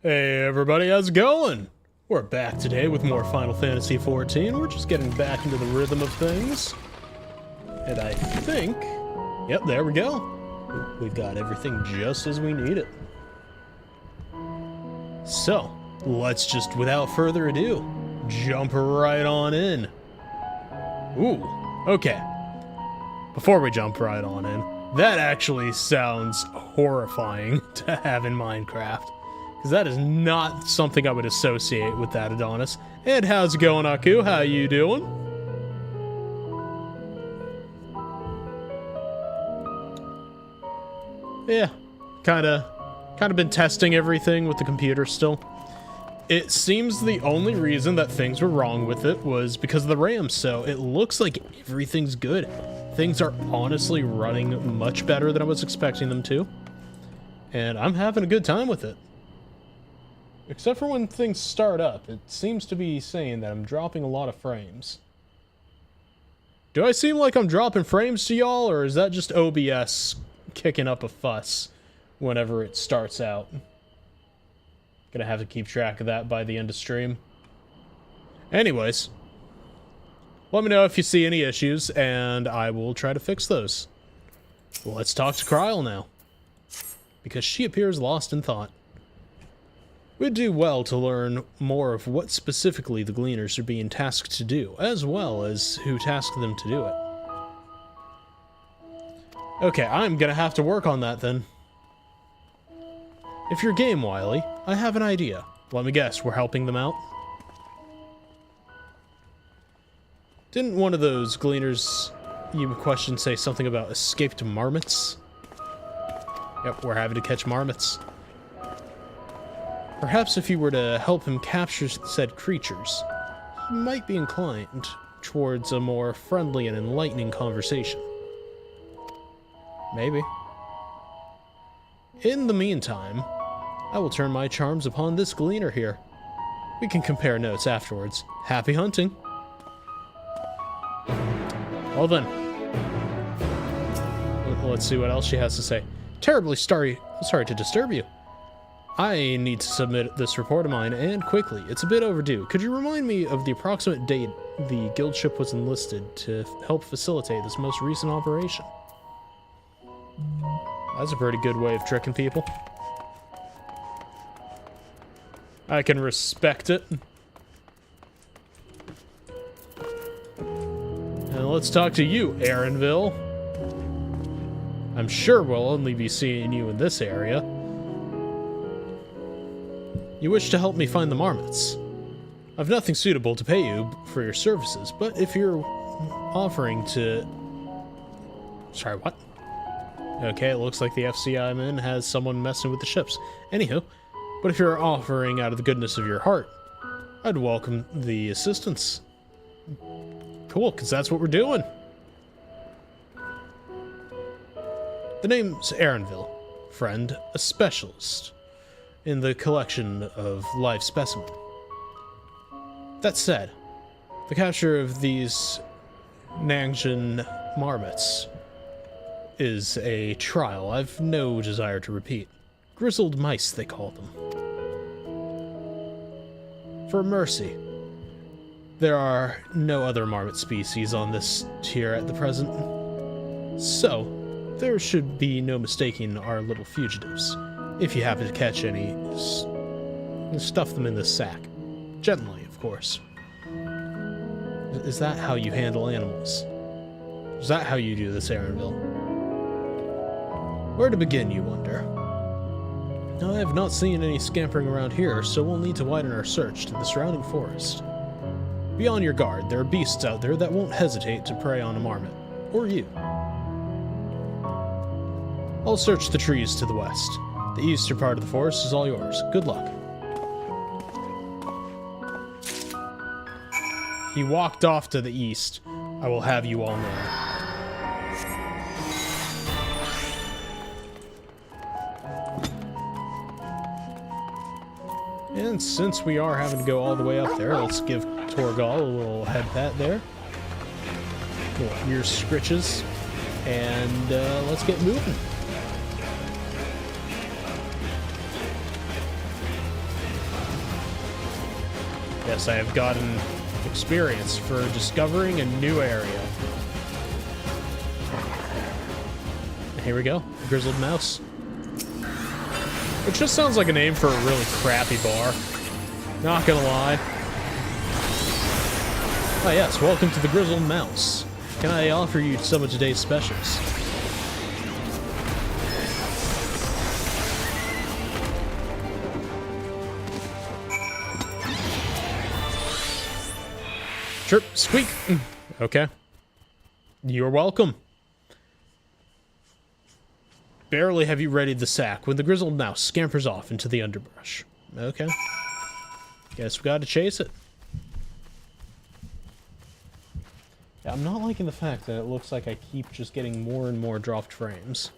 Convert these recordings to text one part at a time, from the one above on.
Hey everybody, how's it going? We're back today with more Final Fantasy XIV. We're just getting back into the rhythm of things. And I think... Yep, there we go. We've got everything just as we need it. So, let's just, without further ado, jump right on in. Ooh, okay. Before we jump right on in, that actually sounds horrifying to have in Minecraft. Because that is not something I would associate with that Adonis. And how's it going, Aku? How you doing? Yeah, kinda been testing everything with the computer still. It seems the only reason that things were wrong with it was because of the RAM, so it looks like everything's good. Things are honestly running much better than I was expecting them to. And I'm having a good time with it. Except for when things start up, it seems to be saying that I'm dropping a lot of frames. Do I seem like I'm dropping frames to y'all, or is that just OBS kicking up a fuss whenever it starts out? Gonna have to keep track of that by the end of stream. Anyways, let me know if you see any issues, and I will try to fix those. Let's talk to Kryl now, because she appears lost in thought. We'd do well to learn more of what specifically the Gleaners are being tasked to do, as well as who tasked them to do it. Okay, I'm gonna have to work on that then. If you're game, Wily, I have an idea. Let me guess, we're helping them out? Didn't one of those Gleaners you questioned say something about escaped marmots? Yep, we're having to catch marmots. Perhaps if you were to help him capture said creatures, he might be inclined towards a more friendly and enlightening conversation. Maybe. In the meantime, I will turn my charms upon this Gleaner here. We can compare notes afterwards. Happy hunting! Well then. Let's see what else she has to say. Terribly sorry to disturb you. I need to submit this report of mine, and quickly. It's a bit overdue. Could you remind me of the approximate date the guild ship was enlisted to help facilitate this most recent operation? That's a pretty good way of tricking people. I can respect it. And let's talk to you, Aaronville. I'm sure we'll only be seeing you in this area. You wish to help me find the marmots. I've nothing suitable to pay you for your services, but if you're offering to... Sorry, what? Okay, it looks like the FCIM has someone messing with the ships. Anywho, but if you're offering out of the goodness of your heart, I'd welcome the assistance. Cool, because that's what we're doing. The name's Aaronville. Friend, a specialist in the collection of live specimens. That said, the capture of these Nangjin marmots is a trial I've no desire to repeat. Grizzled mice, they call them. For mercy, there are no other marmot species on this tier at the present, so there should be no mistaking our little fugitives. If you happen to catch any, stuff them in this sack. Gently, of course. Is that how you handle animals? Is that how you do this, Aaronville? Where to begin, you wonder? I have not seen any scampering around here, so we'll need to widen our search to the surrounding forest. Be on your guard. There are beasts out there that won't hesitate to prey on a marmot. Or you. I'll search the trees to the west. The eastern part of the forest is all yours. Good luck. He walked off to the east. I will have you all know. And since we are having to go all the way up there, let's give Torgal a little head pat there. Little ear scritches. And let's get moving. Yes, I have gotten experience for discovering a new area. Here we go, Grizzled Mouse. Which just sounds like a name for a really crappy bar. Not gonna lie. Ah yes, welcome to the Grizzled Mouse. Can I offer you some of today's specials? Chirp, squeak. Okay. You're welcome. Barely have you readied the sack when the Grizzled Mouse scampers off into the underbrush. Okay. Guess we gotta chase it. Yeah, I'm not liking the fact that it looks like I keep just getting more and more dropped frames.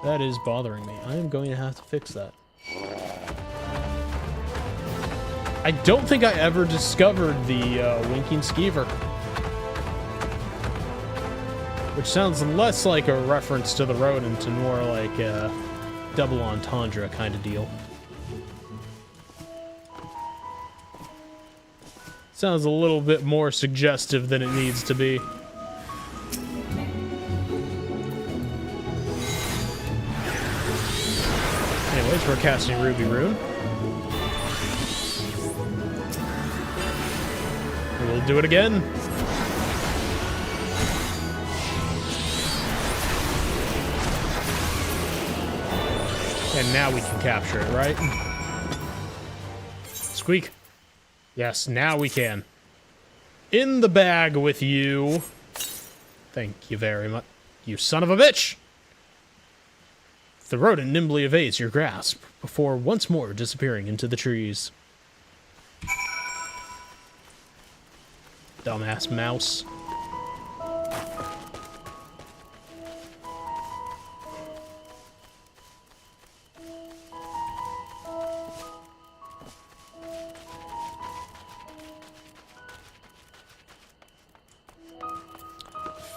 That is bothering me. I am going to have to fix that. I don't think I ever discovered the Winking Skeever. Which sounds less like a reference to the rodent and more like a double entendre kind of deal. Sounds a little bit more suggestive than it needs to be. Anyways, we're casting Ruby Rune. We'll do it again. And now we can capture it, right? Squeak. Yes, now we can. In the bag with you. Thank you very much. You son of a bitch! The rodent nimbly evades your grasp before once more disappearing into the trees. Dumbass mouse.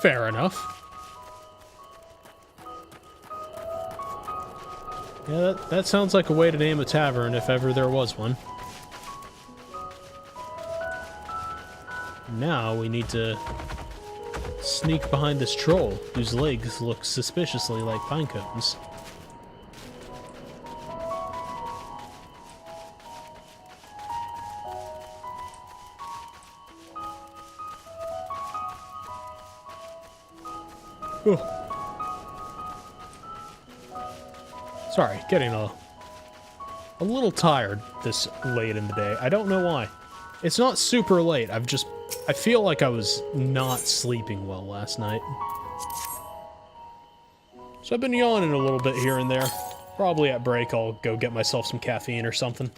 Fair enough. Yeah, that sounds like a way to name a tavern if ever there was one. Now we need to sneak behind this troll whose legs look suspiciously like pine cones. Ooh. Sorry, getting a little tired this late in the day. I don't know why. It's not super late. I feel like I was not sleeping well last night. So I've been yawning a little bit here and there. Probably at break I'll go get myself some caffeine or something.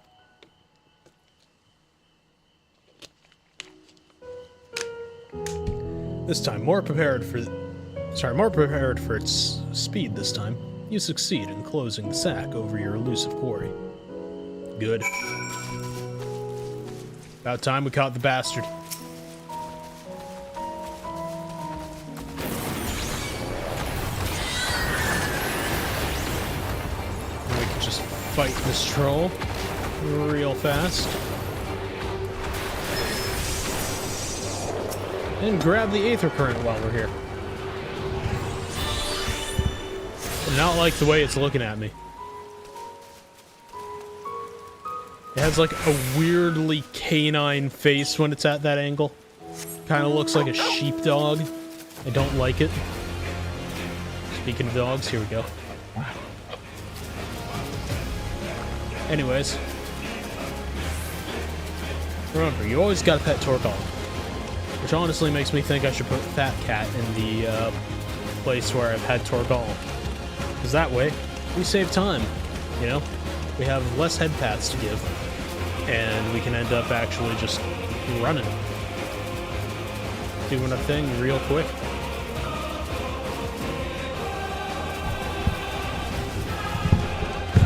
This time, more prepared for its speed this time. You succeed in closing the sack over your elusive quarry. Good. About time we caught the bastard. We can just fight this troll real fast. And grab the Aether Current while we're here. I don't like the way it's looking at me. It has like a weirdly canine face when it's at that angle. Kind of looks like a sheepdog. I don't like it. Speaking of dogs, here we go. Anyways. Remember, you always gotta pet Torgal. Which honestly makes me think I should put Fat Cat in the place where I've had Torgal. Because that way, we save time, you know? We have less head pats to give. And we can end up actually just running. Doing a thing real quick.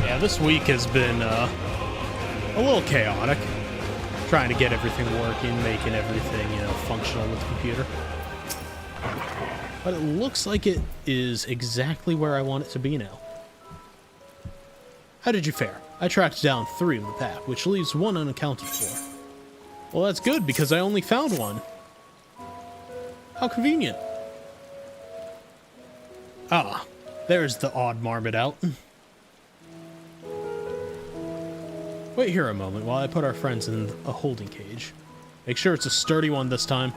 Yeah, this week has been a little chaotic. Trying to get everything working, making everything, you know, functional with the computer. But it looks like it is exactly where I want it to be now. How did you fare? I tracked down 3 of the pack, which leaves 1 unaccounted for. Well, that's good, because I only found 1. How convenient. Ah, there's the odd marmot out. Wait here a moment while I put our friends in a holding cage. Make sure it's a sturdy one this time.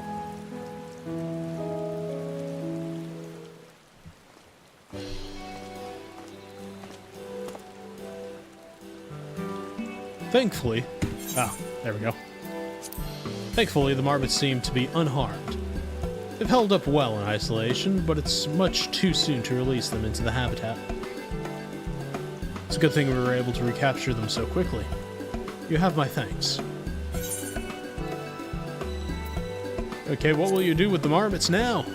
Thankfully... Ah, there we go. Thankfully, the marmots seem to be unharmed. They've held up well in isolation, but it's much too soon to release them into the habitat. It's a good thing we were able to recapture them so quickly. You have my thanks. Okay, what will you do with the marmots now?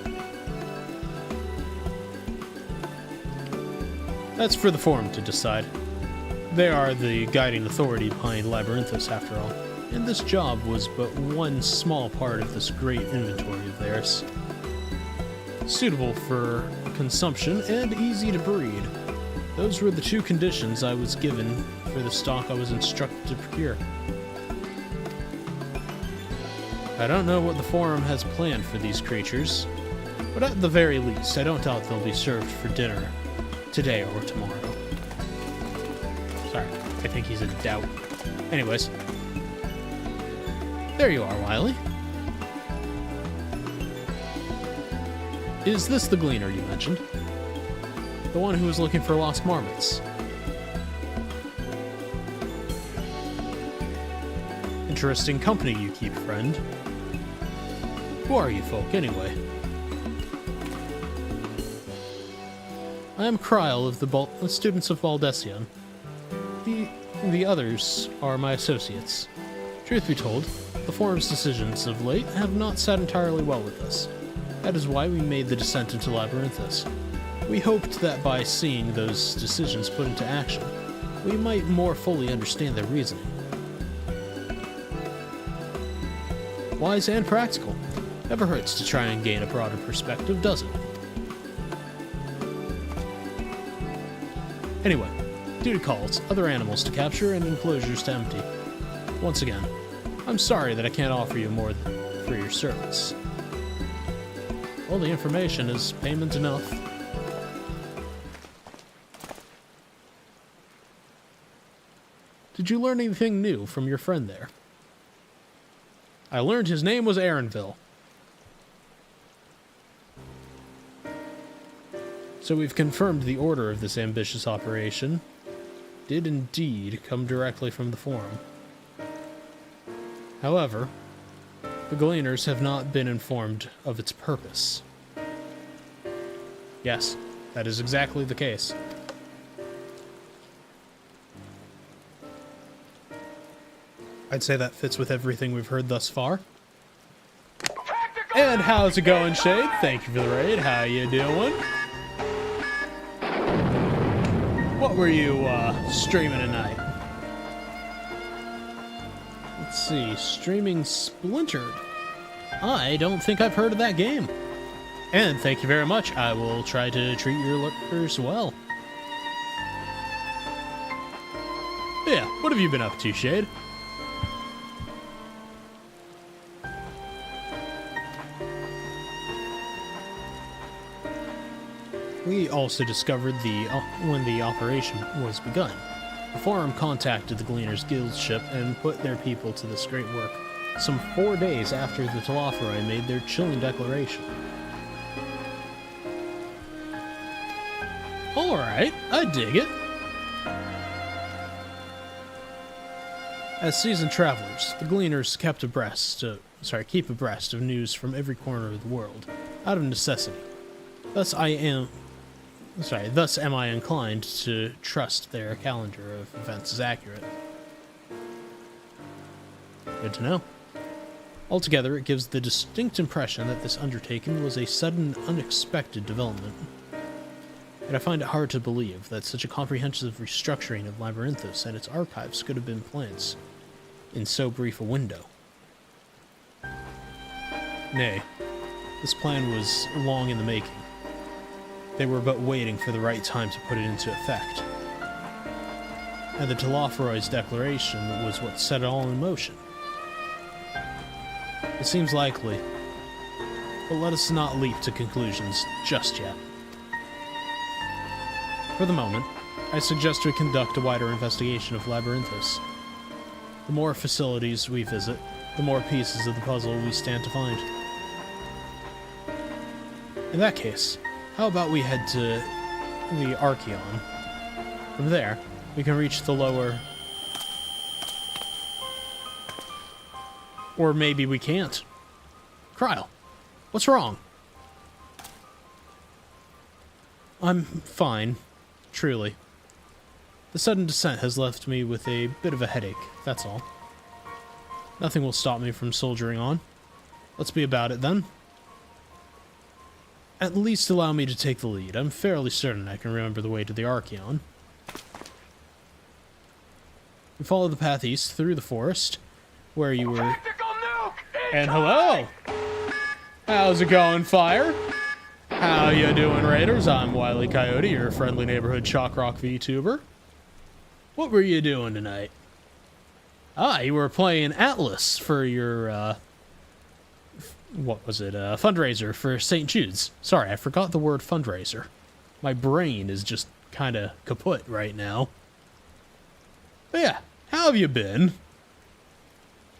That's for the Forum to decide. They are the guiding authority behind Labyrinthos, after all, and this job was but one small part of this great inventory of theirs. Suitable for consumption and easy to breed. Those were the 2 conditions I was given for the stock I was instructed to procure. I don't know what the Forum has planned for these creatures, but at the very least, I don't doubt they'll be served for dinner today or tomorrow. Sorry, I think he's in doubt. Anyways. There you are, Wily. Is this the gleaner you mentioned? The one who was looking for lost marmots? Interesting company you keep, friend. Who are you folk, anyway? I am Kryl of the students of Valdesian. The others are my associates. Truth be told, the Forum's decisions of late have not sat entirely well with us. That is why we made the descent into Labyrinthos. We hoped that by seeing those decisions put into action, we might more fully understand their reasoning. Wise and practical. Never hurts to try and gain a broader perspective, does it? Anyway, duty calls, other animals to capture, and enclosures to empty. Once again, I'm sorry that I can't offer you more for your service. Well, the information is payment enough. Did you learn anything new from your friend there? I learned his name was Aaronville. So we've confirmed the order of this ambitious operation did indeed come directly from the Forum. However, the Gleaners have not been informed of its purpose. Yes, that is exactly the case. I'd say that fits with everything we've heard thus far. And how's it going, Shade? Thank you for the raid. How you doing? What were you streaming tonight? Let's see, streaming Splintered. I don't think I've heard of that game. And thank you very much. I will try to treat your lurkers well. But yeah, what have you been up to, Shade? We also discovered when the operation was begun. The Forum contacted the Gleaners Guild ship and put their people to this great work, some 4 days after the Telophori made their chilling declaration. Alright, I dig it. As seasoned travelers, the Gleaners keep abreast of news from every corner of the world, out of necessity. Thus am I inclined to trust their calendar of events is accurate. Good to know. Altogether, it gives the distinct impression that this undertaking was a sudden, unexpected development. And I find it hard to believe that such a comprehensive restructuring of Labyrinthos and its archives could have been planned in so brief a window. Nay, this plan was long in the making. They were but waiting for the right time to put it into effect. and the Telopheroid's declaration was what set it all in motion. It seems likely, but let us not leap to conclusions just yet. For the moment, I suggest we conduct a wider investigation of Labyrinthos. The more facilities we visit, the more pieces of the puzzle we stand to find. In that case, how about we head to the Archeon? From there, we can reach the lower... Or maybe we can't. Kryle, what's wrong? I'm fine, truly. The sudden descent has left me with a bit of a headache, that's all. Nothing will stop me from soldiering on. Let's be about it then. At least allow me to take the lead. I'm fairly certain I can remember the way to the Archeon. We follow the path east through the forest, where you were... And hello! How's it going, Fire? How you doing, Raiders? I'm Wile E. Coyote, your friendly neighborhood shock rock VTuber. What were you doing tonight? Ah, you were playing Atlas for your, what was it? Fundraiser for St. Jude's. Sorry, I forgot the word fundraiser. My brain is just kind of kaput right now. But yeah, how have you been?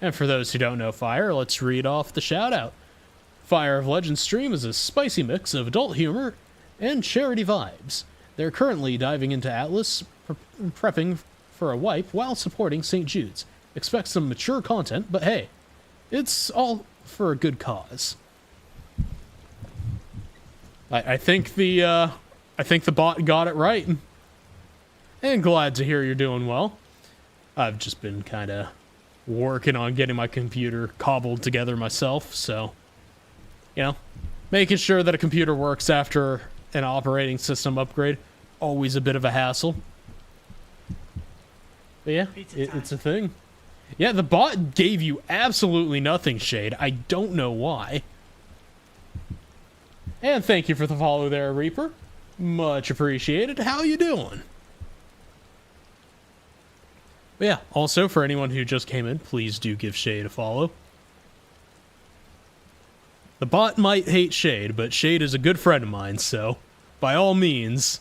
And for those who don't know Fire, let's read off the shout-out. Fire of Legends stream is a spicy mix of adult humor and charity vibes. They're currently diving into Atlas, prepping for a wipe while supporting St. Jude's. Expect some mature content, but hey, it's all for a good cause. I think the bot got it right. And glad to hear you're doing well. I've just been kind of working on getting my computer cobbled together myself, so, you know, making sure that a computer works after an operating system upgrade, always a bit of a hassle. But yeah, it's a thing. Yeah, the bot gave you absolutely nothing, Shade. I don't know why. And thank you for the follow there, Reaper. Much appreciated. How you doing? But yeah, also for anyone who just came in, please do give Shade a follow. The bot might hate Shade, but Shade is a good friend of mine, so by all means,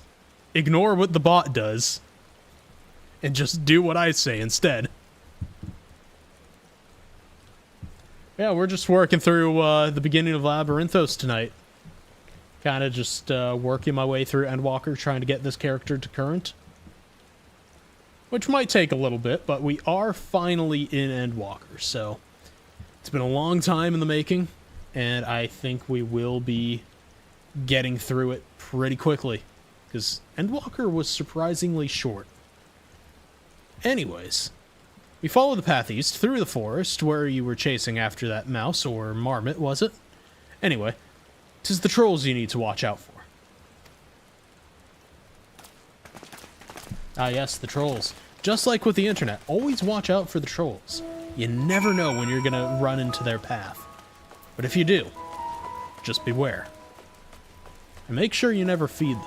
ignore what the bot does and just do what I say instead. Yeah, we're just working through the beginning of Labyrinthos tonight. Kind of just working my way through Endwalker, trying to get this character to current. Which might take a little bit, but we are finally in Endwalker, so it's been a long time in the making, and I think we will be getting through it pretty quickly, because Endwalker was surprisingly short. Anyways, we follow the path east through the forest, where you were chasing after that mouse, or marmot, was it? Anyway, 'tis the trolls you need to watch out for. Ah yes, the trolls. Just like with the internet, always watch out for the trolls. You never know when you're gonna run into their path. But if you do, just beware. And make sure you never feed them.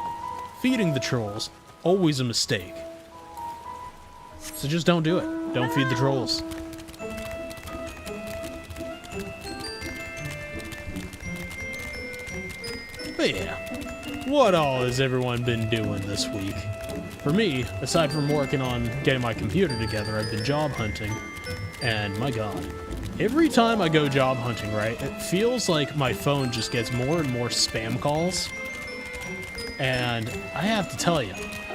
Feeding the trolls, always a mistake. So just don't do it. Don't feed the trolls. But yeah, what all has everyone been doing this week? For me, aside from working on getting my computer together, I've been job hunting, and my god, every time I go job hunting, right, it feels like my phone just gets more and more spam calls, and I have to tell you,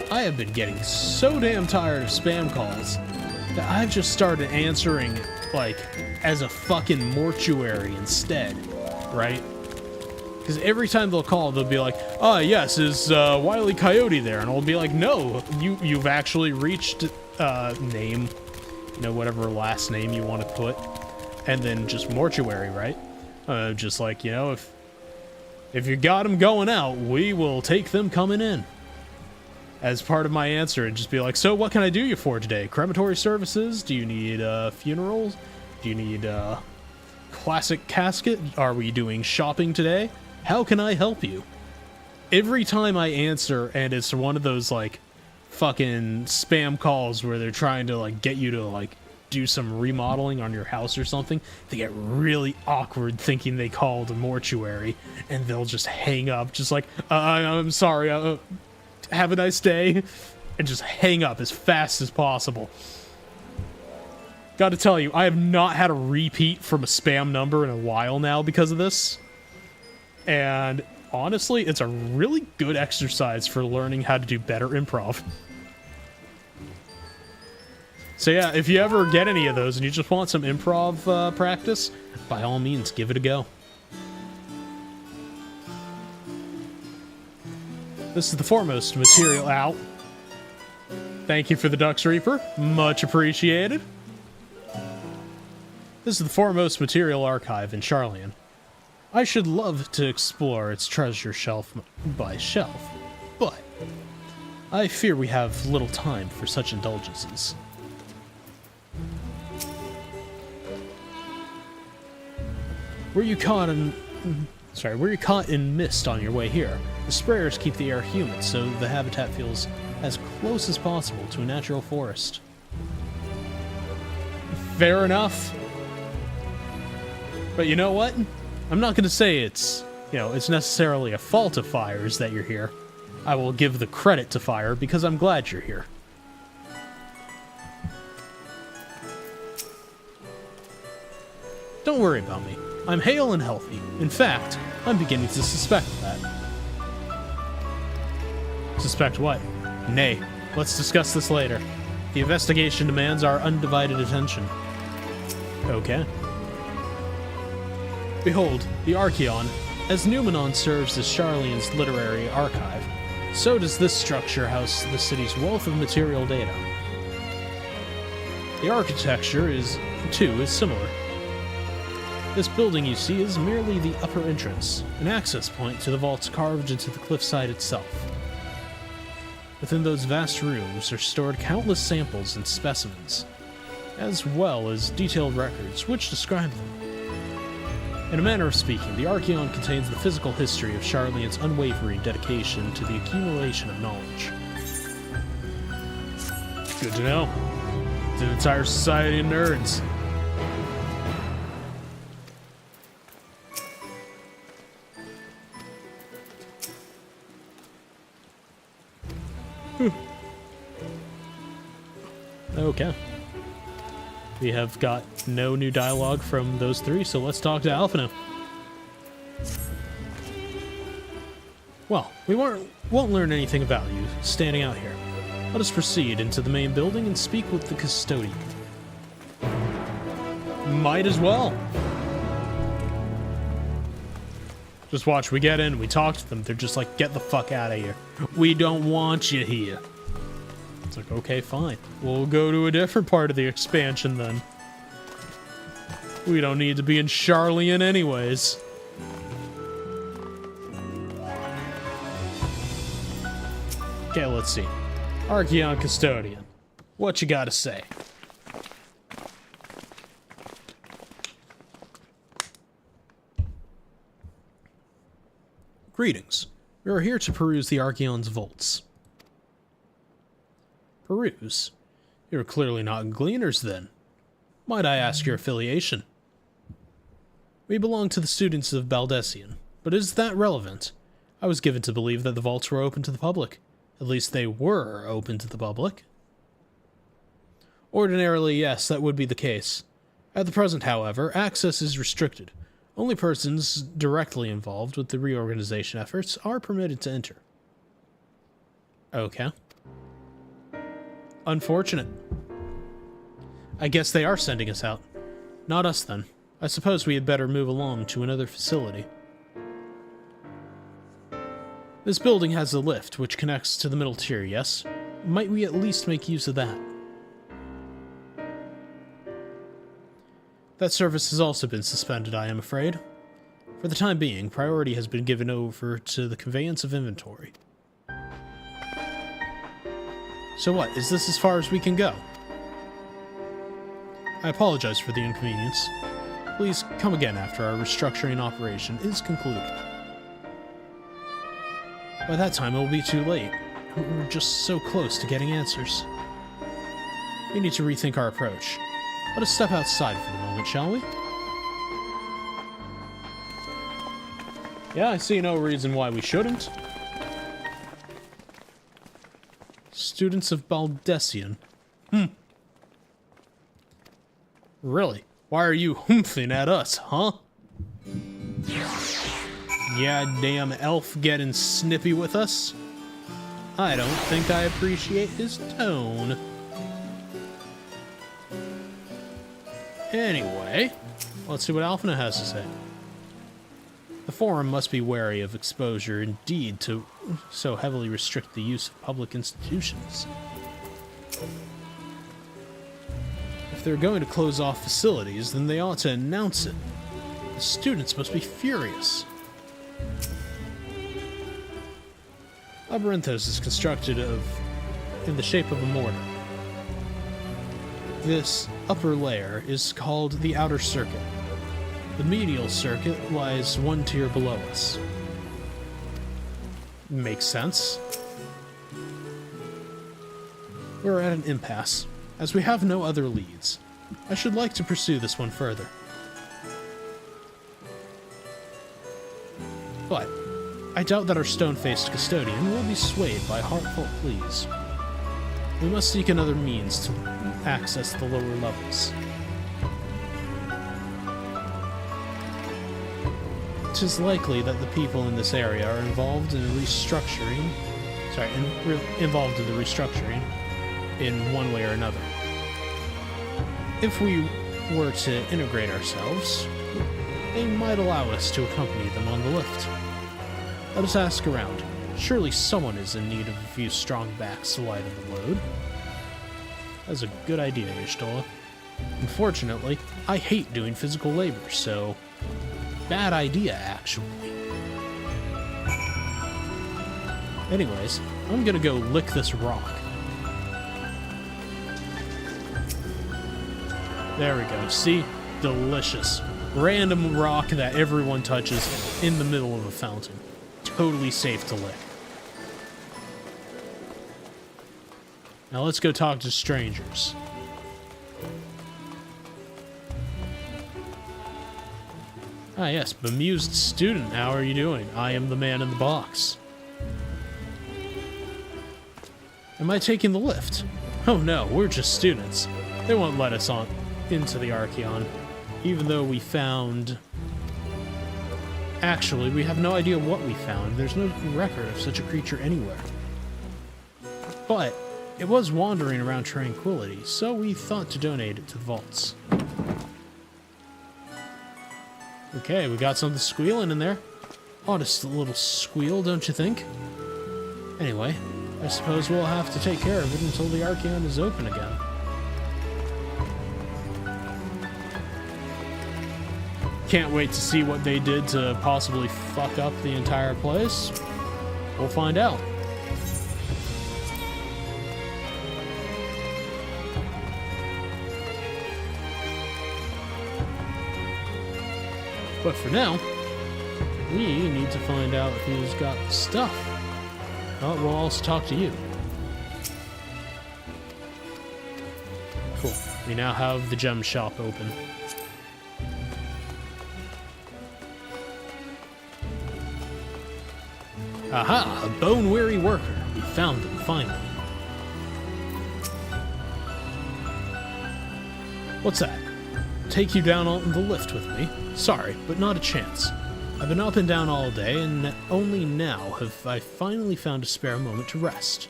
I have been getting so damn tired of spam calls that I've just started answering, like, as a fucking mortuary instead, right? Because every time they'll call, they'll be like, "Ah, yes, is Wile E. Coyote there?" And I'll be like, "No, you've actually reached name, you know, whatever last name you want to put, and then just mortuary, right? Just like, you know, if you got them going out, we will take them coming in." As part of my answer, and just be like, "So what can I do you for today? Crematory services? Do you need funerals? Do you need classic casket? Are we doing shopping today? How can I help you?" Every time I answer, and it's one of those, like, fucking spam calls where they're trying to, like, get you to, like, do some remodeling on your house or something. They get really awkward thinking they called a mortuary, and they'll just hang up, just like, I'm sorry, have a nice day, and just hang up as fast as possible. Gotta tell you, I have not had a repeat from a spam number in a while now because of this. And honestly, it's a really good exercise for learning how to do better improv. So yeah, if you ever get any of those and you just want some improv practice, by all means, give it a go. This is the foremost material out. Thank you for the Dux Reaper. Much appreciated. This is the foremost material archive in Sharlayan. I should love to explore its treasure shelf by shelf, but I fear we have little time for such indulgences. Were you caught in mist on your way here? The sprayers keep the air humid, so the habitat feels as close as possible to a natural forest. Fair enough. But you know what? I'm not going to say it's necessarily a fault of Fire's that you're here. I will give the credit to Fire because I'm glad you're here. Don't worry about me. I'm hale and healthy. In fact, I'm beginning to suspect that. Suspect what? Nay, let's discuss this later. The investigation demands our undivided attention. Okay. Behold, the Archeon. As Numenon serves as Sharlayan's literary archive, so does this structure house the city's wealth of material data. The architecture is similar. This building you see is merely the upper entrance, an access point to the vaults carved into the cliffside itself. Within those vast rooms are stored countless samples and specimens, as well as detailed records which describe them. In a manner of speaking, the Archeon contains the physical history of Sharlayan's unwavering dedication to the accumulation of knowledge. Good to know. It's an entire society of nerds. Okay. We have got no new dialogue from those three, so let's talk to Alphino. Well, we won't learn anything about you standing out here. Let us proceed into the main building and speak with the custodian. Might as well. Just watch, we get in, we talk to them, they're just like, get the fuck out of here. We don't want you here. It's like, okay, fine. We'll go to a different part of the expansion then. We don't need to be in Sharlayan anyways. Okay, let's see. Archeon Custodian. What you gotta say? Greetings. We are here to peruse the Archeon's vaults. Peruse? You're clearly not Gleaners, then. Might I ask your affiliation? We belong to the students of Baldessian, but is that relevant? I was given to believe that the vaults were open to the public. At least they were open to the public. Ordinarily, yes, that would be the case. At the present, however, access is restricted. Only persons directly involved with the reorganization efforts are permitted to enter. Okay. Unfortunate. I guess they are sending us out. Not us, then. I suppose we had better move along to another facility. This building has a lift, which connects to the middle tier, yes? Might we at least make use of that? That service has also been suspended, I am afraid. For the time being, priority has been given over to the conveyance of inventory. So what, is this as far as we can go? I apologize for the inconvenience. Please come again after our restructuring operation is concluded. By that time, it will be too late. we're just so close to getting answers. We need to rethink our approach. Let us step outside for the moment, shall we? Yeah, I see no reason why we shouldn't. Students of Baldessian. Really? Why are you humphing at us, huh? Yeah, damn elf getting snippy with us? I don't think I appreciate his tone. Anyway, let's see what Alphina has to say. The Forum must be wary of exposure indeed to so heavily restrict the use of public institutions. If they're going to close off facilities, then they ought to announce it. The students must be furious. Labyrinthos is constructed in the shape of a mortar. This upper layer is called the outer circuit. The medial circuit lies one tier below us. Makes sense. We're at an impasse. As we have no other leads, I should like to pursue this one further. But I doubt that our stone-faced custodian will be swayed by heartfelt pleas. We must seek another means to access the lower levels. It is likely that the people in this area are involved in restructuring, involved in the restructuring in one way or another. If we were to integrate ourselves, they might allow us to accompany them on the lift. Let us ask around. Surely someone is in need of a few strong backs to lighten the load. That's a good idea, Ishtola. Unfortunately, I hate doing physical labor, so... bad idea, actually. Anyways, I'm gonna go lick this rock. There we go. See? Delicious. Random rock that everyone touches in the middle of a fountain. Totally safe to lick. Now let's go talk to strangers. Ah yes, bemused student, how are you doing? I am the man in the box. Am I taking the lift? Oh no, we're just students. They won't let us on into the Archeon, even though we found... Actually, we have no idea what we found. There's no record of such a creature anywhere. But it was wandering around Tranquility, so we thought to donate it to the vaults. Okay, we got something squealing in there. Oddest little squeal, don't you think? Anyway, I suppose we'll have to take care of it until the Archeon is open again. Can't wait to see what they did to possibly fuck up the entire place. We'll find out. But for now, we need to find out who's got stuff. Oh, we'll also talk to you. Cool. We now have the gem shop open. Aha! A bone-weary worker. We found them, finally. What's that? Take you down on the lift with me? Sorry, but not a chance. I've been up and down all day, and only now have I finally found a spare moment to rest.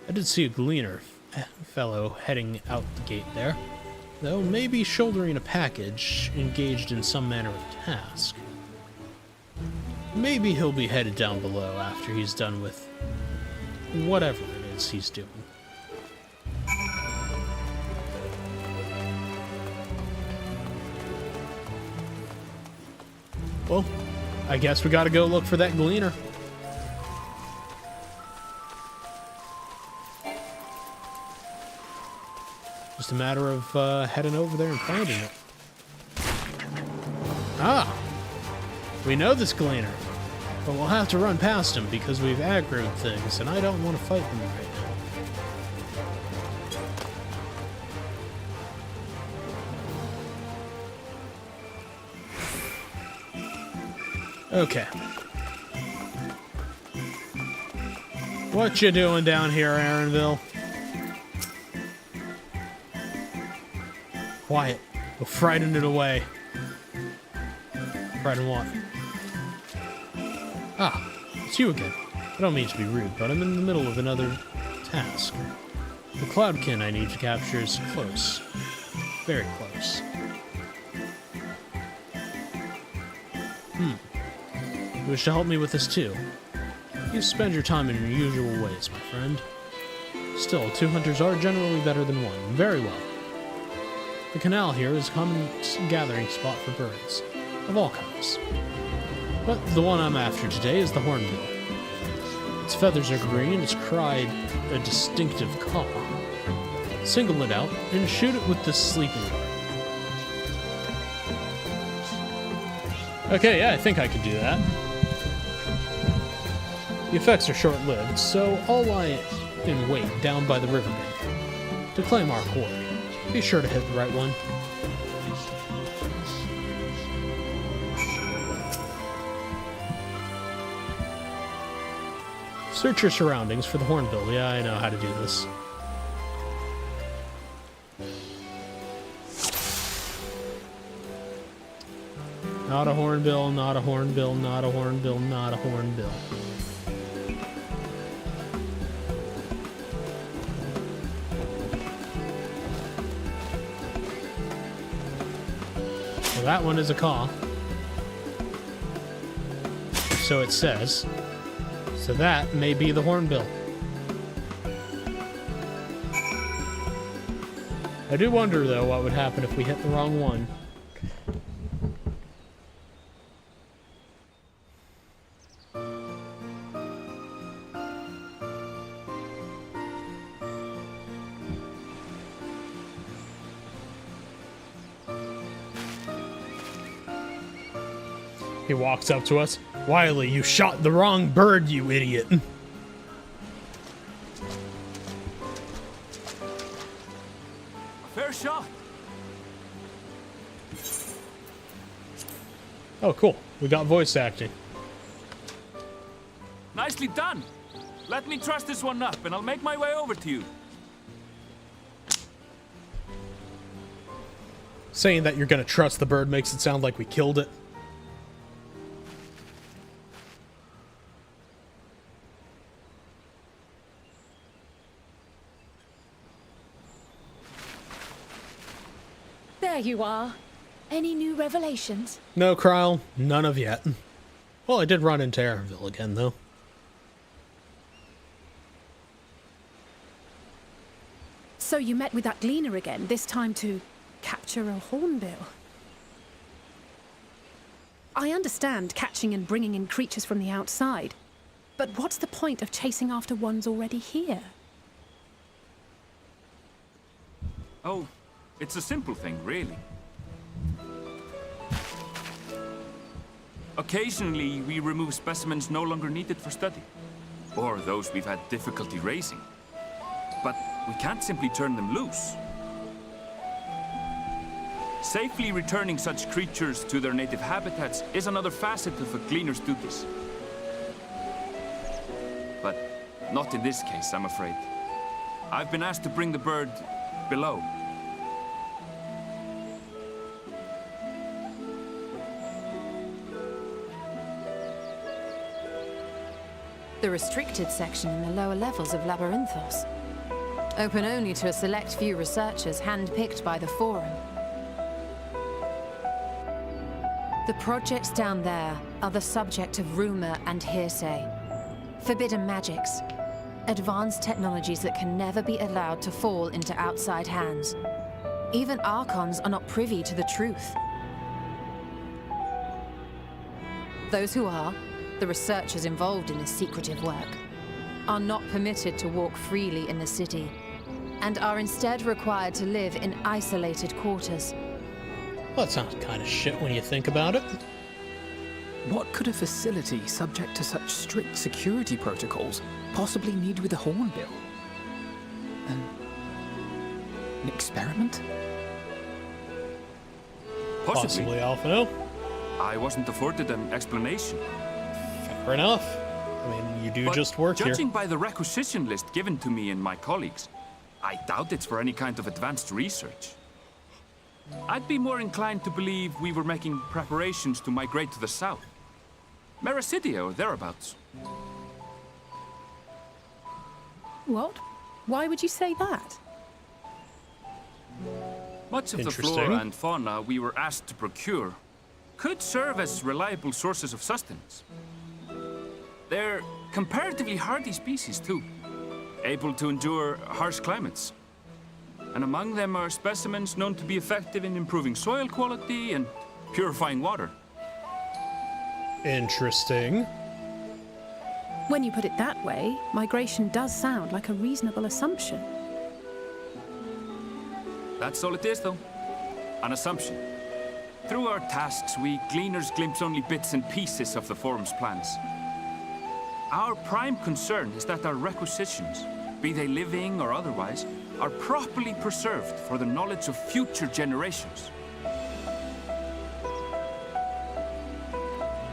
I did see a gleaner fellow heading out the gate there, though maybe shouldering a package, engaged in some manner of task. Maybe he'll be headed down below after he's done with whatever it is he's doing. Well, I guess we gotta go look for that gleaner. Just a matter of heading over there and finding it. Ah! We know this gleaner. But we'll have to run past him because we've aggroed things, and I don't want to fight them right now. Okay. What you doing down here, Aaronville? Quiet. We'll frighten it away. Frighten what? Ah, it's you again. I don't mean to be rude, but I'm in the middle of another task. The cloudkin I need to capture is close. Very close. You wish to help me with this too? You spend your time in your usual ways, my friend. Still, 2 hunters are generally better than 1. Very well. The canal here is a common gathering spot for birds, of all kinds. But the one I'm after today is the hornbill. Its feathers are green and its cry a distinctive caw. Single it out and shoot it with this sleeping dart. Okay, yeah, I think I could do that. The effects are short-lived, so I'll lie in wait down by the riverbank to claim our quarry. Be sure to hit the right one. Search your surroundings for the hornbill. Yeah, I know how to do this. Not a hornbill, not a hornbill, not a hornbill, not a hornbill. Well, that one is a caw. So it says. So that may be the hornbill. I do wonder, though, what would happen if we hit the wrong one. He walks up to us. Wiley, you shot the wrong bird, you idiot. Fair shot. Oh, cool. We got voice acting. Nicely done. Let me truss this one up and I'll make my way over to you. Saying that you're gonna trust the bird makes it sound like we killed it. There you are. Any new revelations? No, Kryle, none of yet. Well, I did run into Aaronville again, though. So you met with that gleaner again, this time to capture a hornbill. I understand catching and bringing in creatures from the outside, but what's the point of chasing after ones already here? Oh, it's a simple thing, really. Occasionally, we remove specimens no longer needed for study, or those we've had difficulty raising. But we can't simply turn them loose. Safely returning such creatures to their native habitats is another facet of a gleaner's duties. But not in this case, I'm afraid. I've been asked to bring the bird below. The restricted section in the lower levels of Labyrinthos. Open only to a select few researchers handpicked by the Forum. The projects down there are the subject of rumor and hearsay. Forbidden magics. Advanced technologies that can never be allowed to fall into outside hands. Even Archons are not privy to the truth. Those who are, the researchers involved in this secretive work, are not permitted to walk freely in the city, and are instead required to live in isolated quarters. Well, that sounds kind of shit when you think about it. What could a facility subject to such strict security protocols possibly need with a hornbill? An experiment? Possibly, Alphino. I wasn't afforded an explanation. Fair enough. I mean, you do But just work here. judging by the requisition list given to me and my colleagues, I doubt it's for any kind of advanced research. I'd be more inclined to believe we were making preparations to migrate to the south. Mericidia or thereabouts. What? Why would you say that? Much of the flora and fauna we were asked to procure could serve as reliable sources of sustenance. They're comparatively hardy species, too, able to endure harsh climates. And among them are specimens known to be effective in improving soil quality and purifying water. Interesting. When you put it that way, migration does sound like a reasonable assumption. That's all it is, though. An assumption. Through our tasks, we gleaners glimpse only bits and pieces of the forum's plans. Our prime concern is that our requisitions, be they living or otherwise, are properly preserved for the knowledge of future generations.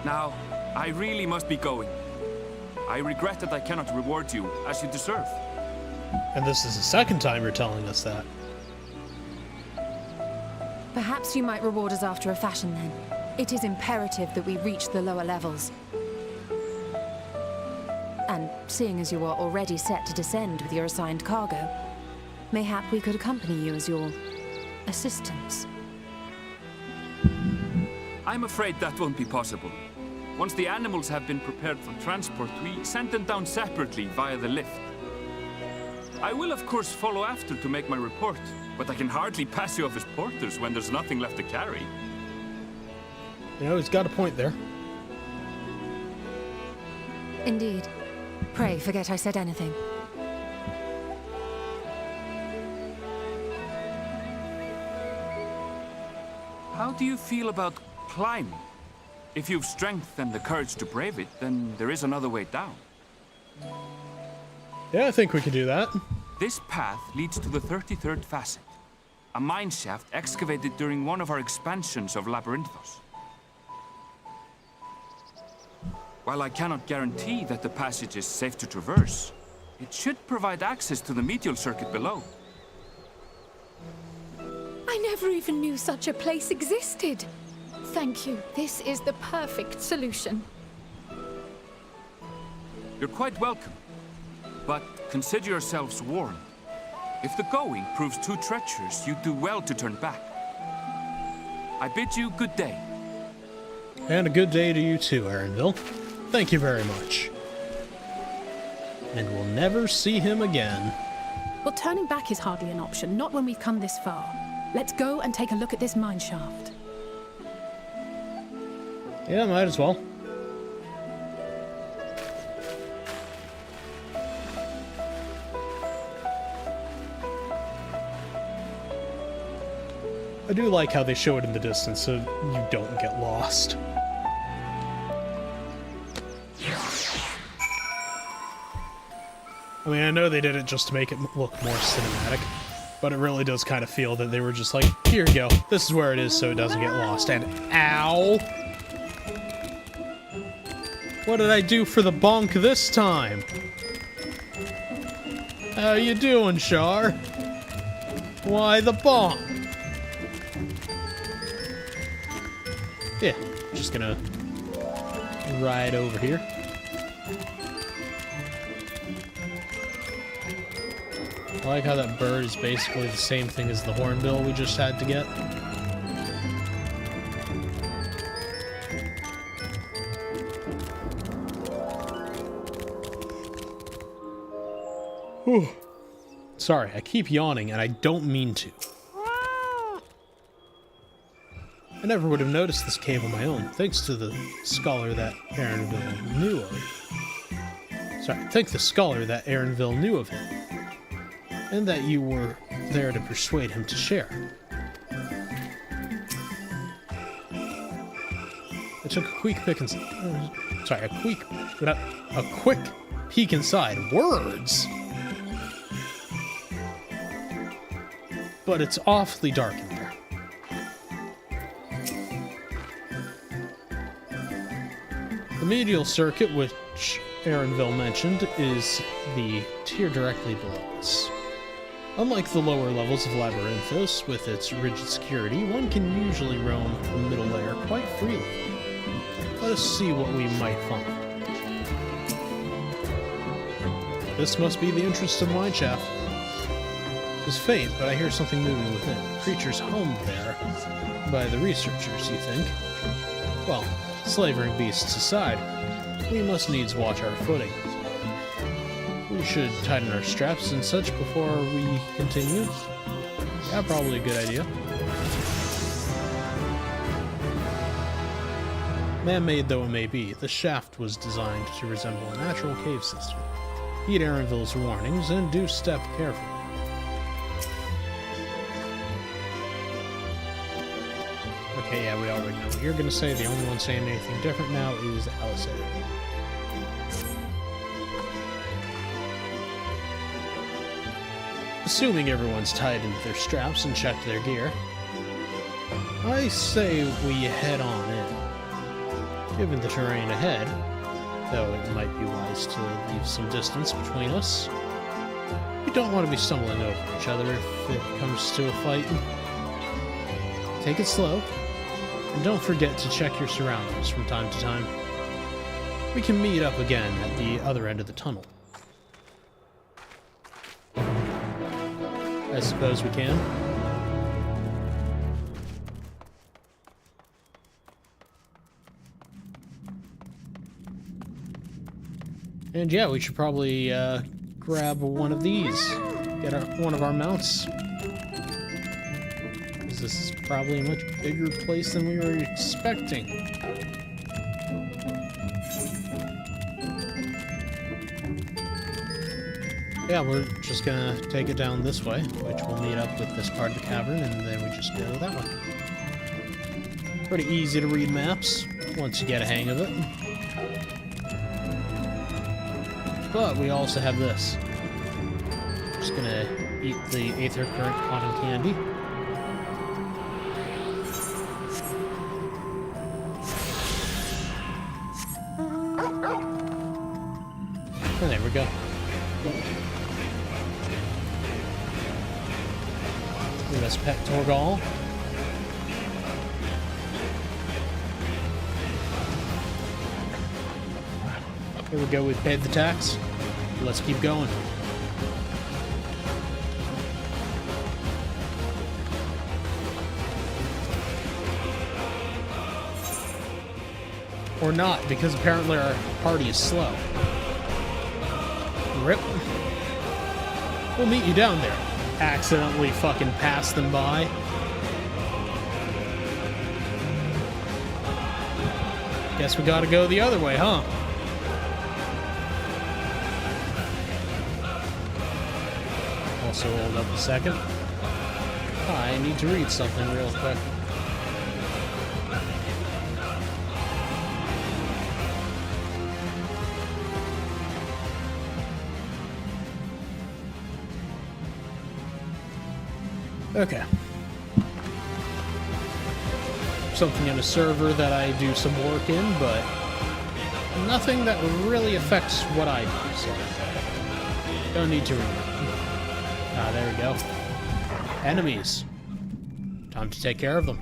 Now, I really must be going. I regret that I cannot reward you as you deserve. And this is the second time you're telling us that. Perhaps you might reward us after a fashion then. It is imperative that we reach the lower levels. And seeing as you are already set to descend with your assigned cargo, mayhap we could accompany you as your assistants. I'm afraid that won't be possible. Once the animals have been prepared for transport, we send them down separately via the lift. I will, of course, follow after to make my report, but I can hardly pass you off as porters when there's nothing left to carry. You know, he's got a point there. Indeed. Pray forget I said anything. How do you feel about climbing? If you've strength and the courage to brave it, then there is another way down. Yeah, I think we could do that. This path leads to the 33rd facet, a mine shaft excavated during one of our expansions of Labyrinthos. While I cannot guarantee that the passage is safe to traverse, it should provide access to the medial circuit below. I never even knew such a place existed. Thank you. This is the perfect solution. You're quite welcome, but consider yourselves warned. If the going proves too treacherous, you do well to turn back. I bid you good day. And a good day to you too, Aaronville. Thank you very much. And we'll never see him again. Well, turning back is hardly an option, not when we've come this far. Let's go and take a look at this mine shaft. Yeah, might as well. I do like how they show it in the distance so you don't get lost. I mean, I know they did it just to make it look more cinematic, but it really does kind of feel that they were just like, here you go, this is where it is so it doesn't get lost, and ow! What did I do for the bonk this time? How you doing, Char? Why the bonk? Yeah, just gonna ride over here. I like how that bird is basically the same thing as the hornbill we just had to get. Whew. Sorry, I keep yawning and I don't mean to. I never would have noticed this cave on my own, thanks to the scholar that Aaronville knew of. Sorry, thank the scholar that Aaronville knew of him. And that you were there to persuade him to share. It took a quick peek inside. Sorry, a quick peek inside. Words! But it's awfully dark in there. The medial circuit, which Aaronville mentioned, is the tier directly below us. Unlike the lower levels of Labyrinthos, with its rigid security, one can usually roam the middle layer quite freely. Let us see what we might find. This must be the entrance to the mine shaft. It's fate, but I hear something moving within. Creatures homed there by the researchers, you think? Well, slavering beasts aside, we must needs watch our footing. We should tighten our straps and such before we continue. Yeah, probably a good idea. Man-made though it may be, the shaft was designed to resemble a natural cave system. Heed Aaronville's warnings and do step carefully. Okay, yeah, we already know what you're gonna say. The only one saying anything different now is Alice. Assuming everyone's tightened their straps and checked their gear, I say we head on in. Given the terrain ahead, though it might be wise to leave some distance between us, we don't want to be stumbling over each other if it comes to a fight. Take it slow, and don't forget to check your surroundings from time to time. We can meet up again at the other end of the tunnel. I suppose we can. And yeah, we should probably grab one of these. Get one of our mounts. Because this is probably a much bigger place than we were expecting. Yeah, we're just gonna take it down this way, which will meet up with this part of the cavern, and then we just go that way. Pretty easy to read maps, once you get a hang of it. But we also have this. Just gonna eat the Aether Current cotton candy. And there we go. That's Pet Torgal. Here we go, we paid the tax. Let's keep going. Or not, because apparently our party is slow. Rip. We'll meet you down there. Accidentally fucking pass them by. Guess we gotta go the other way, huh? Also, hold up a second. I need to read something real quick. Okay. Something in a server that I do some work in, but nothing that really affects what I do, so don't need to read it. Ah, there we go. Enemies. Time to take care of them.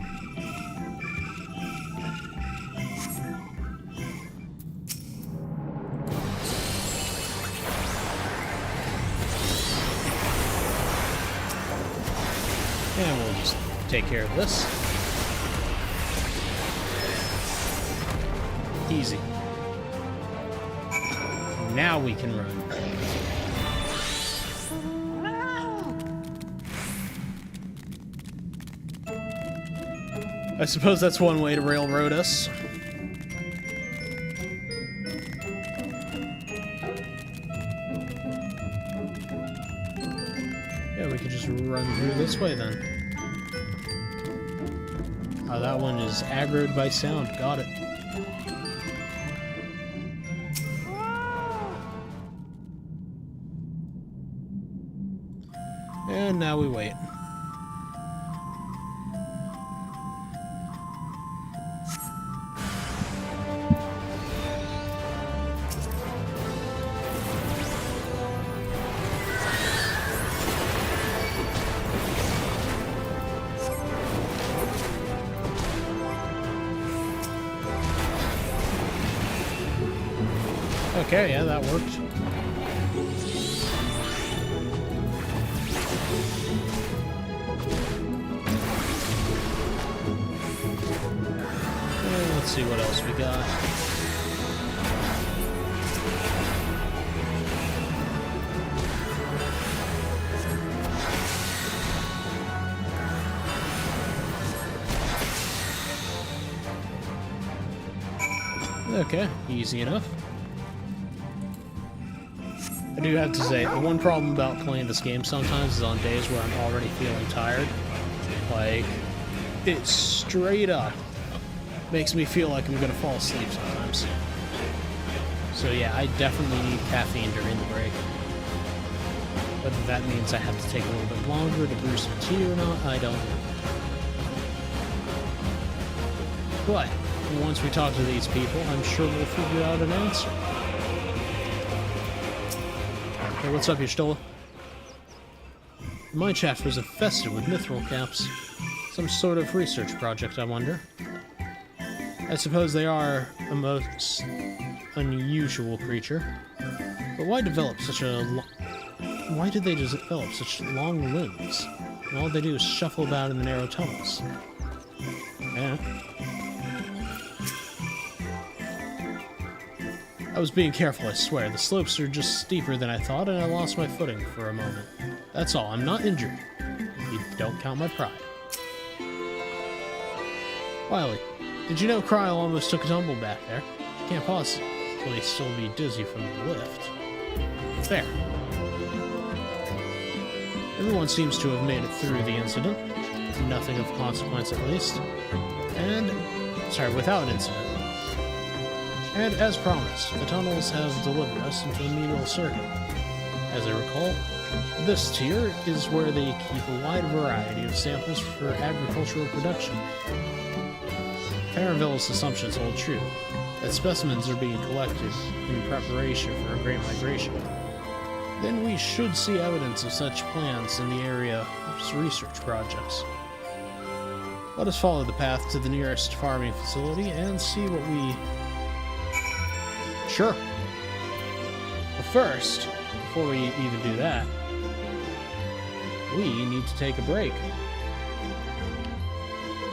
And we'll just take care of this. Easy. Now we can run. I suppose that's one way to railroad us. Yeah, we could just run through this way then. Oh, that one is aggroed by sound. Got it. now we wait. Okay, yeah, that worked. Let's see what else we got. Okay, easy enough. I do have to say, the one problem about playing this game sometimes is on days where I'm already feeling tired. Like, it straight up makes me feel like I'm gonna fall asleep sometimes. So yeah, I definitely need caffeine during the break. Whether that means I have to take a little bit longer to brew some tea or not, I don't know. But once we talk to these people, I'm sure we'll figure out an answer. Hey, what's up, Y'shtola? The mine shaft was infested with mithril caps. Some sort of research project, I wonder. I suppose they are a most unusual creature. But why develop such a why did they just develop such long limbs? And all they do is shuffle about in the narrow tunnels. Yeah. I was being careful, I swear. The slopes are just steeper than I thought, and I lost my footing for a moment. That's all. I'm not injured. You don't count my pride. Wiley, did you know Kryl almost took a tumble back there? You can't possibly still be dizzy from the lift. There. Everyone seems to have made it through the incident. Nothing of consequence, at least. Without incident. And as promised, the tunnels have delivered us into the mineral circuit. As I recall, this tier is where they keep a wide variety of samples for agricultural production. Farronville's assumptions hold true, that specimens are being collected in preparation for a great migration. Then we should see evidence of such plans in the area's research projects. Let us follow the path to the nearest farming facility and see what we... Sure. But first, before we even do that, we need to take a break.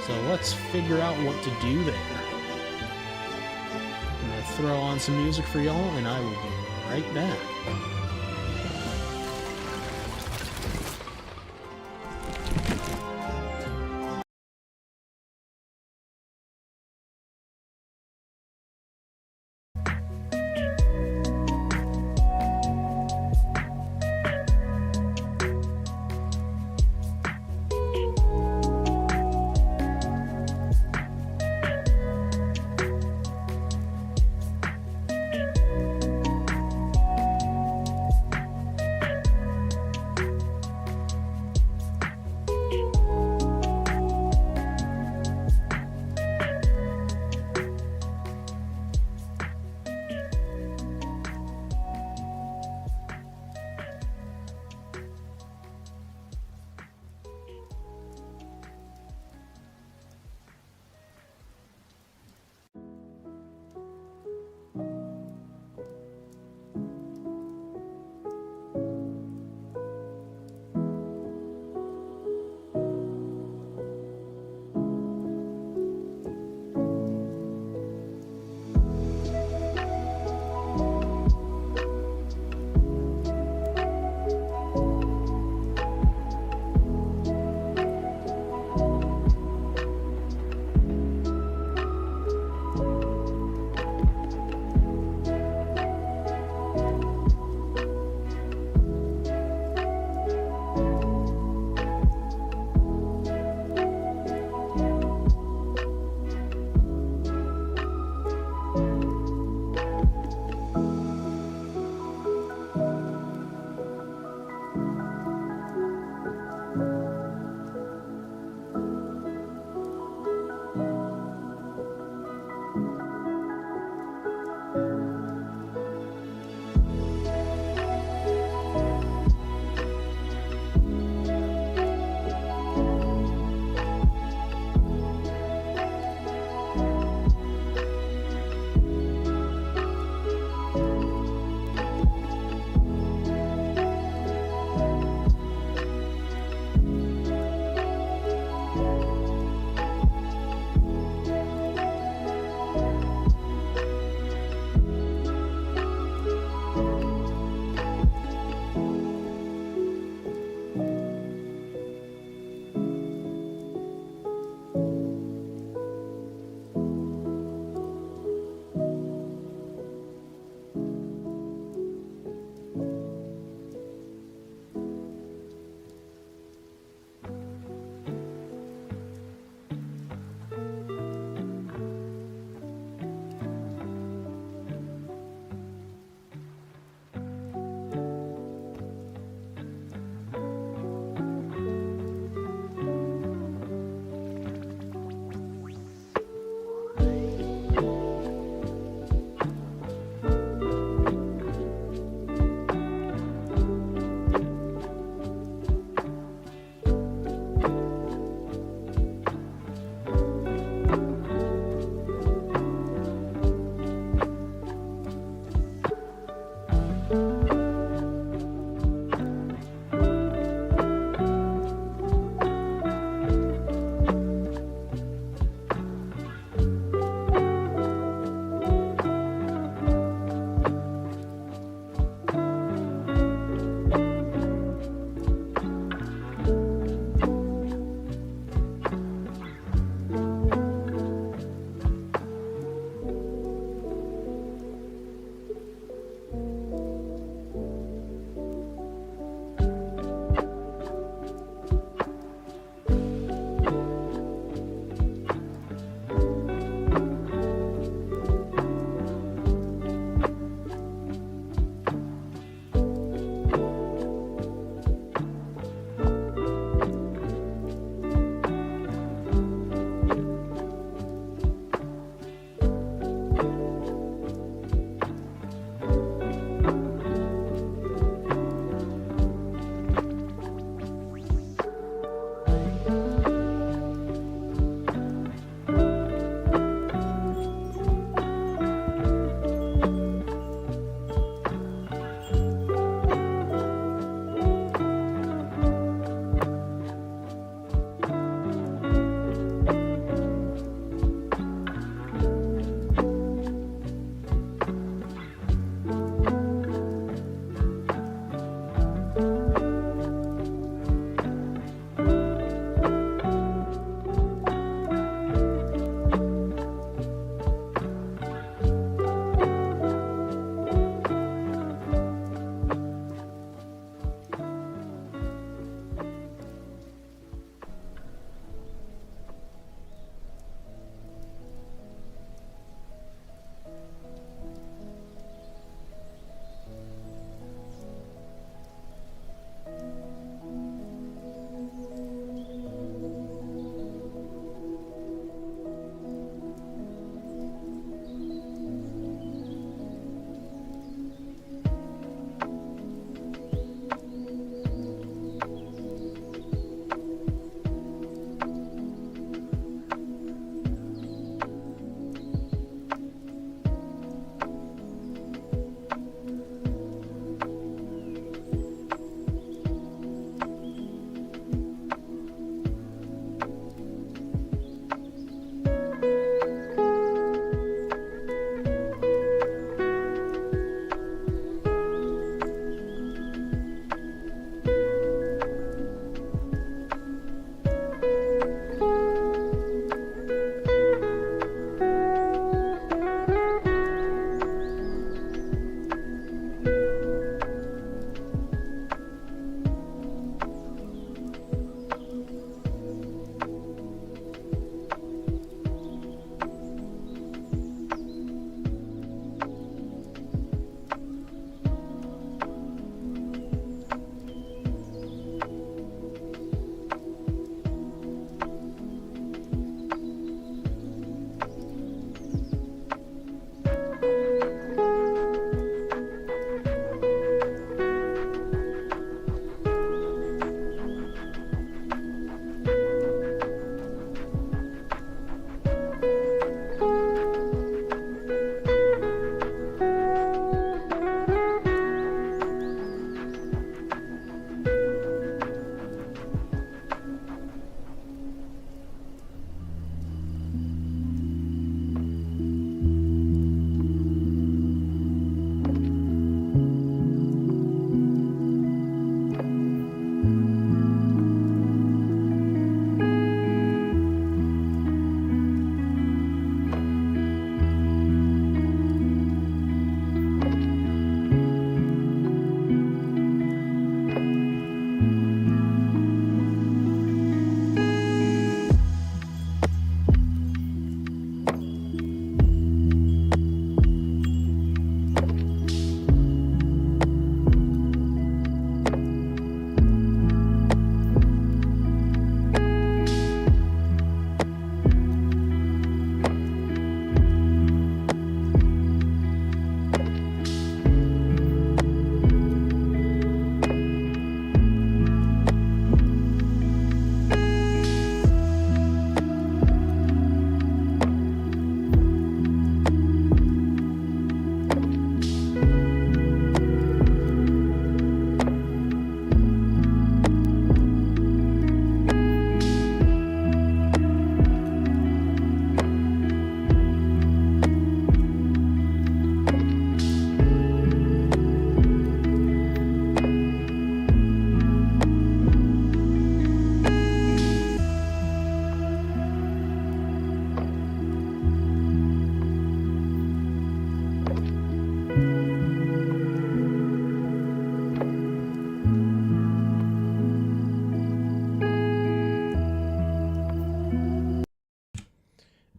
So let's figure out what to do there. I'm gonna throw on some music for y'all, and I will be right back.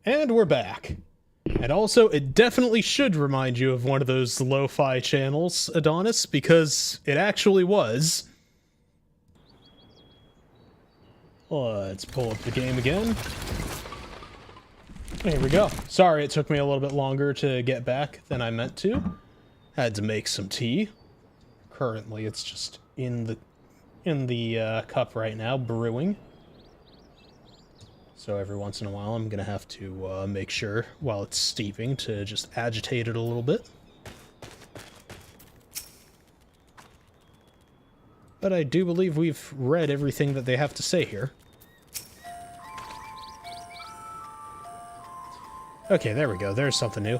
And we're back. And also, it definitely should remind you of one of those lo-fi channels, Adonis, because it actually was. Let's pull up the game again. Here we go. Sorry it took me a little bit longer to get back than I meant to. Had to make some tea. Currently, it's just in the cup right now, brewing. So every once in a while, I'm gonna have to make sure, while it's steeping, to just agitate it a little bit. But I do believe we've read everything that they have to say here. Okay, there we go. There's something new.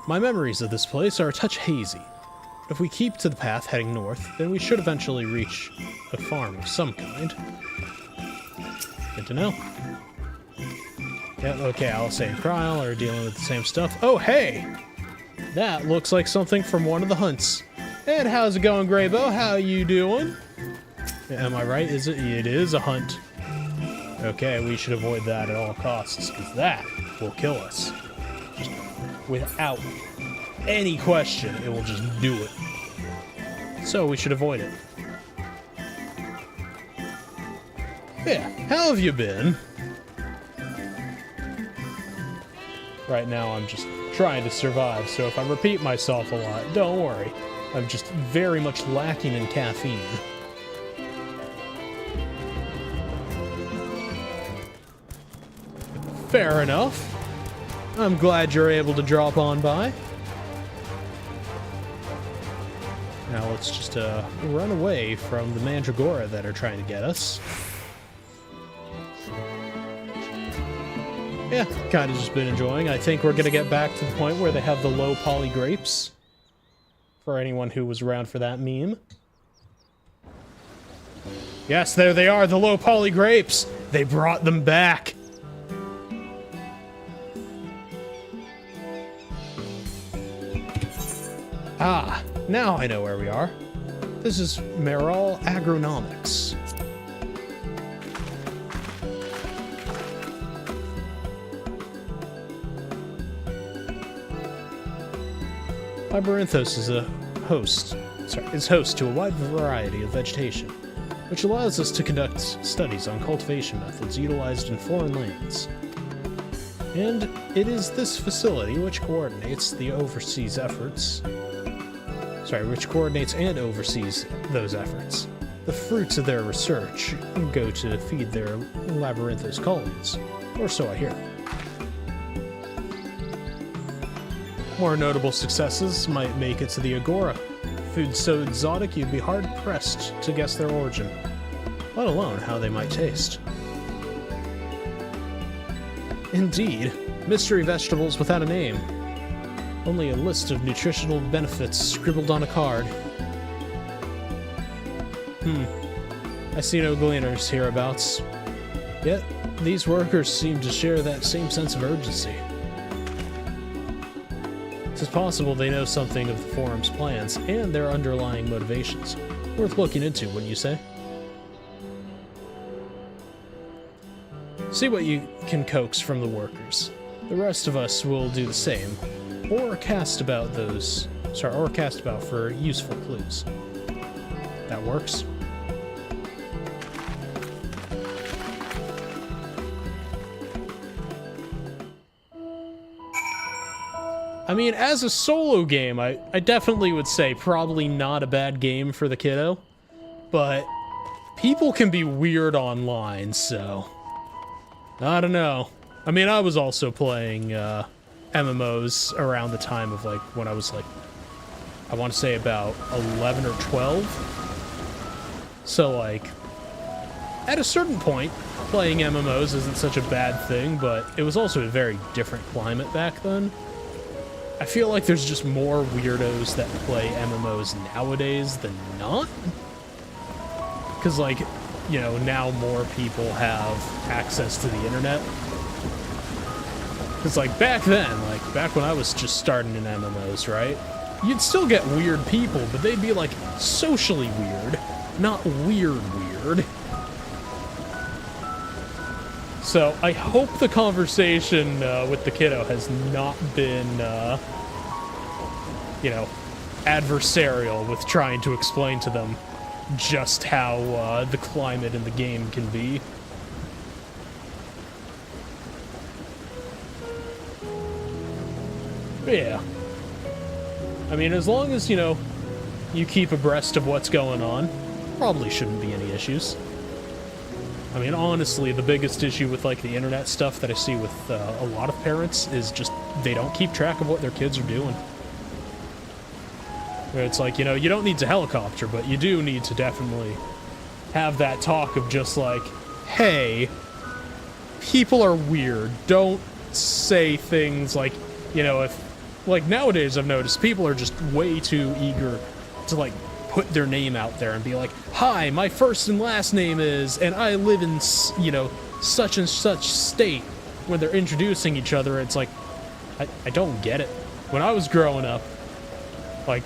My memories of this place are a touch hazy. If we keep to the path heading north, then we should eventually reach a farm of some kind. Good to know. Yeah, okay, I'll say Kryl are dealing with the same stuff. Oh, hey! That looks like something from one of the hunts. And how's it going, Graybo? How you doing? Am I right? Is it? It is a hunt. Okay, we should avoid that at all costs, because that will kill us. Just without any question, it will just do it. So we should avoid it. Yeah, how have you been? Right now, I'm just trying to survive, so if I repeat myself a lot, don't worry. I'm just very much lacking in caffeine. Fair enough. I'm glad you're able to drop on by. Now let's just run away from the Mandragora that are trying to get us. Yeah, kind of just been enjoying. I think we're going to get back to the point where they have the low poly grapes. For anyone who was around for that meme. Yes, there they are, the low poly grapes! They brought them back! Ah, now I know where we are. This is Meral Agronomics. Labyrinthos is host to a wide variety of vegetation, which allows us to conduct studies on cultivation methods utilized in foreign lands. And it is this facility which coordinates and oversees those efforts. The fruits of their research go to feed their Labyrinthos colonies, or so I hear. More notable successes might make it to the Agora. Food so exotic you'd be hard-pressed to guess their origin, let alone how they might taste. Indeed, mystery vegetables without a name. Only a list of nutritional benefits scribbled on a card. I see no gleaners hereabouts. Yet, these workers seem to share that same sense of urgency. It's possible they know something of the Forum's plans and their underlying motivations. Worth looking into, wouldn't you say? See what you can coax from the workers. The rest of us will do the same, or cast about for useful clues. That works. I mean, as a solo game, I definitely would say probably not a bad game for the kiddo, but people can be weird online, so I don't know. I mean, I was also playing MMOs around the time of, like, when I was, like, I want to say about 11 or 12. So, like, at a certain point, playing MMOs isn't such a bad thing, but it was also a very different climate back then. I feel like there's just more weirdos that play MMOs nowadays than not. Because, like, you know, now more people have access to the internet. Because, like, back then, like, back when I was just starting in MMOs, right? You'd still get weird people, but they'd be, like, socially weird, not weird. So So I hope the conversation with the kiddo has not been, you know, adversarial with trying to explain to them just how the climate in the game can be. But yeah. I mean, as long as, you know, you keep abreast of what's going on, probably shouldn't be any issues. I mean, honestly, the biggest issue with, like, the internet stuff that I see with a lot of parents is just they don't keep track of what their kids are doing. It's like, you know, you don't need to helicopter, but you do need to definitely have that talk of just like, hey, people are weird. Don't say things like, you know, if, like, nowadays I've noticed people are just way too eager to, like, put their name out there and be like, hi, my first and last name is, and I live in, you know, such and such state. When they're introducing each other, it's like, I don't get it. When I was growing up, like,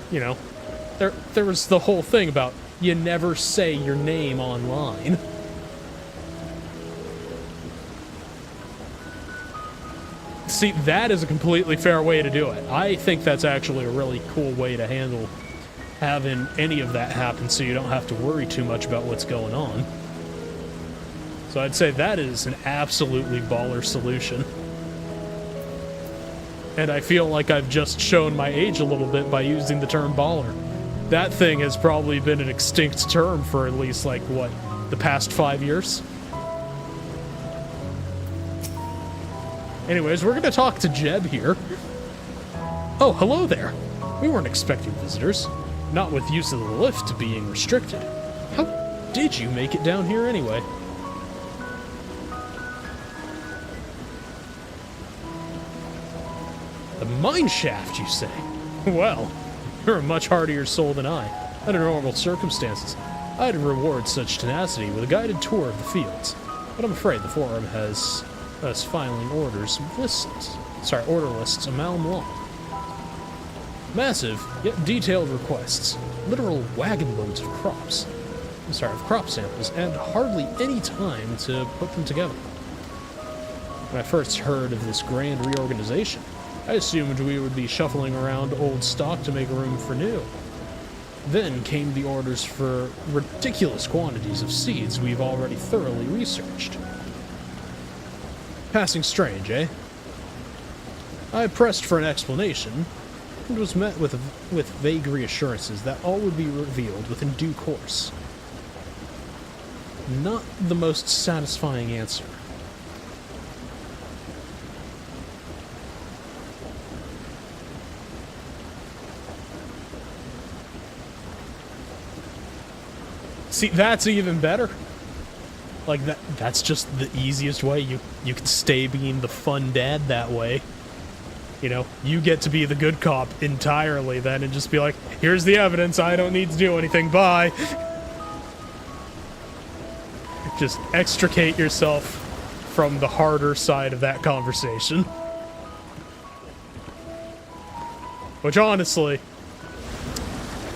you know, there was the whole thing about you never say your name online. See, that is a completely fair way to do it. I think that's actually a really cool way to handle having any of that happen so you don't have to worry too much about what's going on. So I'd say that is an absolutely baller solution. And I feel like I've just shown my age a little bit by using the term baller. That thing has probably been an extinct term for at least, like, what, the past 5 years? Anyways, we're going to talk to Jeb here. Oh, hello there. We weren't expecting visitors. Not with use of the lift being restricted. How did you make it down here anyway? The mine shaft, you say? Well, you're a much hardier soul than I. Under normal circumstances, I'd reward such tenacity with a guided tour of the fields. But I'm afraid the forum has us filing order lists a mile long. Massive, yet detailed requests. Literal wagon loads of crop samples, and hardly any time to put them together. When I first heard of this grand reorganization, I assumed we would be shuffling around old stock to make room for new. Then came the orders for ridiculous quantities of seeds we've already thoroughly researched. Passing strange, eh? I pressed for an explanation, and was met with vague reassurances that all would be revealed within due course. Not the most satisfying answer. See, that's even better. Like, that's just the easiest way. You can stay being the fun dad that way. You know, you get to be the good cop entirely then and just be like, here's the evidence, I don't need to do anything, bye. Just extricate yourself from the harder side of that conversation. Which, honestly,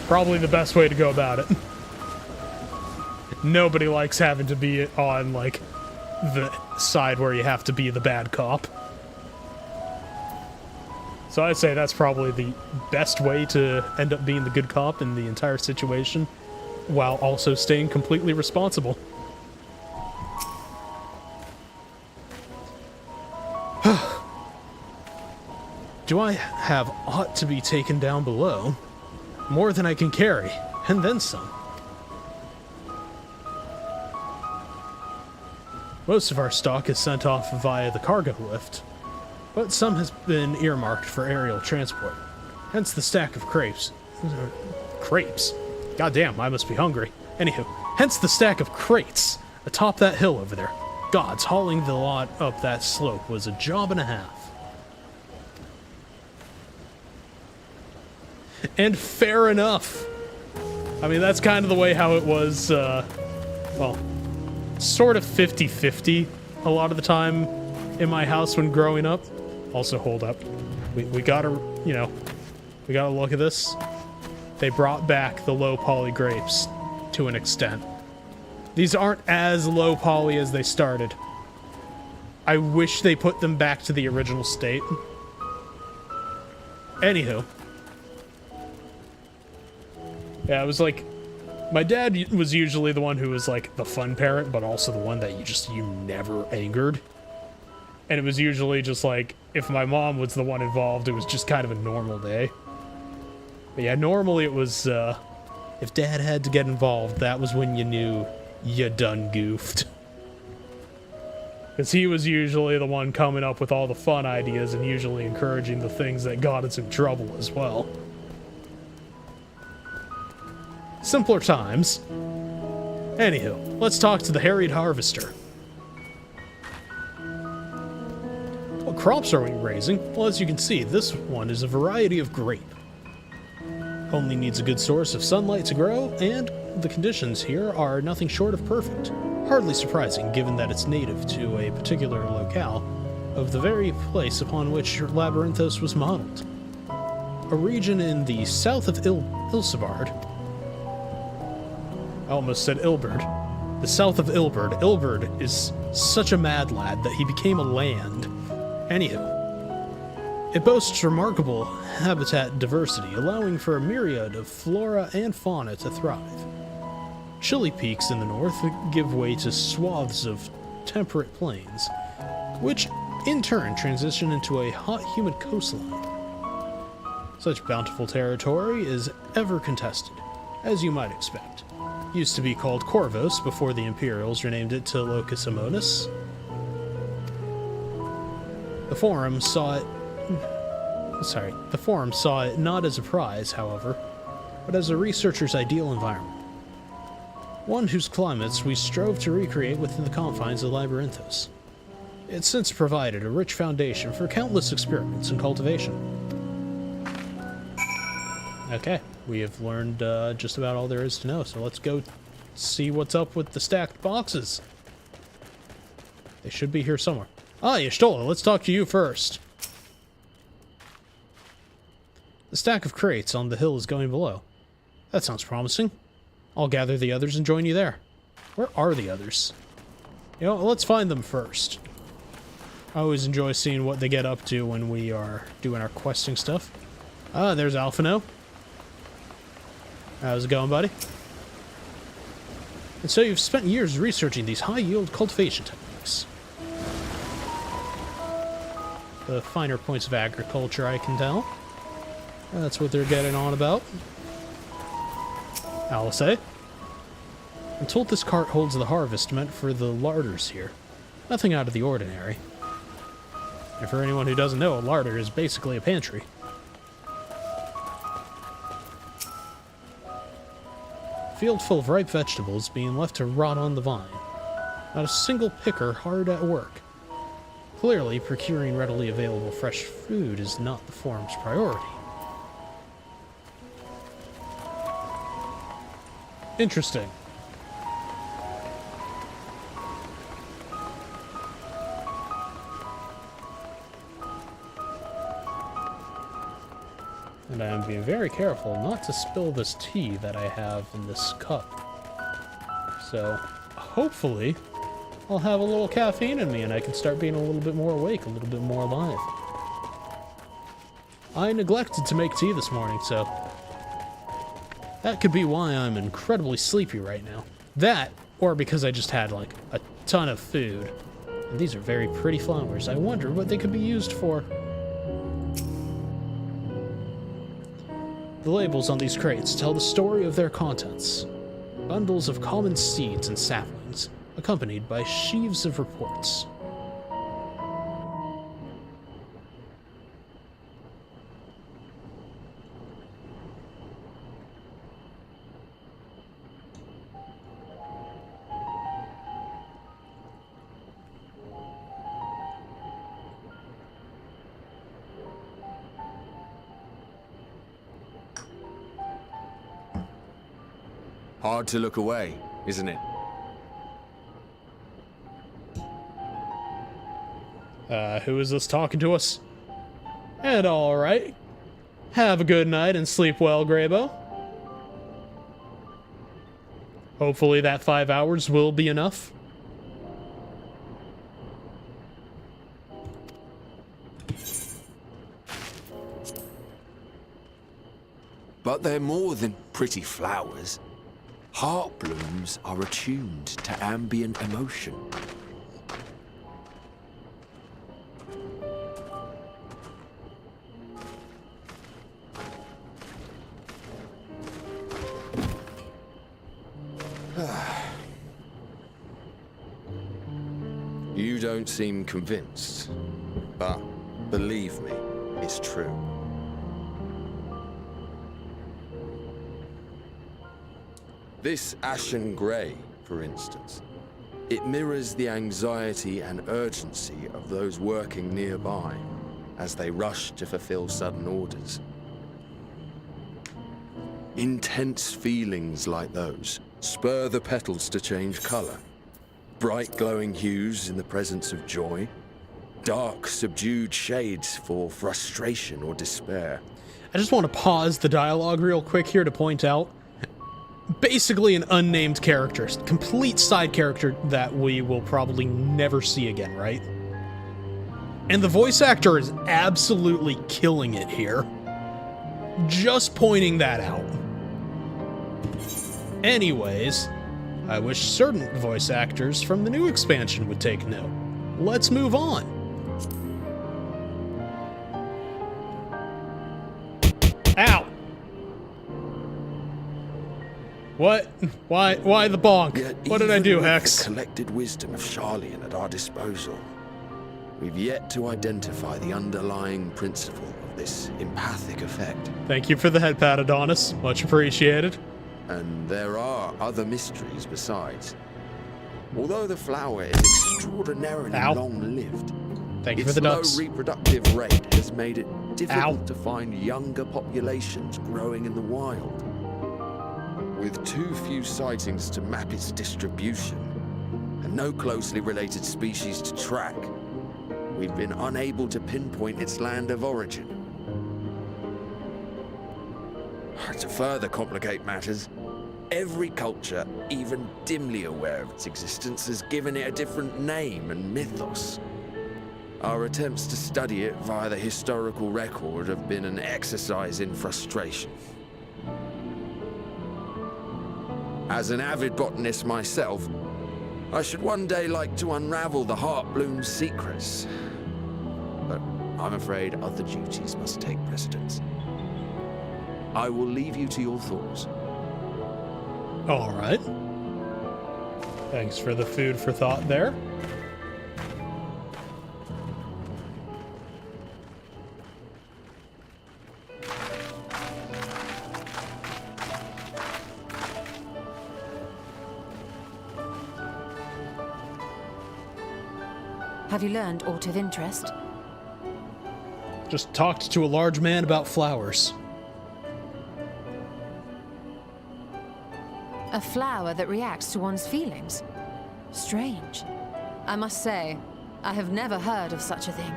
probably the best way to go about it. Nobody likes having to be on, like, the side where you have to be the bad cop. So I'd say that's probably the best way to end up being the good cop in the entire situation, while also staying completely responsible. Do I have aught to be taken down below? More than I can carry, and then some. Most of our stock is sent off via the cargo lift, but some has been earmarked for aerial transport. Hence the stack of crepes. Crepes? Goddamn, I must be hungry. Anywho, hence the stack of crates atop that hill over there. Gods, hauling the lot up that slope was a job and a half. And fair enough. I mean, that's kind of the way how it was, well, sort of 50-50 a lot of the time in my house when growing up. Also, hold up. We gotta, you know, we gotta look at this. They brought back the low poly grapes to an extent. These aren't as low poly as they started, I wish they put them back to the original state. Anywho. Yeah, it was like, my dad was usually the one who was like the fun parent, but also the one that you never angered. And it was usually just like, if my mom was the one involved, it was just kind of a normal day. But yeah, normally it was, if dad had to get involved, that was when you knew you done goofed. Because he was usually the one coming up with all the fun ideas and usually encouraging the things that got us in trouble as well. Simpler times. Anywho, let's talk to the harried harvester. What crops are we raising? Well, as you can see, this one is a variety of grape. Only needs a good source of sunlight to grow, and the conditions here are nothing short of perfect. Hardly surprising, given that it's native to a particular locale of the very place upon which Labyrinthos was modeled. A region in the south of Ilsabard. I almost said Ilberd. The south of Ilberd. Ilberd is such a mad lad that he became a land. Anywho, it boasts remarkable habitat diversity, allowing for a myriad of flora and fauna to thrive. Chilly peaks in the north give way to swaths of temperate plains, which in turn transition into a hot, humid coastline. Such bountiful territory is ever contested, as you might expect. Used to be called Corvos before the Imperials renamed it to Locus Amonis. The Forum saw it not as a prize, however, but as a researcher's ideal environment. One whose climates we strove to recreate within the confines of Labyrinthos. It's since provided a rich foundation for countless experiments and cultivation. Okay, we have learned just about all there is to know, so let's go see what's up with the stacked boxes. They should be here somewhere. Ah, Y'shtola, let's talk to you first. The stack of crates on the hill is going below. That sounds promising. I'll gather the others and join you there. Where are the others? You know, let's find them first. I always enjoy seeing what they get up to when we are doing our questing stuff. Ah, there's Alphino. How's it going, buddy? And so you've spent years researching these high-yield cultivation techniques. The finer points of agriculture, I can tell. That's what they're getting on about. Alice, I'm told this cart holds the harvest meant for the larders here. Nothing out of the ordinary. And for anyone who doesn't know, a larder is basically a pantry. Field full of ripe vegetables being left to rot on the vine. Not a single picker hard at work. Clearly, procuring readily available fresh food is not the forum's priority. Interesting. And I am being very careful not to spill this tea that I have in this cup. So, hopefully, I'll have a little caffeine in me and I can start being a little bit more awake, a little bit more alive. I neglected to make tea this morning, so that could be why I'm incredibly sleepy right now. That, or because I just had, like, a ton of food. And these are very pretty flowers. I wonder what they could be used for. The labels on these crates tell the story of their contents. Bundles of common seeds and saplings, accompanied by sheaves of reports. Hard to look away, isn't it? Who is this talking to us? And alright. Have a good night and sleep well, Graybo. Hopefully that 5 hours will be enough. But they're more than pretty flowers. Heart blooms are attuned to ambient emotion. You don't seem convinced, but believe me, it's true. This ashen grey, for instance, it mirrors the anxiety and urgency of those working nearby as they rush to fulfill sudden orders. Intense feelings like those spur the petals to change colour. Bright glowing hues in the presence of joy, dark subdued shades for frustration or despair. I just want to pause the dialogue real quick here to point out, basically an unnamed character, complete side character that we will probably never see again, right? And the voice actor is absolutely killing it here. Just pointing that out. Anyways, I wish certain voice actors from the new expansion would take note. Let's move on. Ow! What? Why the bonk? Yet What did I do, even with Hex? the collected wisdom of Sharlayan at our disposal, we've yet to identify the underlying principle of this empathic effect. Thank you for the head pat, Adonis. Much appreciated. And there are other mysteries besides. Although the flower is extraordinarily Ow. long-lived, Thank you for its the low ducks. reproductive rate has made it difficult Ow. to find younger populations growing in the wild. With too few sightings to map its distribution, and no closely related species to track, we've been unable to pinpoint its land of origin. To further complicate matters, every culture, even dimly aware of its existence, has given it a different name and mythos. Our attempts to study it via the historical record have been an exercise in frustration. As an avid botanist myself, I should one day like to unravel the Heartbloom's secrets. But I'm afraid other duties must take precedence. I will leave you to your thoughts. All right. Thanks for the food for thought there. Have you learned aught of interest? Just talked to a large man about flowers. A flower that reacts to one's feelings? Strange. I must say, I have never heard of such a thing.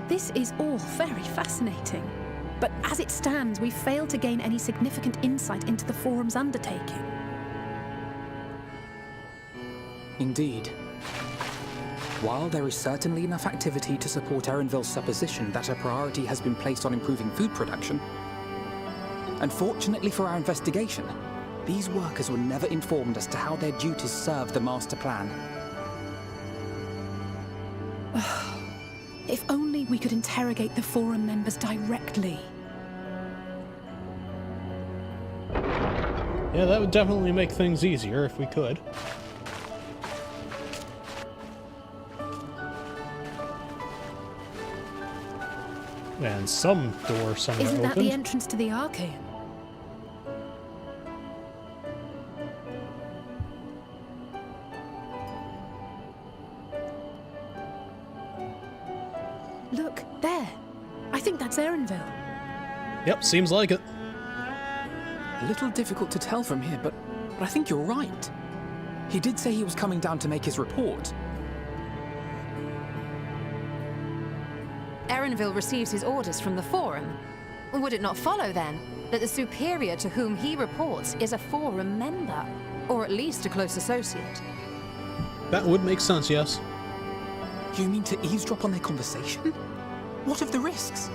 This is all very fascinating. But as it stands, we fail to gain any significant insight into the Forum's undertaking. Indeed. While there is certainly enough activity to support Erenville's supposition that a priority has been placed on improving food production, unfortunately for our investigation, these workers were never informed as to how their duties serve the master plan. If only we could interrogate the Forum members directly. Yeah, that would definitely make things easier if we could. And some door somewhere Isn't that opened. the entrance to the Archaeum? Look, there. I think that's Erenville. Yep, seems like it. A little difficult to tell from here, but I think you're right. He did say he was coming down to make his report. Erenville receives his orders from the Forum. Would it not follow, then, that the superior to whom he reports is a Forum member? Or at least a close associate? That would make sense, yes. You mean to eavesdrop on their conversation? What of the risks?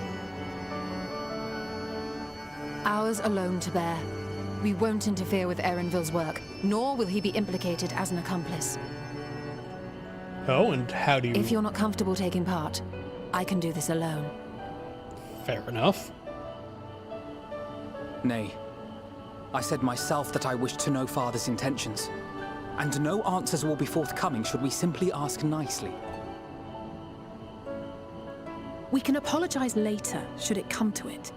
Ours alone to bear. We won't interfere with Erenville's work, nor will he be implicated as an accomplice. Oh, and how do you... If you're not comfortable taking part, I can do this alone. Fair enough. Nay. I said myself that I wished to know Father's intentions. And no answers will be forthcoming should we simply ask nicely. We can apologize later, should it come to it.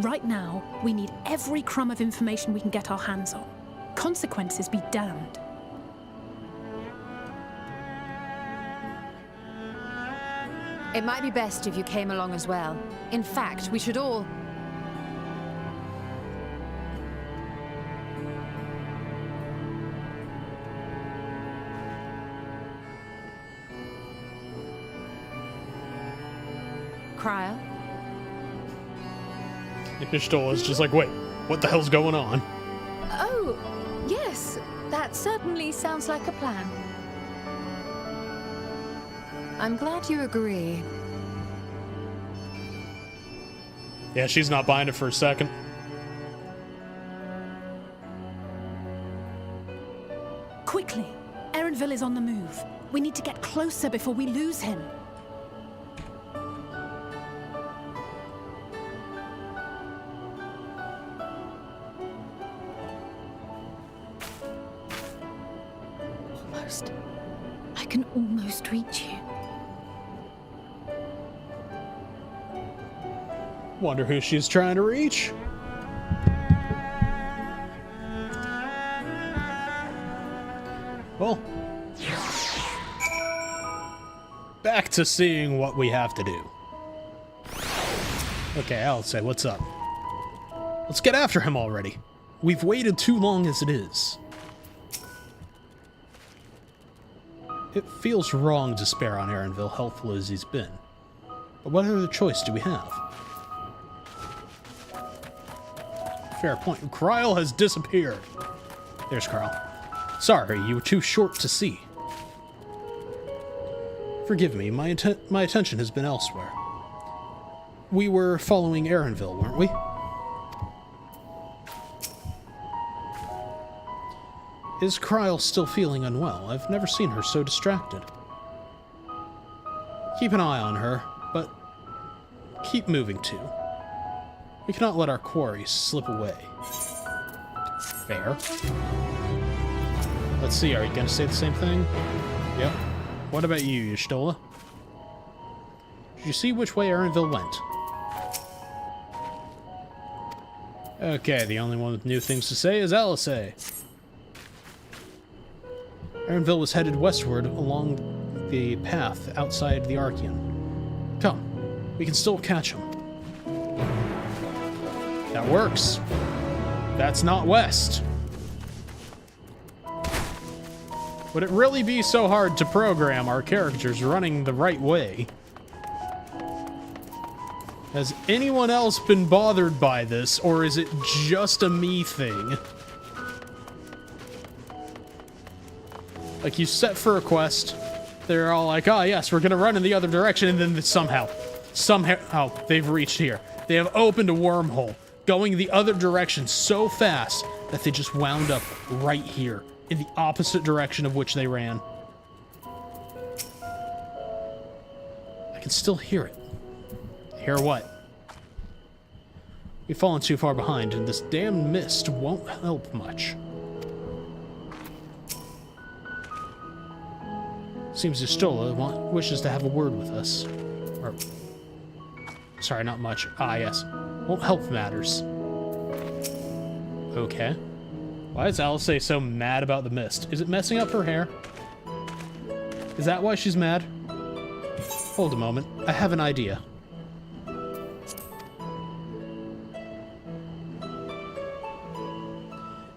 Right now, we need every crumb of information we can get our hands on. Consequences be damned. It might be best if you came along as well. In fact, we should all... Cryo? Y'shtola's just like, wait, what the hell's going on? Oh, yes. That certainly sounds like a plan. I'm glad you agree. Yeah, she's not buying it for a second. Quickly! Erenville is on the move. We need to get closer before we lose him. Almost. I can almost reach you. Wonder who she's trying to reach. Well, back to seeing what we have to do. Okay, I'll say, what's up? Let's get after him already. We've waited too long as it is. It feels wrong to spare on Erenville, helpful as he's been. But what other choice do we have? Fair point. Kryle has disappeared. There's Kryle. Sorry, you were too short to see. Forgive me, my attention has been elsewhere. We were following Erenville, weren't we? Is Kryle still feeling unwell? I've never seen her so distracted. Keep an eye on her, but keep moving too. We cannot let our quarry slip away. Fair. Let's see, are you gonna say the same thing? Yep. What about you, Y'shtola? Did you see which way Erenville went? Okay, the only one with new things to say is Alice. Erenville was headed westward along the path outside the Archean. Come, we can still catch him. That works. That's not west. Would it really be so hard to program our characters running the right way? Has anyone else been bothered by this, or is it just a me thing? Like, you set for a quest, they're all like, oh yes, we're gonna run in the other direction, and then somehow, they've reached here. They have opened a wormhole, going the other direction so fast that they just wound up right here, in the opposite direction of which they ran. I can still hear it. Hear what? We've fallen too far behind, and this damn mist won't help much. Seems Y'shtola wishes to have a word with us. Or... sorry, not much. Ah, yes. Won't help matters. Okay. Why is Alice so mad about the mist? Is it messing up her hair? Is that why she's mad? Hold a moment. I have an idea.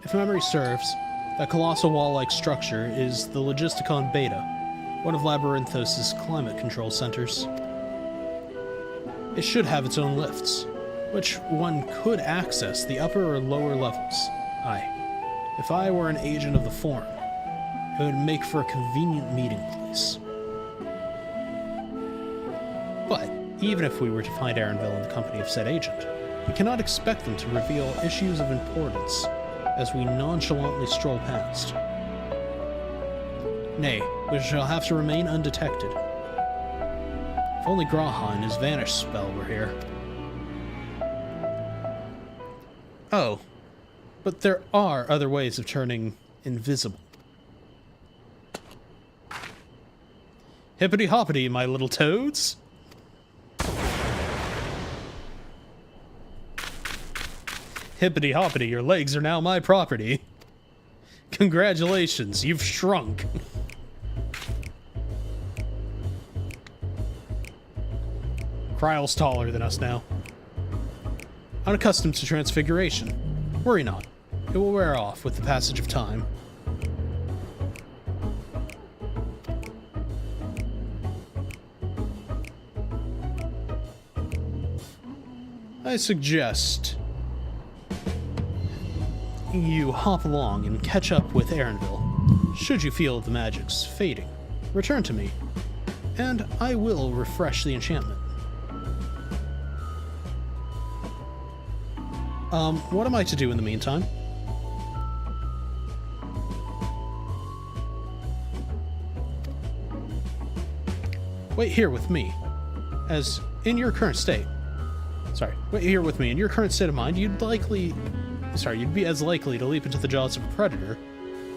If memory serves, that colossal wall-like structure is the Logisticon Beta, one of Labyrinthos' climate control centers. It should have its own lifts, which one could access the upper or lower levels. Aye. If I were an agent of the Forum, it would make for a convenient meeting place. But even if we were to find Erenville in the company of said agent, we cannot expect them to reveal issues of importance as we nonchalantly stroll past. Nay, we shall have to remain undetected. If only Graha and his vanish spell were here. Oh, but there are other ways of turning invisible. Hippity hoppity, my little toads. Hippity hoppity, your legs are now my property. Congratulations, you've shrunk. Kryle's taller than us now. Unaccustomed to transfiguration. Worry not. It will wear off with the passage of time. I suggest you hop along and catch up with Erenville. Should you feel the magic's fading, return to me, and I will refresh the enchantment. What am I to do in the meantime? Wait here with me, as in your current state. Wait here with me. In your current state of mind, you'd be as likely to leap into the jaws of a predator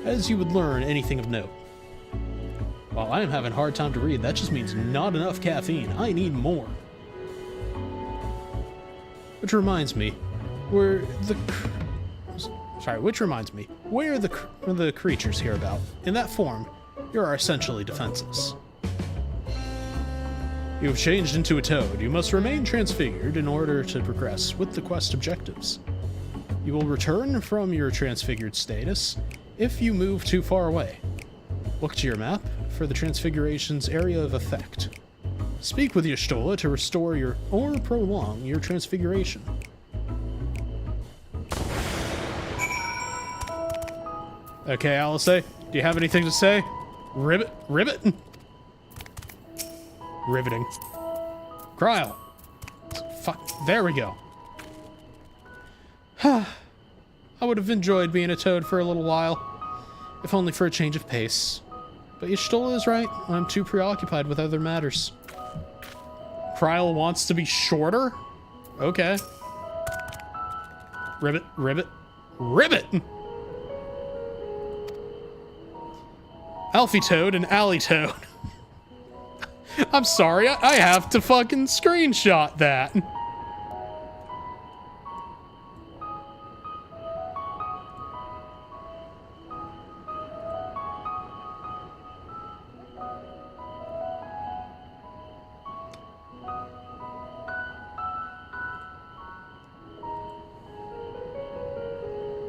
as you would learn anything of note. While I am having a hard time to read, that just means not enough caffeine. I need more. Which reminds me, where are the creatures here about? In that form, you are essentially defenseless. You have changed into a toad. You must remain transfigured in order to progress with the quest objectives. You will return from your transfigured status if you move too far away. Look to your map for the transfiguration's area of effect. Speak with Y'shtola to restore or prolong your transfiguration. Okay, Alice, do you have anything to say? Ribbit? Riveting. Kryle. Fuck. There we go. I would have enjoyed being a toad for a little while, if only for a change of pace. But Y'shtola is right. I'm too preoccupied with other matters. Kryle wants to be shorter? Okay. Ribbit. Alfie Toad and Alley Toad. I'm sorry, I have to fucking screenshot that.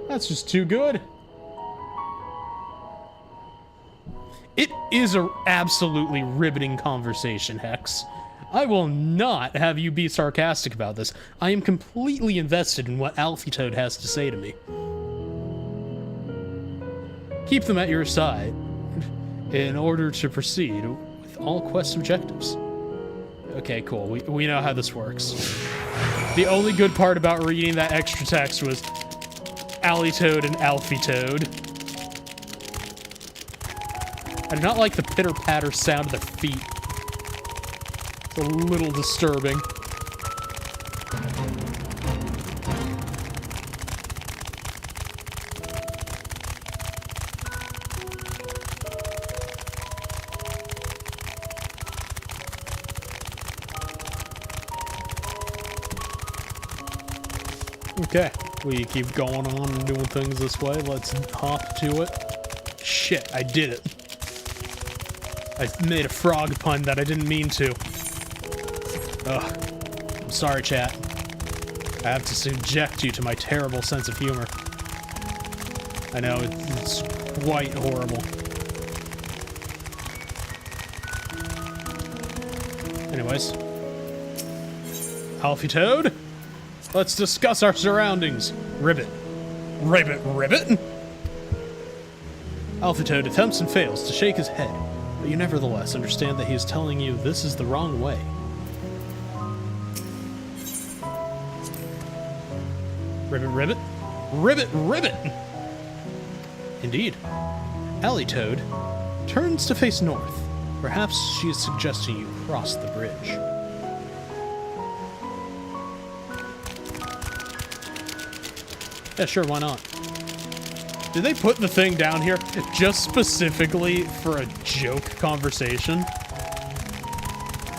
That's just too good. It is an absolutely riveting conversation, Hex. I will not have you be sarcastic about this. I am completely invested in what Alfie Toad has to say to me. Keep them at your side in order to proceed with all quest objectives. Okay, cool. We know how this works. The only good part about reading that extra text was Alley Toad and Alfie Toad. I do not like the pitter-patter sound of their feet. It's a little disturbing. Okay, we keep going on and doing things this way. Let's hop to it. Shit, I did it. I made a frog pun that I didn't mean to. Ugh. I'm sorry, chat. I have to subject you to my terrible sense of humor. I know, it's quite horrible. Anyways. Alfie Toad? Let's discuss our surroundings. Ribbit. Alfie Toad attempts and fails to shake his head, but you nevertheless understand that he is telling you this is the wrong way. Ribbit, ribbit. Ribbit, ribbit! Indeed. Alley Toad turns to face north. Perhaps she is suggesting you cross the bridge. Yeah, sure, why not? Did they put the thing down here just specifically for a joke conversation?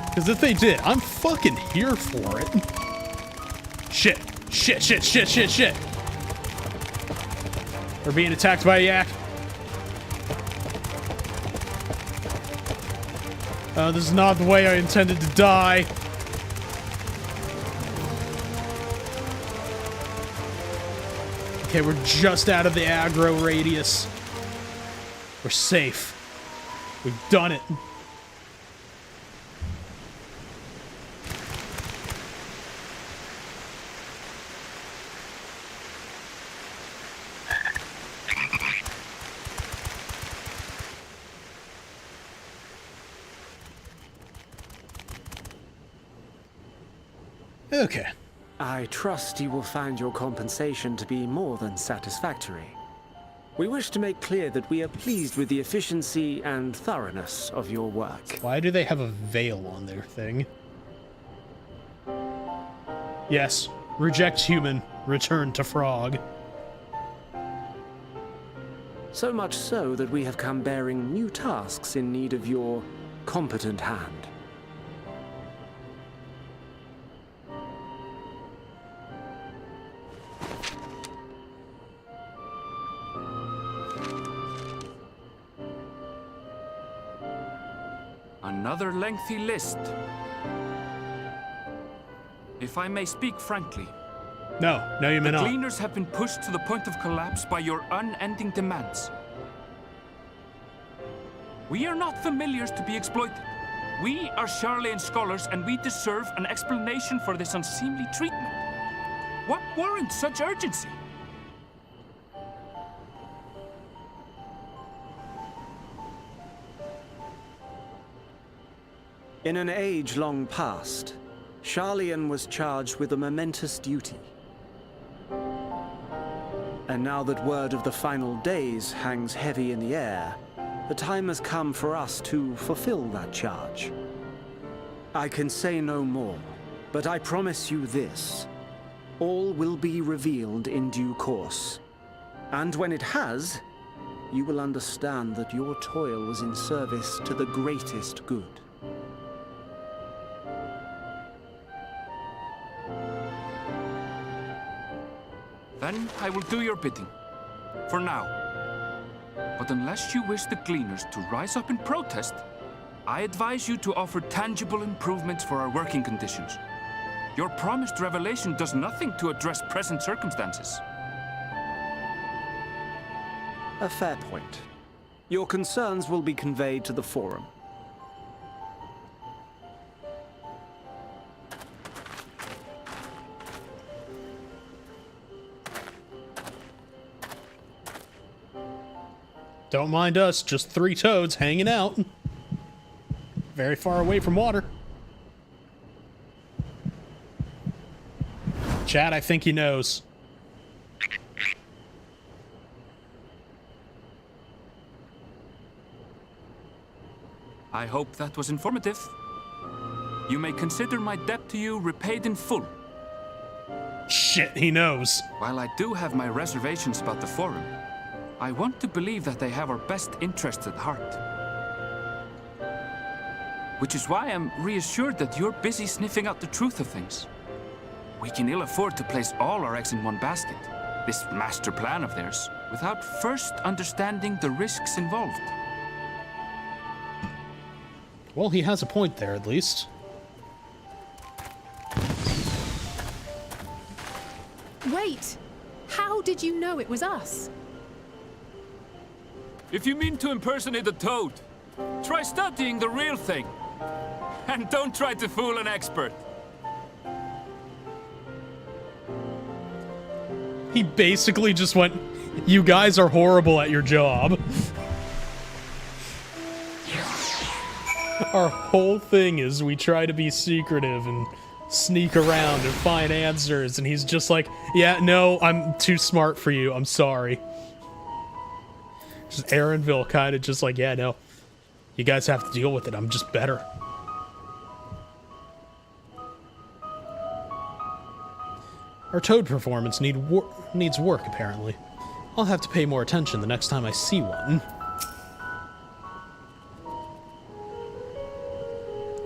Because if they did, I'm fucking here for it. Shit. Shit, shit, shit, shit, shit. We're being attacked by a yak. This is not the way I intended to die. Okay, we're just out of the aggro radius. We're safe. We've done it. Okay. I trust you will find your compensation to be more than satisfactory. We wish to make clear that we are pleased with the efficiency and thoroughness of your work. Why do they have a veil on their thing? Yes. Reject human. Return to frog. So much so that we have come bearing new tasks in need of your competent hand. Another lengthy list. If I may speak frankly, No, you may the not. Gleaners have been pushed to the point of collapse by your unending demands. We are not familiars to be exploited. We are Sharlayan scholars, and we deserve an explanation for this unseemly treatment. What warrants such urgency? In an age long past, Sharlayan was charged with a momentous duty. And now that word of the final days hangs heavy in the air, the time has come for us to fulfill that charge. I can say no more, but I promise you this. All will be revealed in due course. And when it has, you will understand that your toil was in service to the greatest good. Then I will do your bidding. For now. But unless you wish the Gleaners to rise up in protest, I advise you to offer tangible improvements for our working conditions. Your promised revelation does nothing to address present circumstances. A fair point. Your concerns will be conveyed to the Forum. Don't mind us, just 3 toads hanging out. Very far away from water. Chad, I think he knows. I hope that was informative. You may consider my debt to you repaid in full. Shit, he knows. While I do have my reservations about the Forum, I want to believe that they have our best interests at heart. Which is why I'm reassured that you're busy sniffing out the truth of things. We can ill afford to place all our eggs in one basket, this master plan of theirs, without first understanding the risks involved. Well, he has a point there, at least. Wait! How did you know it was us? If you mean to impersonate a toad, try studying the real thing. And don't try to fool an expert. He basically just went, you guys are horrible at your job. Our whole thing is we try to be secretive and sneak around and find answers, and he's just like, yeah, no, I'm too smart for you, I'm sorry. Just Aaronville kind of just like, yeah, no, you guys have to deal with it, I'm just better. Our toad performance needs work, apparently. I'll have to pay more attention the next time I see one.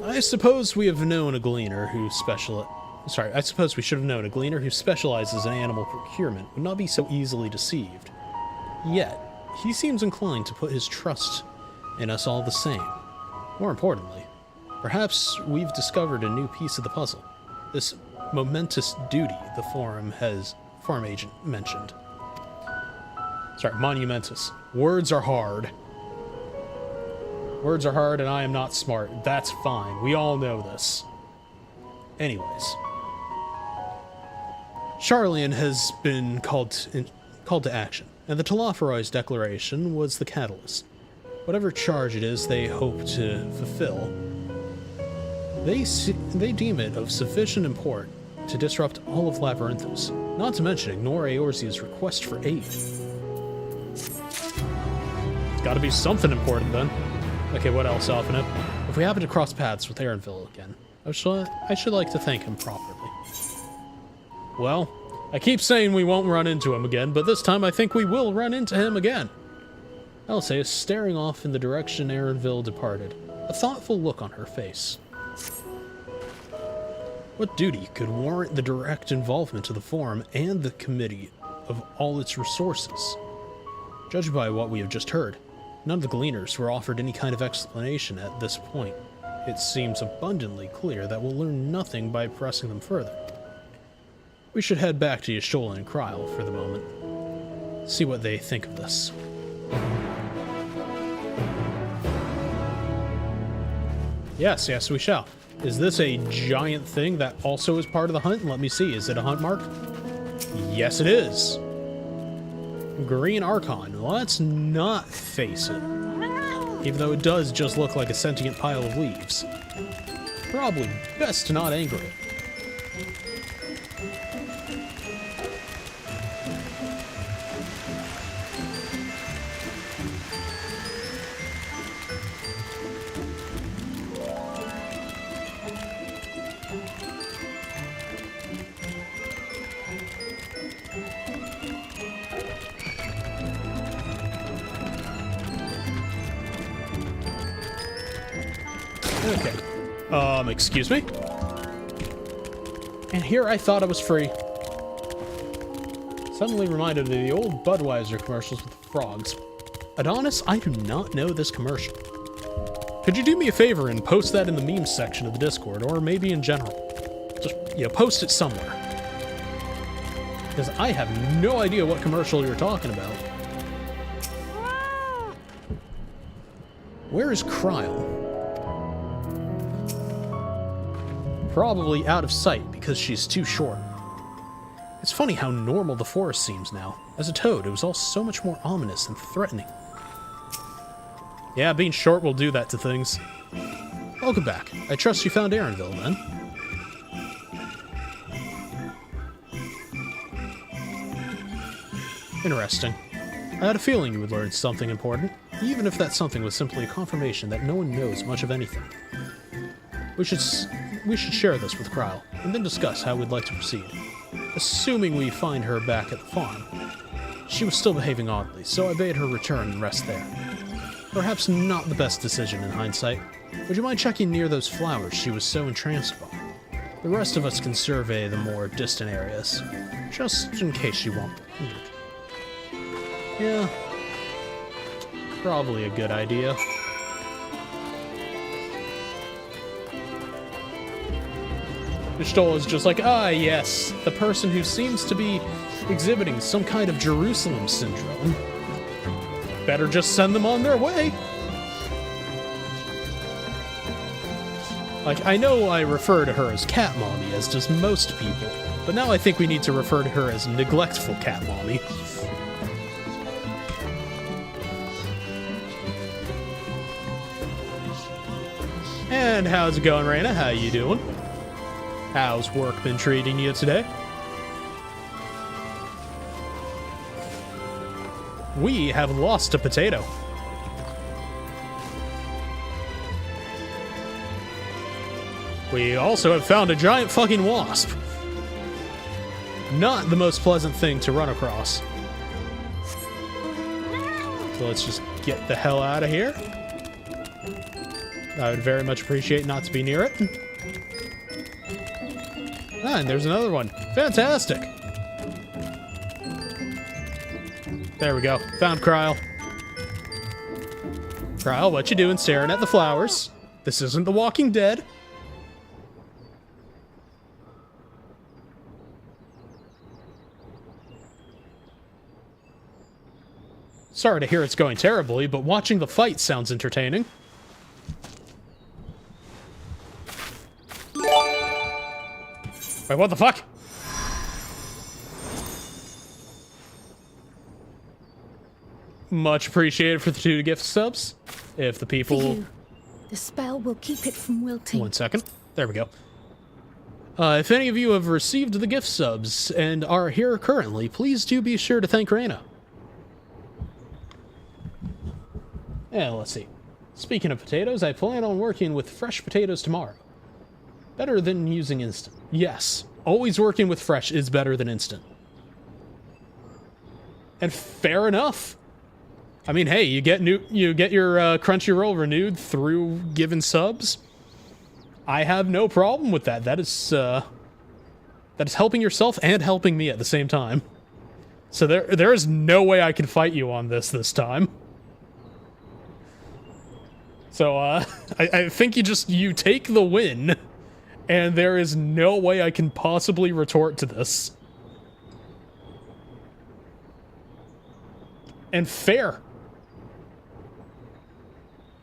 I suppose we have known a gleaner who I suppose we should have known a gleaner who specializes in animal procurement would not be so easily deceived. Yet, he seems inclined to put his trust in us all the same. More importantly, perhaps we've discovered a new piece of the puzzle. This momentous duty the forum agent mentioned. Sorry, monumentous. Words are hard. Words are hard and I am not smart. That's fine. We all know this. Anyways. Sharlayan has been called to action, and the Telophoroid's declaration was the catalyst. Whatever charge it is they hope to fulfill, they deem it of sufficient import to disrupt all of Labyrinthos, not to mention ignore Eorzea's request for aid. It's gotta be something important then. Okay, what else, Alphinaud? If we happen to cross paths with Aaronville again, I should like to thank him properly. Well, I keep saying we won't run into him again, but this time I think we will run into him again. Elsa is staring off in the direction Aaronville departed, a thoughtful look on her face. What duty could warrant the direct involvement of the Forum and the Committee of all its resources? Judged by what we have just heard, none of the Gleaners were offered any kind of explanation at this point. It seems abundantly clear that we'll learn nothing by pressing them further. We should head back to Y'shtola and Kryl for the moment. See what they think of this. Yes, we shall. Is this a giant thing that also is part of the hunt? Let me see. Is it a hunt mark? Yes, it is. Green Archon. Let's not face it. Even though it does just look like a sentient pile of leaves. Probably best to not anger it. Okay. Excuse me? And here I thought I was free. Suddenly reminded of the old Budweiser commercials with frogs. Adonis, I do not know this commercial. Could you do me a favor and post that in the memes section of the Discord, or maybe in general? Just, post it somewhere. Because I have no idea what commercial you're talking about. Where is Kryl? Probably out of sight because she's too short. It's funny how normal the forest seems now. As a toad, it was all so much more ominous and threatening. Yeah, being short will do that to things. Welcome back. I trust you found Aaronville, then. Interesting. I had a feeling you would learn something important, even if that something was simply a confirmation that no one knows much of anything. We should share this with Kryl, and then discuss how we'd like to proceed. Assuming we find her back at the farm. She was still behaving oddly, so I bade her return and rest there. Perhaps not the best decision in hindsight. Would you mind checking near those flowers she was so entranced by? The rest of us can survey the more distant areas, just in case she won't be hindered. Yeah, probably a good idea. Y'shtola is just like, ah, yes, the person who seems to be exhibiting some kind of Jerusalem syndrome. Better just send them on their way. Like, I know I refer to her as Cat Mommy, as does most people, but now I think we need to refer to her as Neglectful Cat Mommy. And how's it going, Raina? How you doing? How's work been treating you today? We have lost a potato. We also have found a giant fucking wasp. Not the most pleasant thing to run across. So let's just get the hell out of here. I would very much appreciate not to be near it. Ah, and there's another one. Fantastic. There we go. Found Kryle. Kryle, what you doing staring at the flowers? This isn't The Walking Dead. Sorry to hear it's going terribly, but watching the fight sounds entertaining. Wait, what the fuck? Much appreciated for the 2 gift subs. If the people... For you. The spell will keep it from wilting. 1 second. There we go. If any of you have received the gift subs and are here currently, please do be sure to thank Raina. Yeah, let's see. Speaking of potatoes, I plan on working with fresh potatoes tomorrow. Better than using instant. Yes, always working with fresh is better than instant. And fair enough. I mean, hey, you get your Crunchyroll renewed through given subs. I have no problem with that. That is helping yourself and helping me at the same time. So there is no way I can fight you on this time. So I think you take the win, and there is no way I can possibly retort to this. And fair.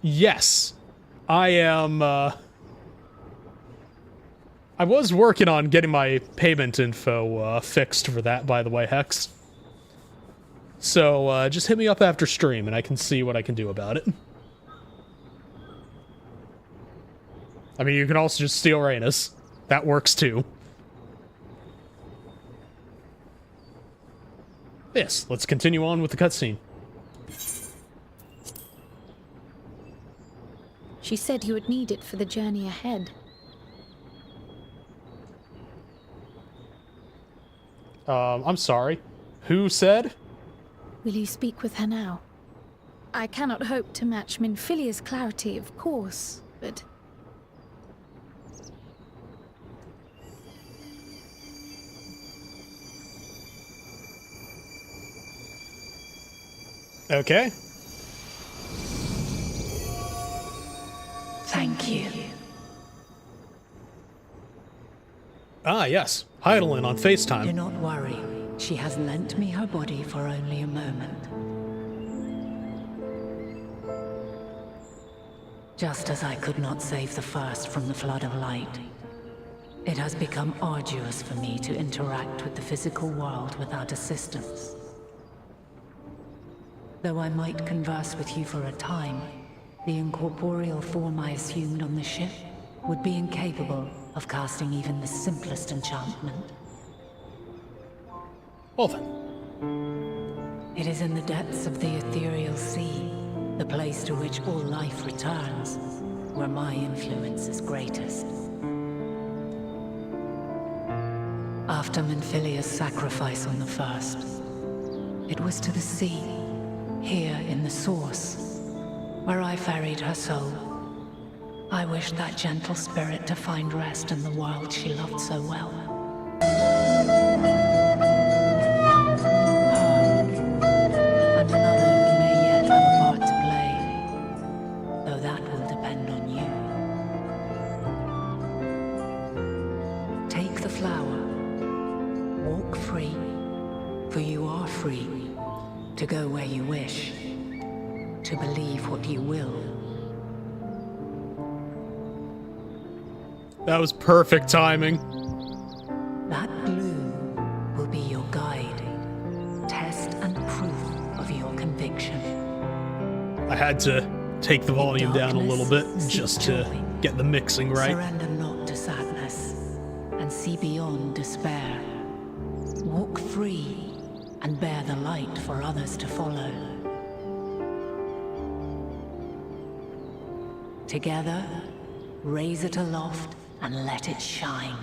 Yes, I am, I was working on getting my payment info fixed for that, by the way, Hex. So just hit me up after stream, and I can see what I can do about it. I mean, you can also just steal Raina's. That works too. Yes, let's continue on with the cutscene. She said you would need it for the journey ahead. I'm sorry. Who said? Will you speak with her now? I cannot hope to match Minfilia's clarity, of course, but... Okay. Thank you. Ah, yes. Heidelin on Do FaceTime. not worry. She has lent me her body for only a moment. Just as I could not save the first from the flood of light, it has become arduous for me to interact with the physical world without assistance. Though I might converse with you for a time, the incorporeal form I assumed on the ship would be incapable of casting even the simplest enchantment. Well then. It is in the depths of the ethereal sea, the place to which all life returns, where my influence is greatest. After Minfilia's sacrifice on the first, it was to the sea, here in the source, where I ferried her soul. I wished that gentle spirit to find rest in the world she loved so well. And another who may yet have a part to play, though that will depend on you. Take the flower, walk free, for you are free, to go where you wish, to believe what you will. That was perfect timing. That bloom will be your guide, test and proof of your conviction. I had to take the volume down a little bit just to get the mixing right. Surrender not to sadness, and see beyond despair. Walk free and bear the light for others to follow. Together, raise it aloft and let it shine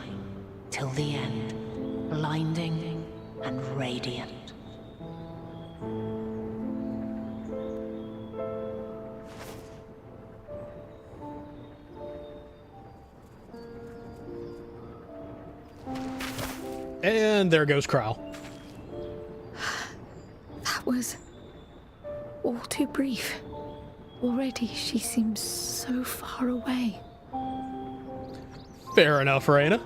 till the end, blinding and radiant. And there goes Crow. That was all too brief. Already she seems so far away. Fair enough, Raina.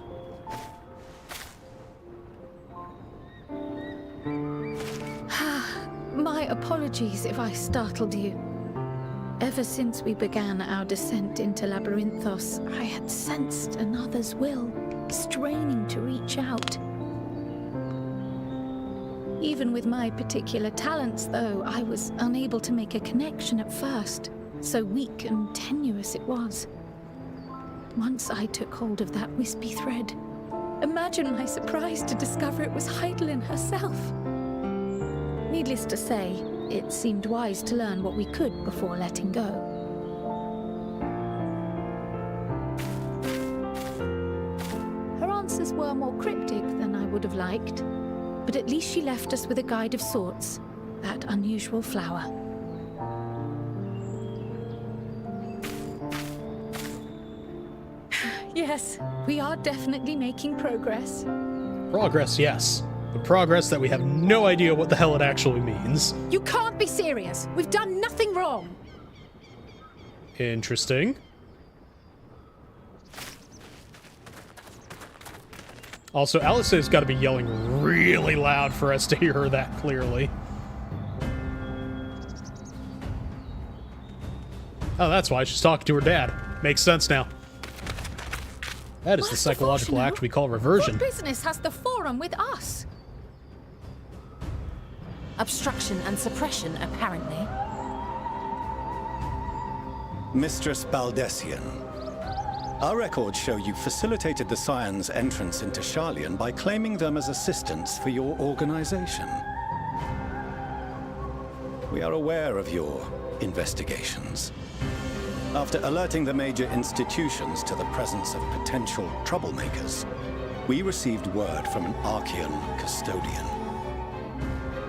My apologies if I startled you. Ever since we began our descent into Labyrinthos, I had sensed another's will, straining to reach out. Even with my particular talents, though, I was unable to make a connection at first. So weak and tenuous it was. Once I took hold of that wispy thread, imagine my surprise to discover it was Heidelin herself. Needless to say, it seemed wise to learn what we could before letting go. Her answers were more cryptic than I would have liked. But at least she left us with a guide of sorts, that unusual flower. Yes, we are definitely making progress. Progress, yes. But progress that we have no idea what the hell it actually means. You can't be serious. We've done nothing wrong. Interesting. Also, Alice's got to be yelling really loud for us to hear her that clearly. Oh, that's why she's talking to her dad. Makes sense now. That is the psychological act we call reversion. What business has the Forum with us? Obstruction and suppression, apparently. Mistress Baldessian, our records show you facilitated the Scions' entrance into Sharlayan by claiming them as assistants for your organization. We are aware of your investigations. After alerting the major institutions to the presence of potential troublemakers, we received word from an Archean custodian.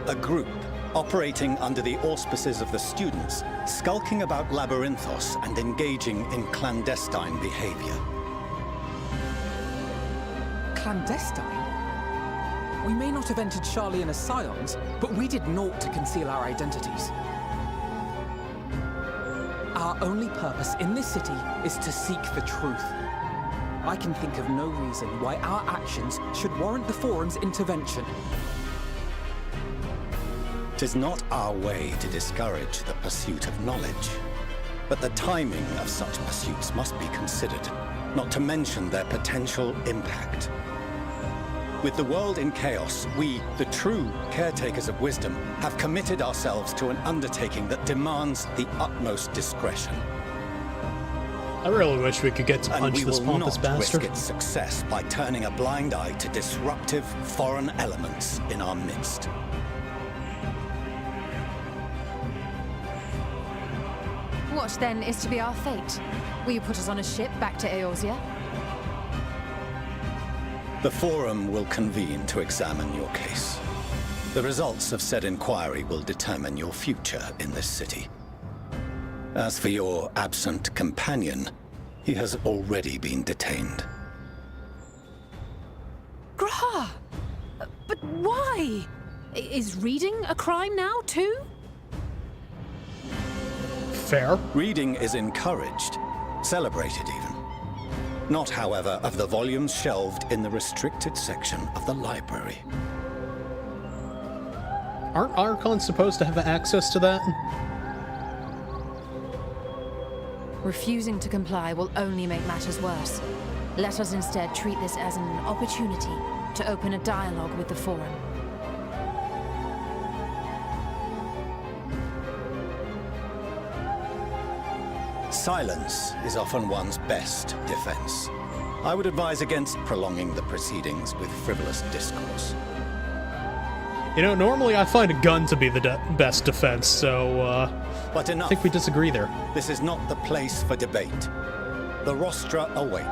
A group operating under the auspices of the students, skulking about Labyrinthos and engaging in clandestine behavior. Clandestine? We may not have entered Sharlayan as Scions, but we did naught to conceal our identities. Our only purpose in this city is to seek the truth. I can think of no reason why our actions should warrant the Forum's intervention. 'Tis not our way to discourage the pursuit of knowledge, but the timing of such pursuits must be considered, not to mention their potential impact. With the world in chaos, we, the true caretakers of wisdom, have committed ourselves to an undertaking that demands the utmost discretion. I really wish we could get to punch this pompous bastard. And we will not bastard. risk its success by turning a blind eye to disruptive foreign elements in our midst. What, then, is to be our fate? Will you put us on a ship back to Eorzea? The Forum will convene to examine your case. The results of said inquiry will determine your future in this city. As for your absent companion, he has already been detained. Graha! But why? Is reading a crime now, too? Fair. Reading is encouraged, celebrated even. Not, however, of the volumes shelved in the restricted section of the library. Aren't Archons supposed to have access to that? Refusing to comply will only make matters worse. Let us instead treat this as an opportunity to open a dialogue with the Forum. Silence is often one's best defense. I would advise against prolonging the proceedings with frivolous discourse. You know, normally I find a gun to be the best defense, so, But enough. I think we disagree there. This is not the place for debate. The rostra await.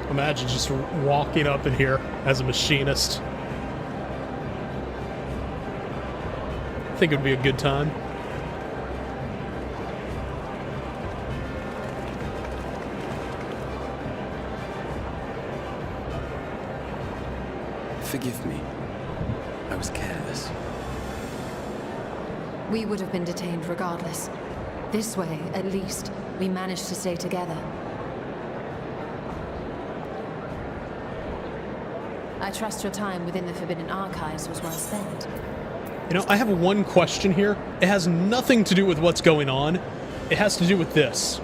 Imagine just walking up in here as a machinist. I think it would be a good time. Forgive me. I was careless. We would have been detained regardless. This way, at least, we managed to stay together. I trust your time within the Forbidden Archives was well spent. You know, I have one question here. It has nothing to do with what's going on. It has to do with this.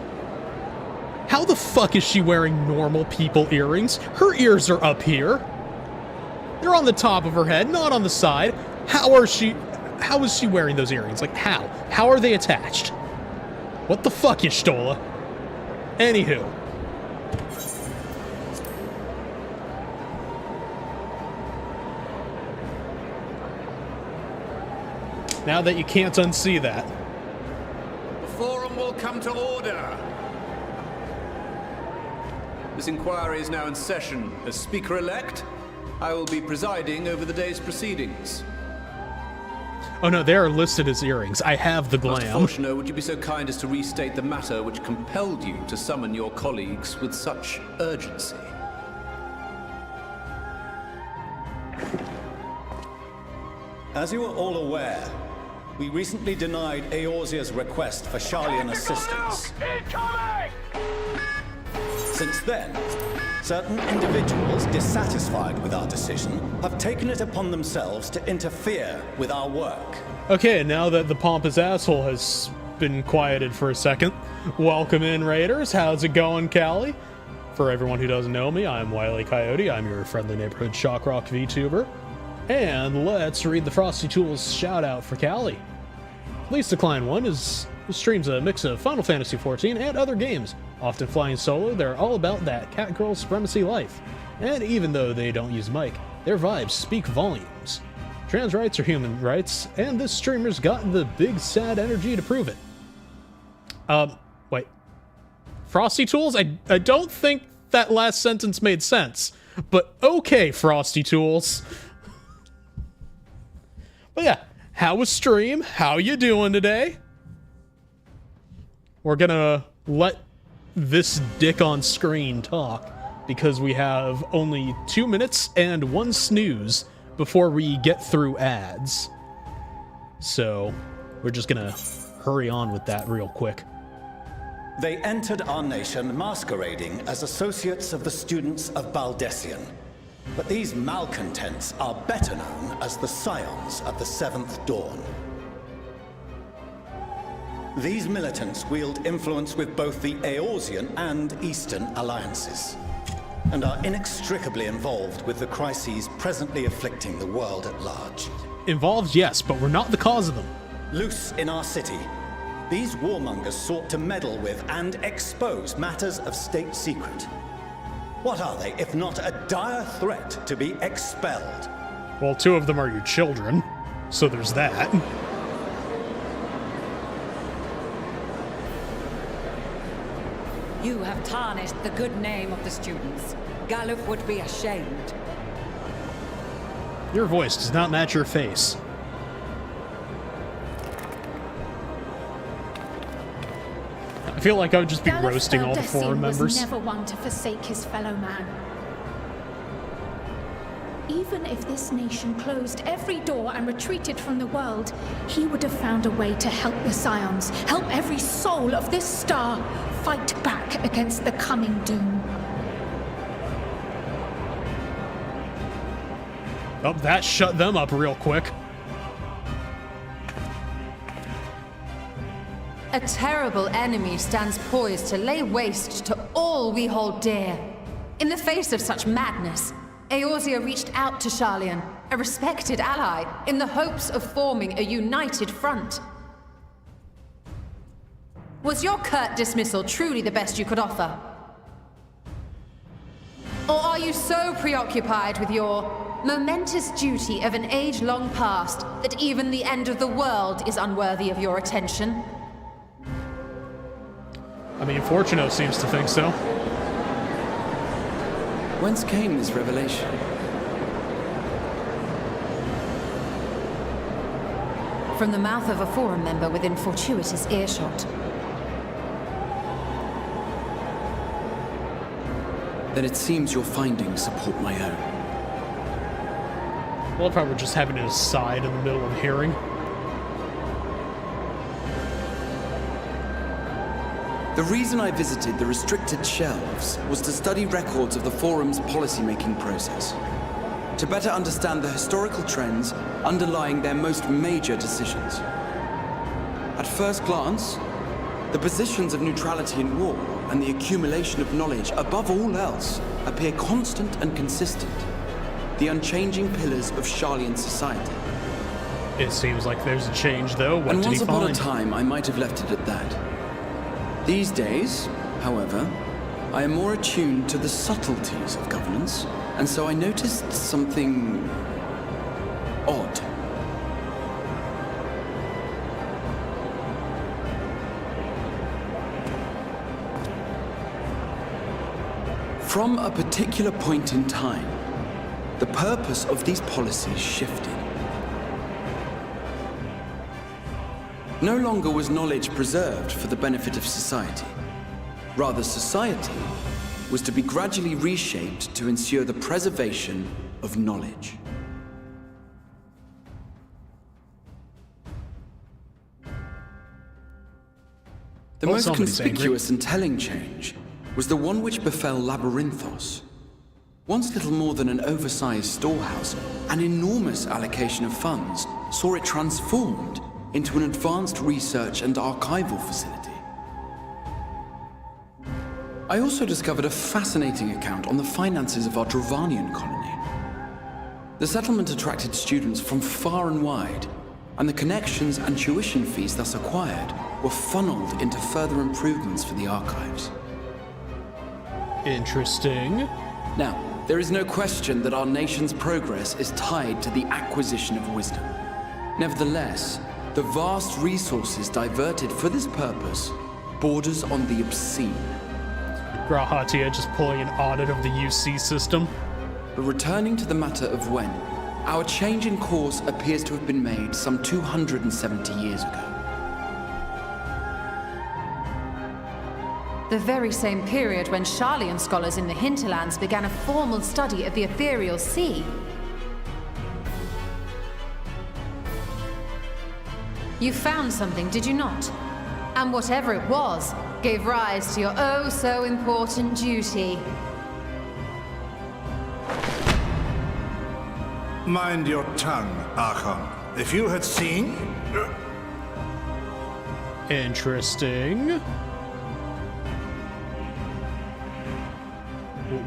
How the fuck is she wearing normal people earrings? Her ears are up here. They're on the top of her head, not on the side. How is she wearing those earrings? Like, how? How are they attached? What the fuck, Y'shtola? Anywho. Now that you can't unsee that. The forum will come to order. This inquiry is now in session. As Speaker-elect, I will be presiding over the day's proceedings. Oh no, they are listed as earrings. I have the Master glam. Fortuno, would you be so kind as to restate the matter which compelled you to summon your colleagues with such urgency? As you are all aware, we recently denied Eorzea's request for Sharlayan assistance. Since then, certain individuals dissatisfied with our decision have taken it upon themselves to interfere with our work. Okay, now that the pompous asshole has been quieted for a second, welcome in, Raiders. How's it going, Callie? For everyone who doesn't know me, I'm Wile E. Coyote. I'm your friendly neighborhood shock rock VTuber. And let's read the Frosty Tools shout out for Callie. Please Decline 1 streams a mix of Final Fantasy XIV and other games. Often flying solo, they're all about that cat-girl supremacy life. And even though they don't use mic, their vibes speak volumes. Trans rights are human rights, and this streamer's got the big sad energy to prove it. Wait. Frosty Tools? I don't think that last sentence made sense. But okay, Frosty Tools. But yeah, how was stream? How you doing today? We're gonna let this dick on screen talk because we have only 2 minutes and 1 snooze before we get through ads. So we're just gonna hurry on with that real quick. They entered our nation masquerading as associates of the students of Baldessian. But these malcontents are better known as the Scions of the Seventh Dawn. These militants wield influence with both the Eorzean and Eastern alliances, and are inextricably involved with the crises presently afflicting the world at large. Involved, yes, but we're not the cause of them. Loose in our city, these warmongers sought to meddle with and expose matters of state secret. What are they, if not a dire threat to be expelled? Well, 2 of them are your children, so there's that. You have tarnished the good name of the students. Galuf would be ashamed. Your voice does not match your face. I feel like I would just be Galuf roasting all the Baldessian forum members. was never one to forsake his fellow man. even if this nation closed every door and retreated from the world, he would have found a way to help the Scions, help every soul of this star fight back against the coming doom. Oh, that shut them up real quick. A terrible enemy stands poised to lay waste to all we hold dear. In the face of such madness, Eorzea reached out to Sharlayan, a respected ally, in the hopes of forming a united front. Was your curt dismissal truly the best you could offer? Or are you so preoccupied with your momentous duty of an age-long past that even the end of the world is unworthy of your attention? I mean, Fortuno seems to think so. Whence came this revelation? From the mouth of a forum member within fortuitous earshot. Then it seems your findings support my own. Well, if I were just having an aside in the middle of hearing. The reason I visited the restricted shelves was to study records of the Forum's policymaking process, to better understand the historical trends underlying their most major decisions. At first glance, the positions of neutrality in war and the accumulation of knowledge above all else appear constant and consistent, the unchanging pillars of Sharlayan society. It seems like there's a change, though. What And did he once upon a find? time, I might have left it at that. These days, however, I am more attuned to the subtleties of governance, and so I noticed something odd. From a particular point in time, the purpose of these policies shifted. No longer was knowledge preserved for the benefit of society. Rather, society was to be gradually reshaped to ensure the preservation of knowledge. The Well, most somebody's conspicuous and telling change was the one which befell Labyrinthos. Once little more than an oversized storehouse, an enormous allocation of funds saw it transformed into an advanced research and archival facility. I also discovered a fascinating account on the finances of our Dravanian colony. The settlement attracted students from far and wide, and the connections and tuition fees thus acquired were funneled into further improvements for the archives. Interesting. Now, there is no question that our nation's progress is tied to the acquisition of wisdom. Nevertheless, the vast resources diverted for this purpose borders on the obscene. Grahatia just pulling an audit of the UC system. But returning to the matter of when, our change in course appears to have been made some 270 years ago. The very same period when Sharlayan scholars in the hinterlands began a formal study of the ethereal sea. You found something, did you not? And whatever it was, gave rise to your oh-so-important duty. Mind your tongue, Archon. If you had seen... Interesting.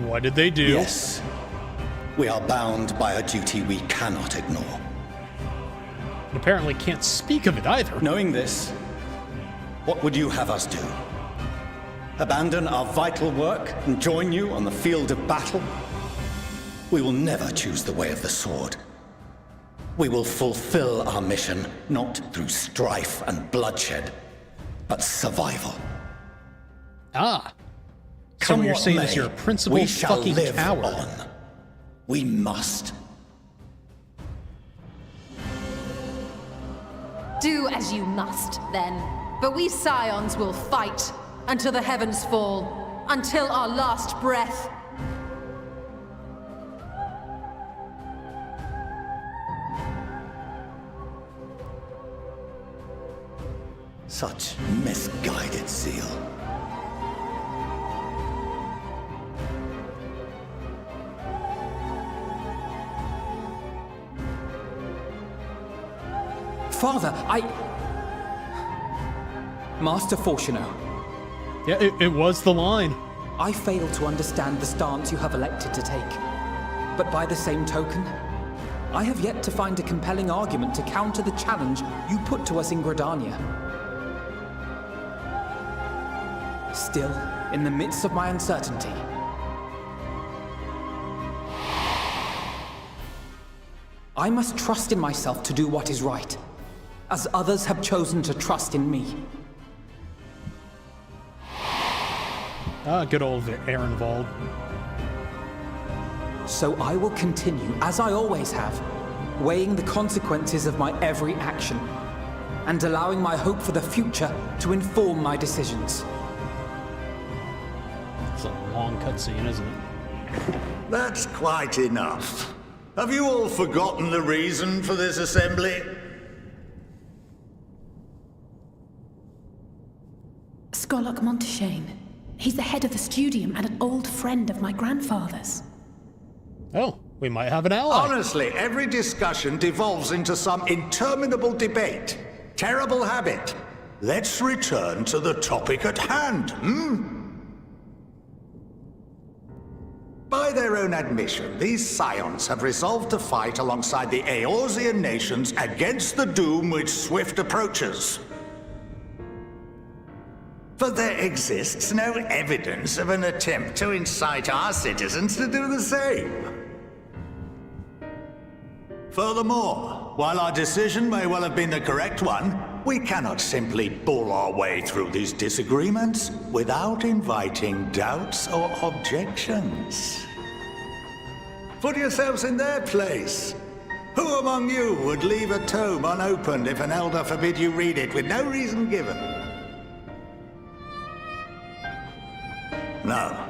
What did they do? Yes. We are bound by a duty we cannot ignore. And apparently can't speak of it either. Knowing this, what would you have us do? Abandon our vital work and join you on the field of battle? We will never choose the way of the sword. We will fulfill our mission, not through strife and bloodshed, but survival. Ah. So what you're saying is you're a principled we shall fucking live coward. on. We must. Do as you must, then. But we Scions will fight until the heavens fall, until our last breath. Such misguided zeal. Father, Master Fortuno. Yeah, it was the line. I fail to understand the stance you have elected to take. But by the same token, I have yet to find a compelling argument to counter the challenge you put to us in Gridania. Still, in the midst of my uncertainty, I must trust in myself to do what is right, as others have chosen to trust in me. Ah, good old Ehrenwald. So I will continue, as I always have, weighing the consequences of my every action, and allowing my hope for the future to inform my decisions. It's a long cutscene, isn't it? That's quite enough. Have you all forgotten the reason for this assembly? Skolok Monteshane. He's the head of the Studium and an old friend of my grandfather's. Oh, we might have an ally. Honestly, every discussion devolves into some interminable debate. Terrible habit. Let's return to the topic at hand, By their own admission, these scions have resolved to fight alongside the Eorzean nations against the doom which swift approaches. But there exists no evidence of an attempt to incite our citizens to do the same. Furthermore, while our decision may well have been the correct one, we cannot simply bull our way through these disagreements without inviting doubts or objections. Put yourselves in their place. Who among you would leave a tome unopened if an elder forbid you read it with no reason given? Now,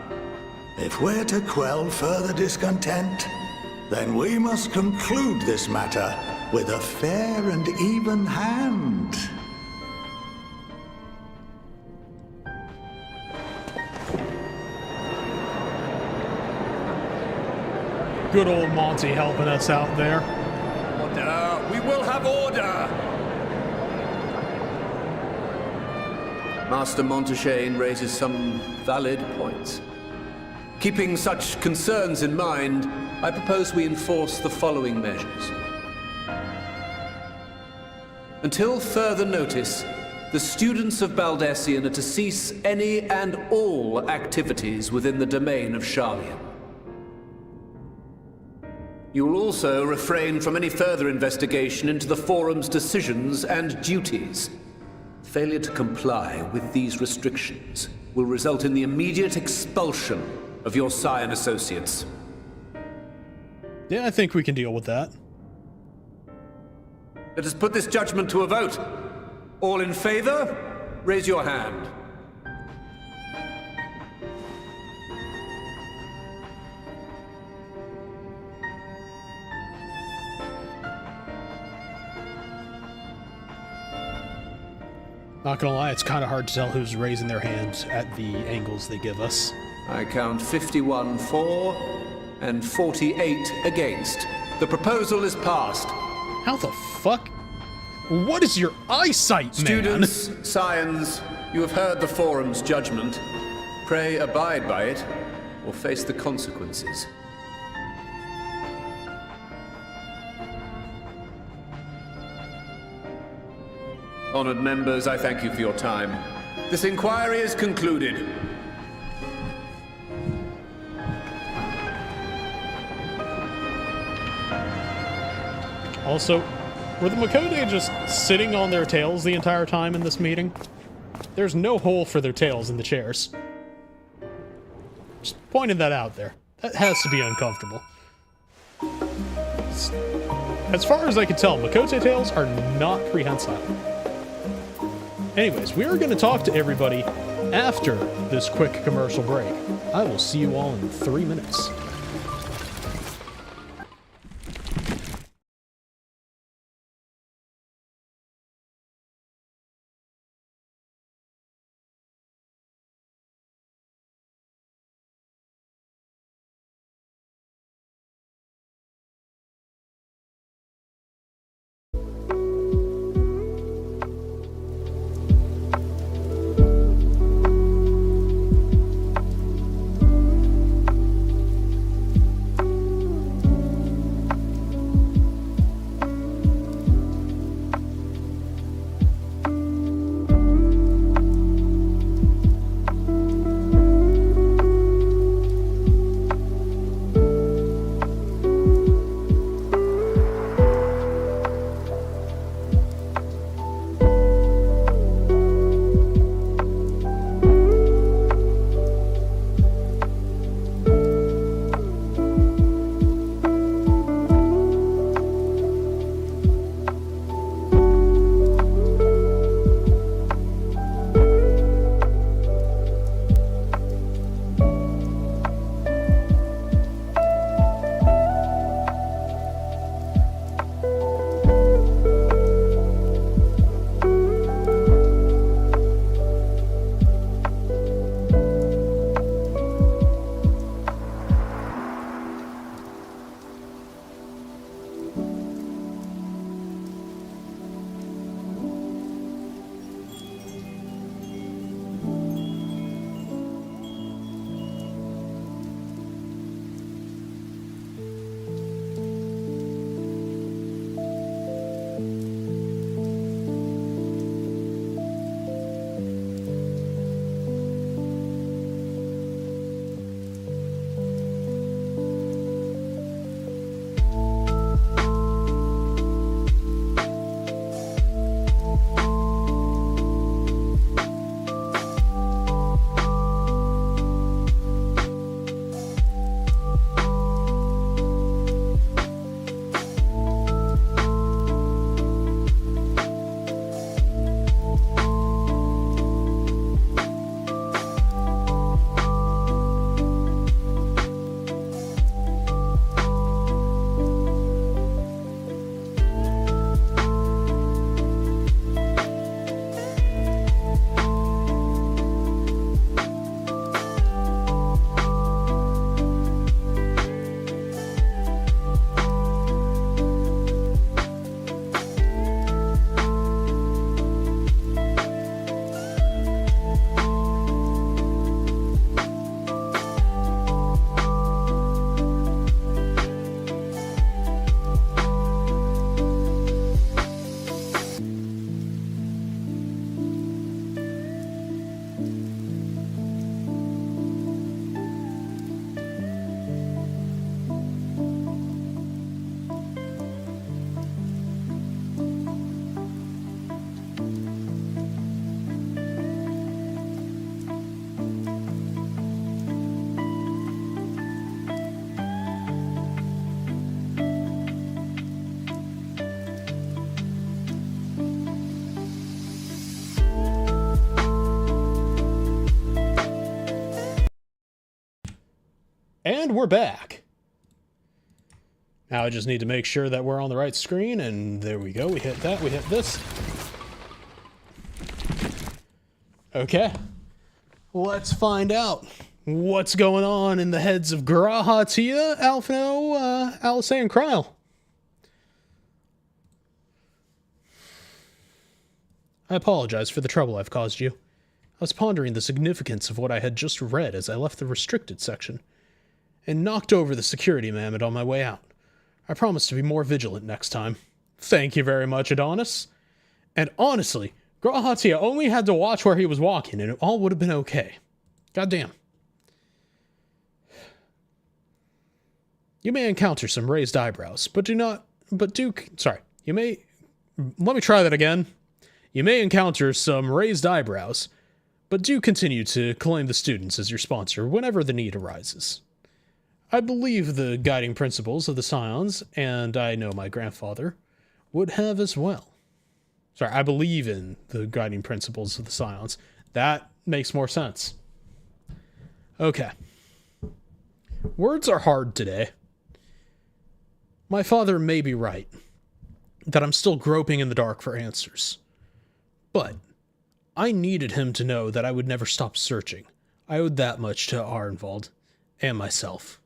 if we're to quell further discontent, then we must conclude this matter with a fair and even hand. Good old Monty helping us out there. Order! We will have order! Master Monteshane raises some valid points. Keeping such concerns in mind, I propose we enforce the following measures. Until further notice, the students of Baldesion are to cease any and all activities within the domain of Sharlayan. You will also refrain from any further investigation into the Forum's decisions and duties. Failure to comply with these restrictions will result in the immediate expulsion of your Scion associates. Yeah, I think we can deal with that. Let us put this judgment to a vote. All in favor, raise your hand. Not gonna lie, it's kind of hard to tell who's raising their hands at the angles they give us. I count 51 for and 48 against. The proposal is passed. How the fuck? What is your eyesight, Students, scions, you have heard the Forum's judgment. Pray abide by it, or face the consequences. Honored members, I thank you for your time. This inquiry is concluded. Also, were the Makode just sitting on their tails the entire time in this meeting? There's no hole for their tails in the chairs. Just pointing that out there. That has to be uncomfortable. As far as I can tell, Makote tails are not prehensile. Anyways, we are going to talk to everybody after this quick commercial break. I will see you all in 3 minutes. And we're back. Now I just need to make sure that we're on the right screen, and there we go. We hit that, we hit this. Okay. Let's find out what's going on in the heads of Grahatia, Alphino, Alice, and Kryle. I apologize for the trouble I've caused you. I was pondering the significance of what I had just read as I left the restricted section, and knocked over the security mammoth on my way out. I promise to be more vigilant next time. Thank you very much, Adonis. And honestly, Grahatia only had to watch where he was walking, and it all would have been okay. Goddamn. You may encounter some raised eyebrows, let me try that again. You may encounter some raised eyebrows, but do continue to claim the students as your sponsor whenever the need arises. I believe the guiding principles of the Scions, and I know my grandfather, would have as well. Sorry, I believe in the guiding principles of the Scions. That makes more sense. Okay. Words are hard today. My father may be right, that I'm still groping in the dark for answers. But I needed him to know that I would never stop searching. I owed that much to Arnvald and myself.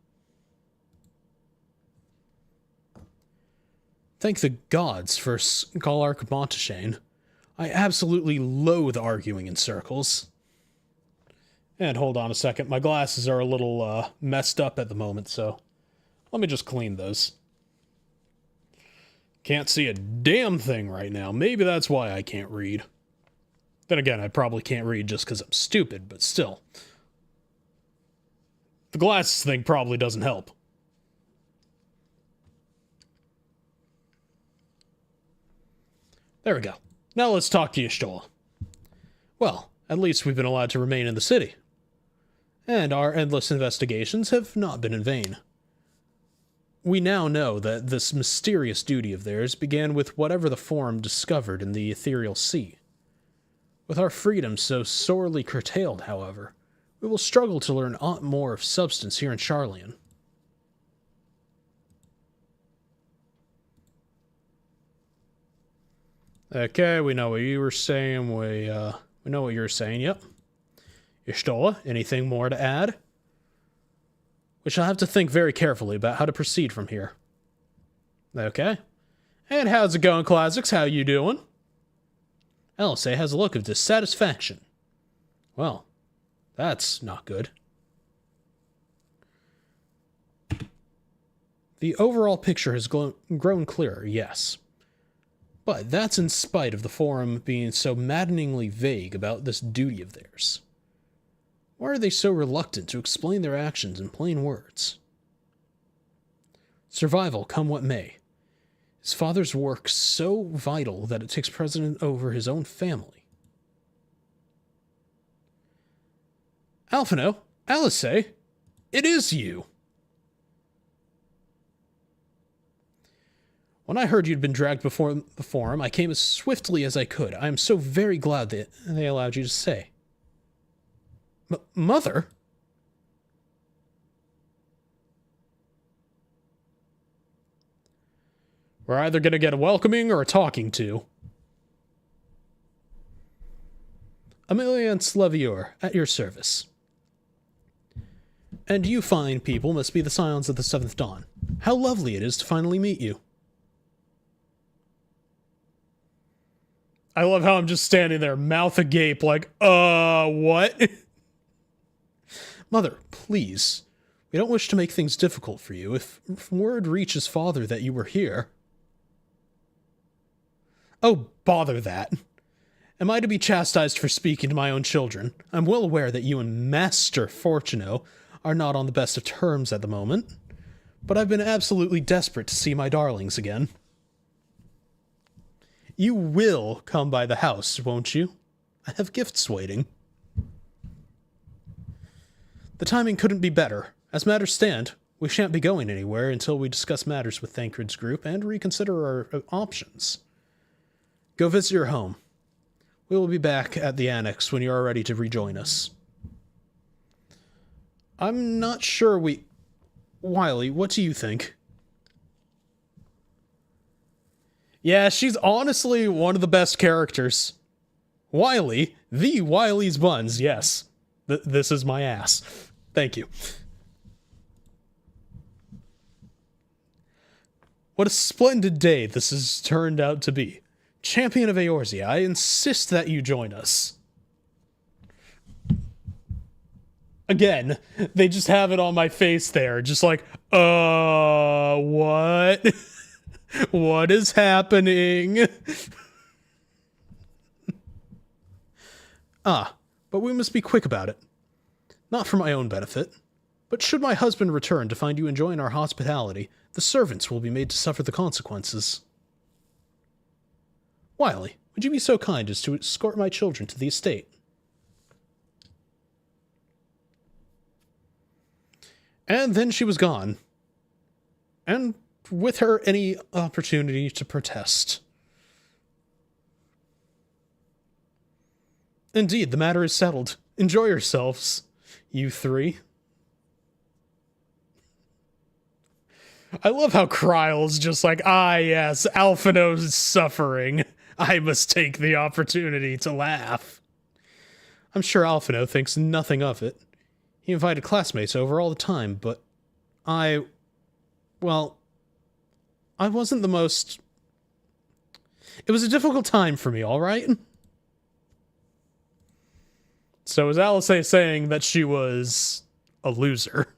Thank the gods for Skalark Montashane. I absolutely loathe arguing in circles. And hold on a second, my glasses are a little messed up at the moment, so let me just clean those. Can't see a damn thing right now. Maybe that's why I can't read. Then again, I probably can't read just because I'm stupid, but still. The glasses thing probably doesn't help. There we go. Now let's talk to Y'shtola. Well, at least we've been allowed to remain in the city. And our endless investigations have not been in vain. We now know that this mysterious duty of theirs began with whatever the Forum discovered in the ethereal sea. With our freedom so sorely curtailed, however, we will struggle to learn aught more of substance here in Sharlayan. Okay, we know what you were saying. We know what you were saying, yep. Y'shtola, anything more to add? We shall have to think very carefully about how to proceed from here. Okay. And how's it going, Classics? How you doing? Alice has a look of dissatisfaction. Well, that's not good. The overall picture has grown clearer, yes. But that's in spite of the Forum being so maddeningly vague about this duty of theirs. Why are they so reluctant to explain their actions in plain words? Survival come what may. His father's work so vital that it takes precedence over his own family. Alphino, Alice, it is you! When I heard you'd been dragged before the Forum, I came as swiftly as I could. I am so very glad that they allowed you to stay. Mother? We're either going to get a welcoming or a talking to. Amelia and Slavior, at your service. And you fine people must be the Scions of the Seventh Dawn. How lovely it is to finally meet you. I love how I'm just standing there, mouth agape, like, what? Mother, please. We don't wish to make things difficult for you. If word reaches father that you were here... Oh, bother that. Am I to be chastised for speaking to my own children? I'm well aware that you and Master Fortuno are not on the best of terms at the moment, but I've been absolutely desperate to see my darlings again. You will come by the house, won't you? I have gifts waiting. The timing couldn't be better. As matters stand, we shan't be going anywhere until we discuss matters with Thancred's group and reconsider our options. Go visit your home. We will be back at the Annex when you are ready to rejoin us. I'm not sure we... Wiley, what do you think? Yeah, she's honestly one of the best characters. Wiley, the Wiley's Buns, yes. This is my ass. Thank you. What a splendid day this has turned out to be. Champion of Eorzea, I insist that you join us. Again, they just have it on my face there, just like, what? What is happening? But we must be quick about it. Not for my own benefit, but should my husband return to find you enjoying our hospitality, the servants will be made to suffer the consequences. Wiley, would you be so kind as to escort my children to the estate? And then she was gone. And with her, any opportunity to protest. Indeed, the matter is settled. Enjoy yourselves, you three. I love how Kryle's just like, yes, Alphino's suffering. I must take the opportunity to laugh. I'm sure Alphino thinks nothing of it. He invited classmates over all the time, but I wasn't the most... It was a difficult time for me, all right? So is Alice saying that she was a loser?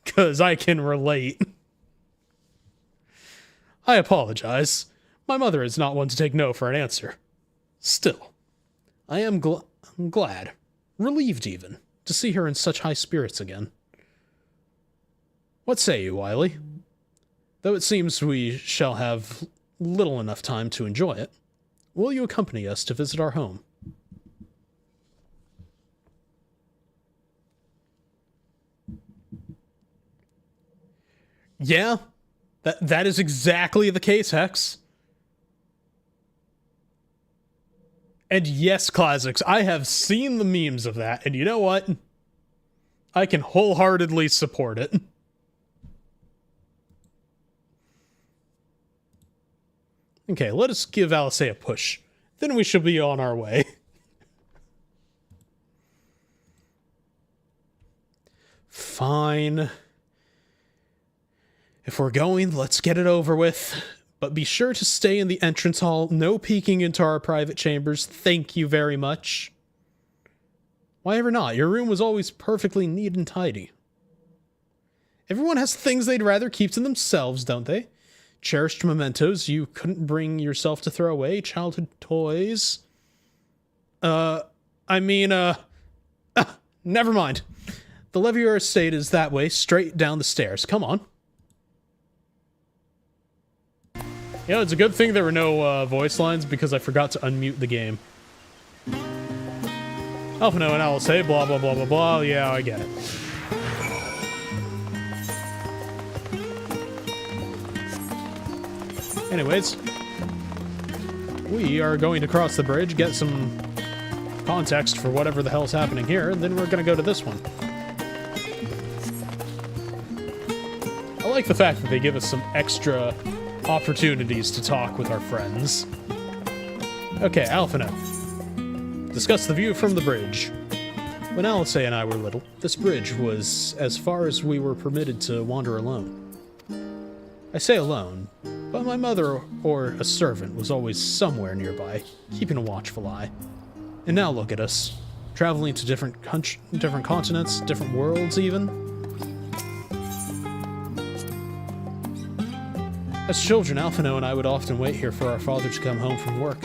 Because I can relate. I apologize. My mother is not one to take no for an answer. Still, I am glad, relieved even, to see her in such high spirits again. What say you, Wiley? Though it seems we shall have little enough time to enjoy it, will you accompany us to visit our home? Yeah, that is exactly the case, Hex. And yes, Classics, I have seen the memes of that, and you know what? I can wholeheartedly support it. Okay, let us give Alice a push. Then we should be on our way. Fine. If we're going, let's get it over with. But be sure to stay in the entrance hall. No peeking into our private chambers. Thank you very much. Why ever not? Your room was always perfectly neat and tidy. Everyone has things they'd rather keep to themselves, don't they? Cherished mementos you couldn't bring yourself to throw away. Childhood toys. Never mind. The Levier estate is that way, straight down the stairs. Come on. You know, it's a good thing there were no voice lines because I forgot to unmute the game. Alphino and I will say blah, blah, blah, blah, blah. Yeah, I get it. Anyways, we are going to cross the bridge, get some context for whatever the hell's happening here, and then we're going to go to this one. I like the fact that they give us some extra opportunities to talk with our friends. Okay, Alphino. Discuss the view from the bridge. When Alice and I were little, this bridge was as far as we were permitted to wander alone. I say alone, but my mother or a servant was always somewhere nearby, keeping a watchful eye. And now look at us, traveling to different continents, different worlds even. As children, Alphino and I would often wait here for our father to come home from work.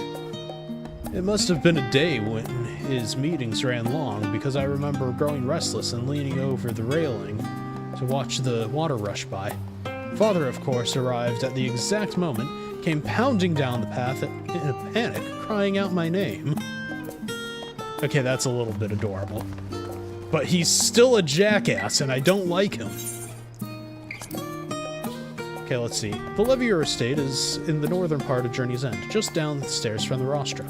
It must have been a day when his meetings ran long, because I remember growing restless and leaning over the railing to watch the water rush by. Father, of course, arrived at the exact moment, came pounding down the path in a panic, crying out my name. Okay, that's a little bit adorable. But he's still a jackass, and I don't like him. Okay, let's see. The Levier estate is in the northern part of Journey's End, just down the stairs from the rostra.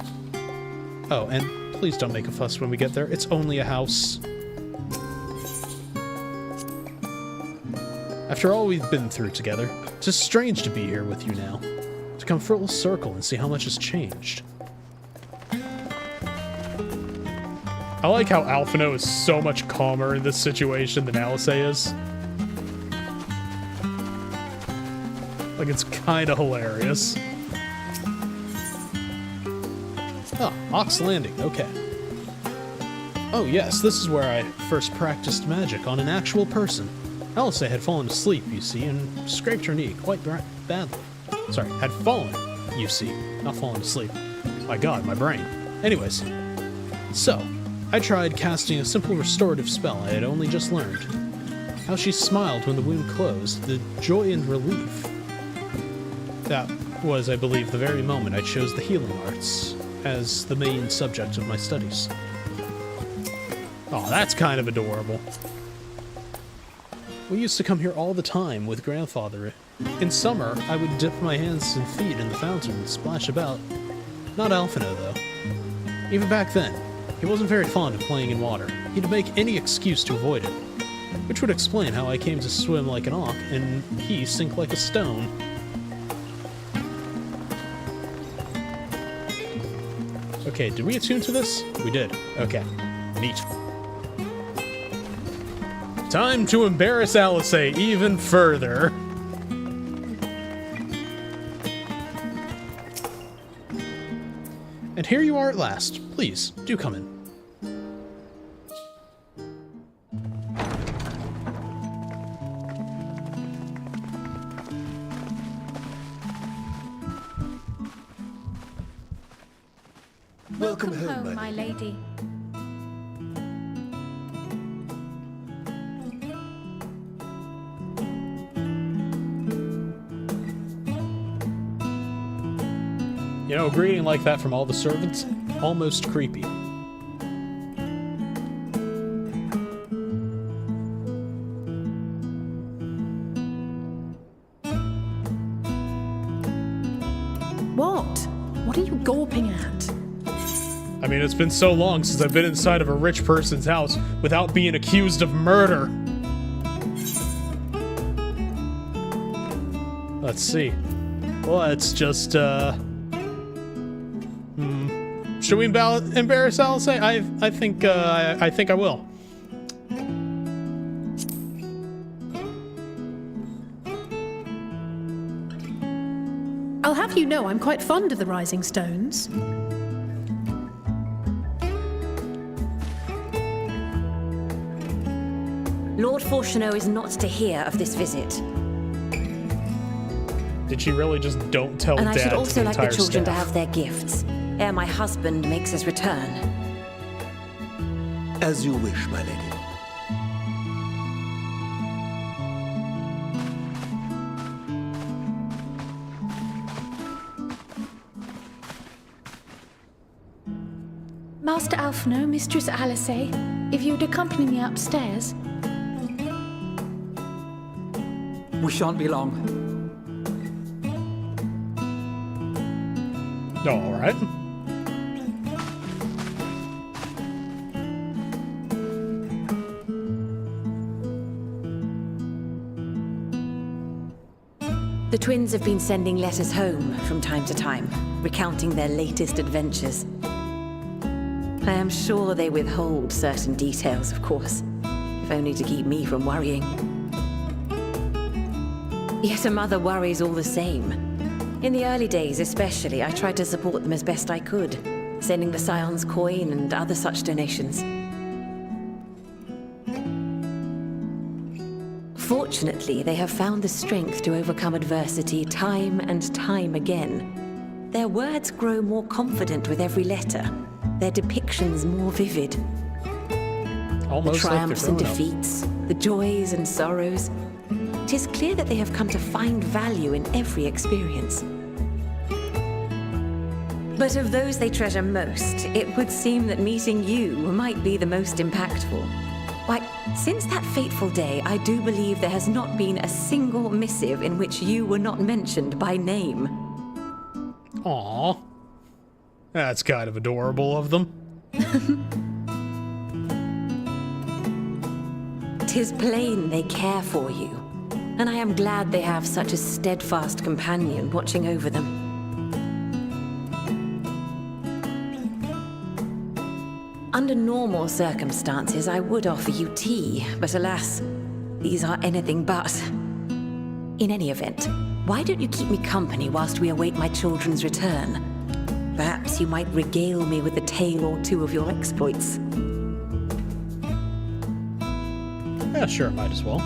Oh, and please don't make a fuss when we get there. It's only a house. After all we've been through together, it's just strange to be here with you now. To come full circle and see how much has changed. I like how Alphino is so much calmer in this situation than Alice is. Like, it's kind of hilarious. Oh, Ox Landing, okay. Oh yes, this is where I first practiced magic on an actual person. Alice had fallen asleep, you see, and scraped her knee quite badly. Sorry, had fallen, you see, not fallen asleep. My god, my brain. Anyways, so, I tried casting a simple restorative spell I had only just learned. How she smiled when the wound closed, the joy and relief. That was, I believe, the very moment I chose the healing arts as the main subject of my studies. Oh, that's kind of adorable. We used to come here all the time with grandfather. In summer, I would dip my hands and feet in the fountain and splash about. Not Alphino, though. Even back then, he wasn't very fond of playing in water. He'd make any excuse to avoid it. Which would explain how I came to swim like an auk and he sink like a stone. Okay, did we attune to this? We did. Okay. Neat. Time to embarrass Alice even further. And here you are at last. Please, do come in. Welcome home, my lady. You know, a greeting like that from all the servants, almost creepy. What? What are you gawping at? I mean, it's been so long since I've been inside of a rich person's house without being accused of murder. Let's see. Let's just, should we embarrass Alice? I think I will. I'll have you know I'm quite fond of the Rising Stones. Lord Fortuneau is not to hear of this visit. Did she really just don't tell Dad? And I should also like the children to staff? have their gifts, ere my husband makes his return. As you wish, my lady. Master Alphino, Mistress Alice, if you'd accompany me upstairs. We shan't be long. All right. The twins have been sending letters home from time to time, recounting their latest adventures. I am sure they withhold certain details, of course, if only to keep me from worrying. Yet a mother worries all the same. In the early days especially, I tried to support them as best I could, sending the Scion's coin and other such donations. Fortunately, they have found the strength to overcome adversity time and time again. Their words grow more confident with every letter, their depictions more vivid. Almost the triumphs like and defeats, the joys and sorrows. It is clear that they have come to find value in every experience. But of those they treasure most, it would seem that meeting you might be the most impactful. Why, since that fateful day, I do believe there has not been a single missive in which you were not mentioned by name. Aww. That's kind of adorable of them. 'Tis plain they care for you. and I am glad they have such a steadfast companion watching over them. Under normal circumstances, I would offer you tea, but alas, these are anything but. In any event, why don't you keep me company whilst we await my children's return? Perhaps you might regale me with a tale or two of your exploits. Yeah, sure, might as well.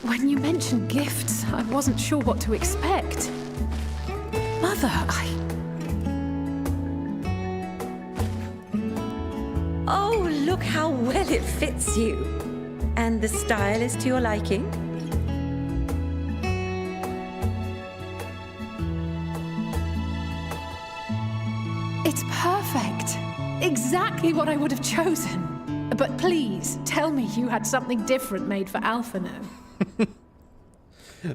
When you mentioned gifts, I wasn't sure what to expect. Mother, Oh, look how well it fits you. And the style is to your liking? It's perfect. Exactly what I would have chosen. But please, tell me you had something different made for Alphino.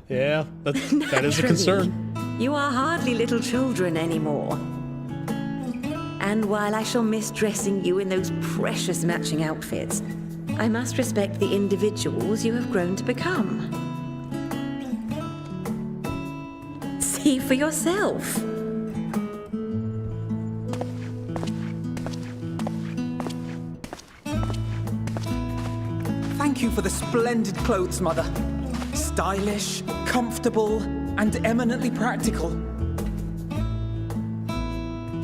Yeah, that is a concern. You are hardly little children anymore. And while I shall miss dressing you in those precious matching outfits, I must respect the individuals you have grown to become. See for yourself. Thank you for the splendid clothes, Mother. Stylish, comfortable, and eminently practical.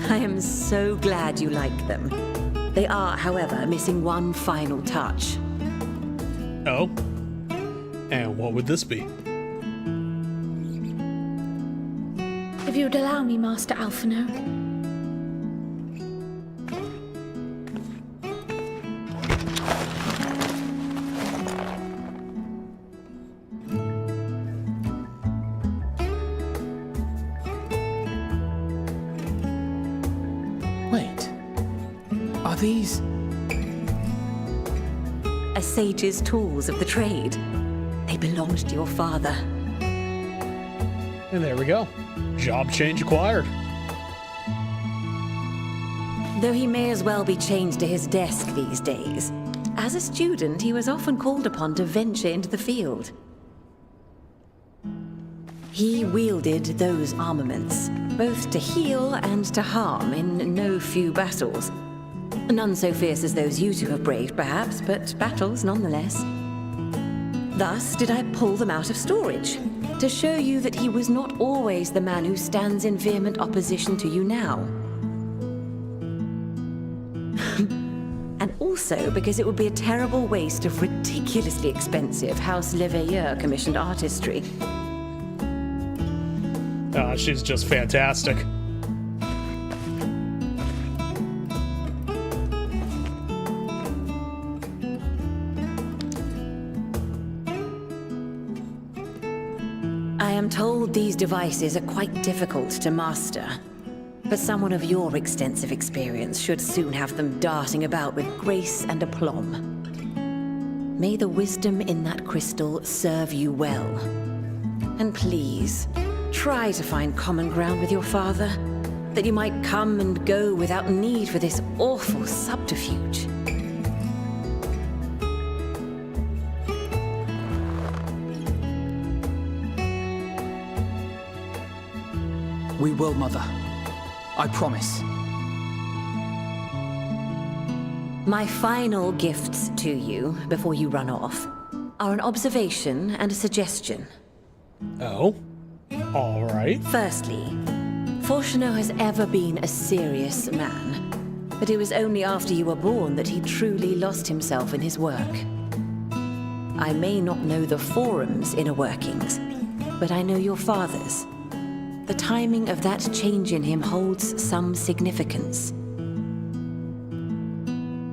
I am so glad you like them. They are, however, missing one final touch. Oh? And what would this be? If you'd allow me, Master Alphino. Wait. Are these... A sage's tools of the trade. They belonged to your father. And there we go. Job change acquired. Though he may as well be chained to his desk these days, as a student he was often called upon to venture into the field. He wielded those armaments, both to heal and to harm in no few battles. None so fierce as those you two have braved, perhaps, but battles nonetheless. Thus did I pull them out of storage, to show you that he was not always the man who stands in vehement opposition to you now. And also because it would be a terrible waste of ridiculously expensive House Leveilleur commissioned artistry. She's just fantastic. I am told these devices are quite difficult to master, but someone of your extensive experience should soon have them darting about with grace and aplomb. May the wisdom in that crystal serve you well. And please, try to find common ground with your father, that you might come and go without need for this awful subterfuge. We will, Mother. I promise. My final gifts to you, before you run off, are an observation and a suggestion. Oh? All right. Firstly, Fortuno has ever been a serious man, but it was only after you were born that he truly lost himself in his work. I may not know the Forum's inner workings, but I know your father's. The timing of that change in him holds some significance.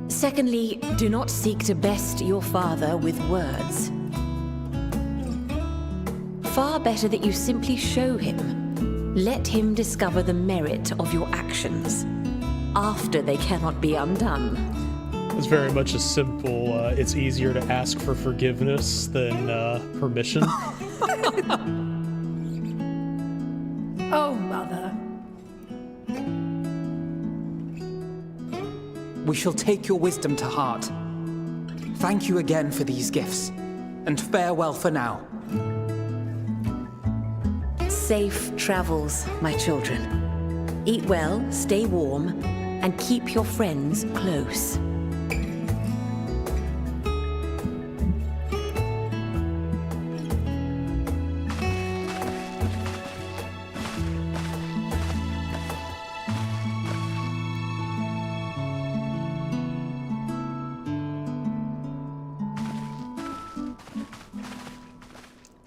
Secondly, do not seek to best your father with words. Far better that you simply show him. Let him discover the merit of your actions. after they cannot be undone. It's very much a simple, it's easier to ask for forgiveness than permission. Oh, Mother. We shall take your wisdom to heart. Thank you again for these gifts, and farewell for now. Safe travels, my children. Eat well, stay warm, and keep your friends close.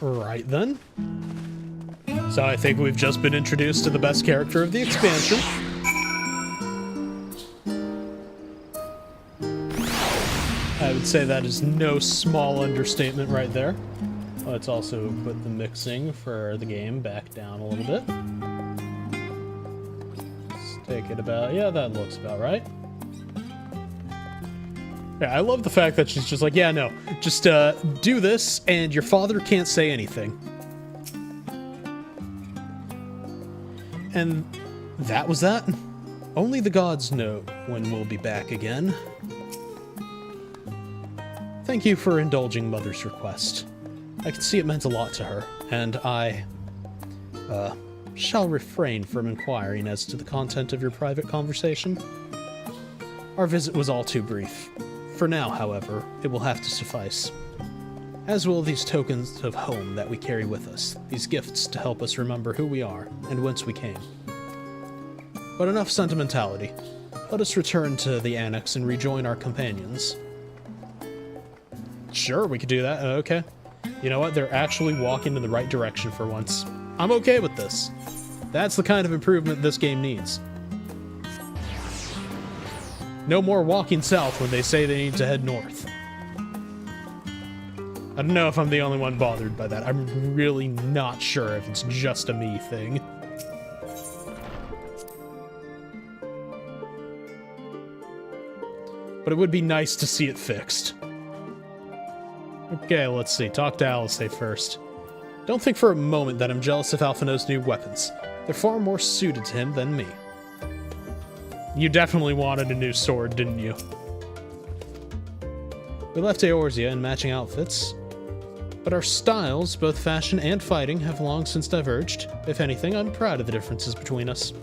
Right then. So I think we've just been introduced to the best character of the expansion. I would say that is no small understatement right there. Let's also put the mixing for the game back down a little bit. Let's take it about, yeah, that looks about right. Yeah, I love the fact that she's just like, yeah, no, just do this and your father can't say anything. And that was that. Only the gods know when we'll be back again. Thank you for indulging Mother's request. I can see it meant a lot to her, and I shall refrain from inquiring as to the content of your private conversation. Our visit was all too brief. For now, however, it will have to suffice. As will these tokens of home that we carry with us, these gifts to help us remember who we are and whence we came. But enough sentimentality. Let us return to the annex and rejoin our companions. Sure, we could do that. Okay. You know what? They're actually walking in the right direction for once. I'm okay with this. That's the kind of improvement this game needs. No more walking south when they say they need to head north. I don't know if I'm the only one bothered by that. I'm really not sure if it's just a me thing. But it would be nice to see it fixed. Okay, let's see. Talk to Alice first. Don't think for a moment that I'm jealous of Alphino's new weapons. They're far more suited to him than me. You definitely wanted a new sword, didn't you? We left Eorzea in matching outfits, but our styles, both fashion and fighting, have long since diverged. If anything, I'm proud of the differences between us.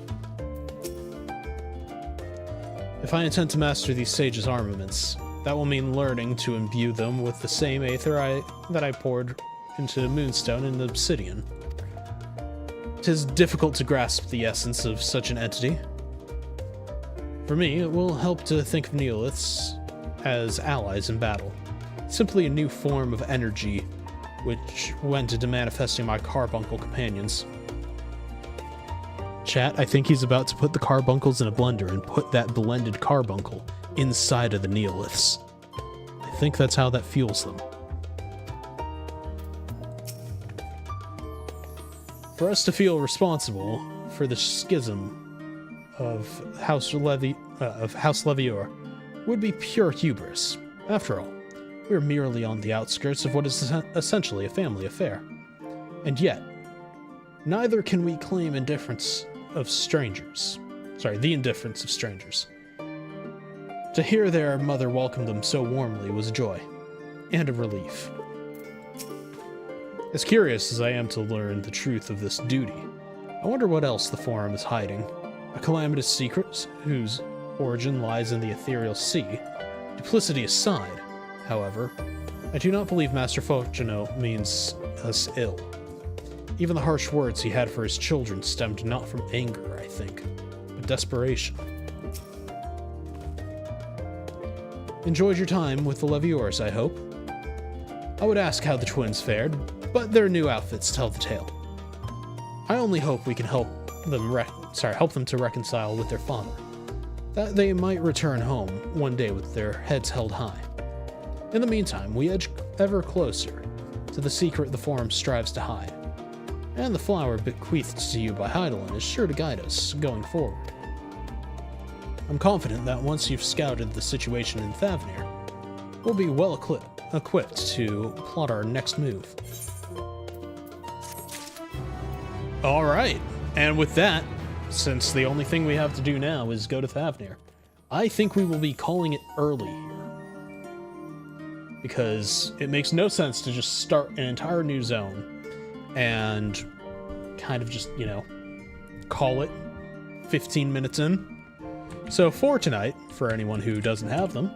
If I intend to master these sages' armaments, that will mean learning to imbue them with the same aether that I poured into Moonstone and Obsidian. 'Tis difficult to grasp the essence of such an entity. For me, it will help to think of Neoliths as allies in battle. Simply a new form of energy which went into manifesting my carbuncle companions. Chat, I think he's about to put the carbuncles in a blender and put that blended carbuncle inside of the Neoliths. I think that's how that fuels them. For us to feel responsible for the schism of House Levior would be pure hubris. After all, we are merely on the outskirts of what is essentially a family affair. And yet, neither can we claim the indifference of strangers. To hear their mother welcome them so warmly was a joy, and a relief. As curious as I am to learn the truth of this duty, I wonder what else the Forum is hiding. A calamitous secret whose origin lies in the ethereal sea. Duplicity aside, however, I do not believe Master Fortuno means us ill. Even the harsh words he had for his children stemmed not from anger, I think, but desperation. Enjoyed your time with the Leviors, I hope. I would ask how the twins fared, but their new outfits tell the tale. I only hope we can help them to reconcile with their father, that they might return home one day with their heads held high. In the meantime, we edge ever closer to the secret the Forum strives to hide, and the flower bequeathed to you by Heidelin is sure to guide us going forward. I'm confident that once you've scouted the situation in Thavnir, we'll be well equipped to plot our next move. Alright, and with that, since the only thing we have to do now is go to Thavnir, I think we will be calling it early here. Because it makes no sense to just start an entire new zone and kind of just, you know, call it 15 minutes in. So for tonight, for anyone who doesn't have them,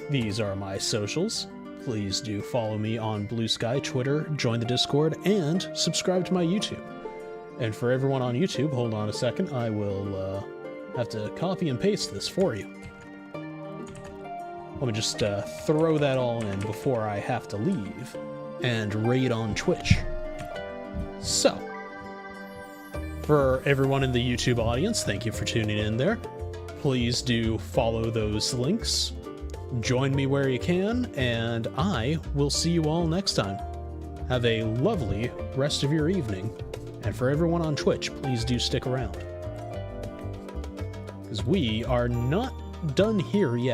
these are my socials. Please do follow me on Blue Sky, Twitter, join the Discord, and subscribe to my YouTube. And for everyone on YouTube, hold on a second, I will have to copy and paste this for you. Let me just throw that all in before I have to leave and raid on Twitch. So, for everyone in the YouTube audience, thank you for tuning in there. Please do follow those links. Join me where you can, and I will see you all next time. Have a lovely rest of your evening. And for everyone on Twitch, please do stick around. Because we are not done here yet.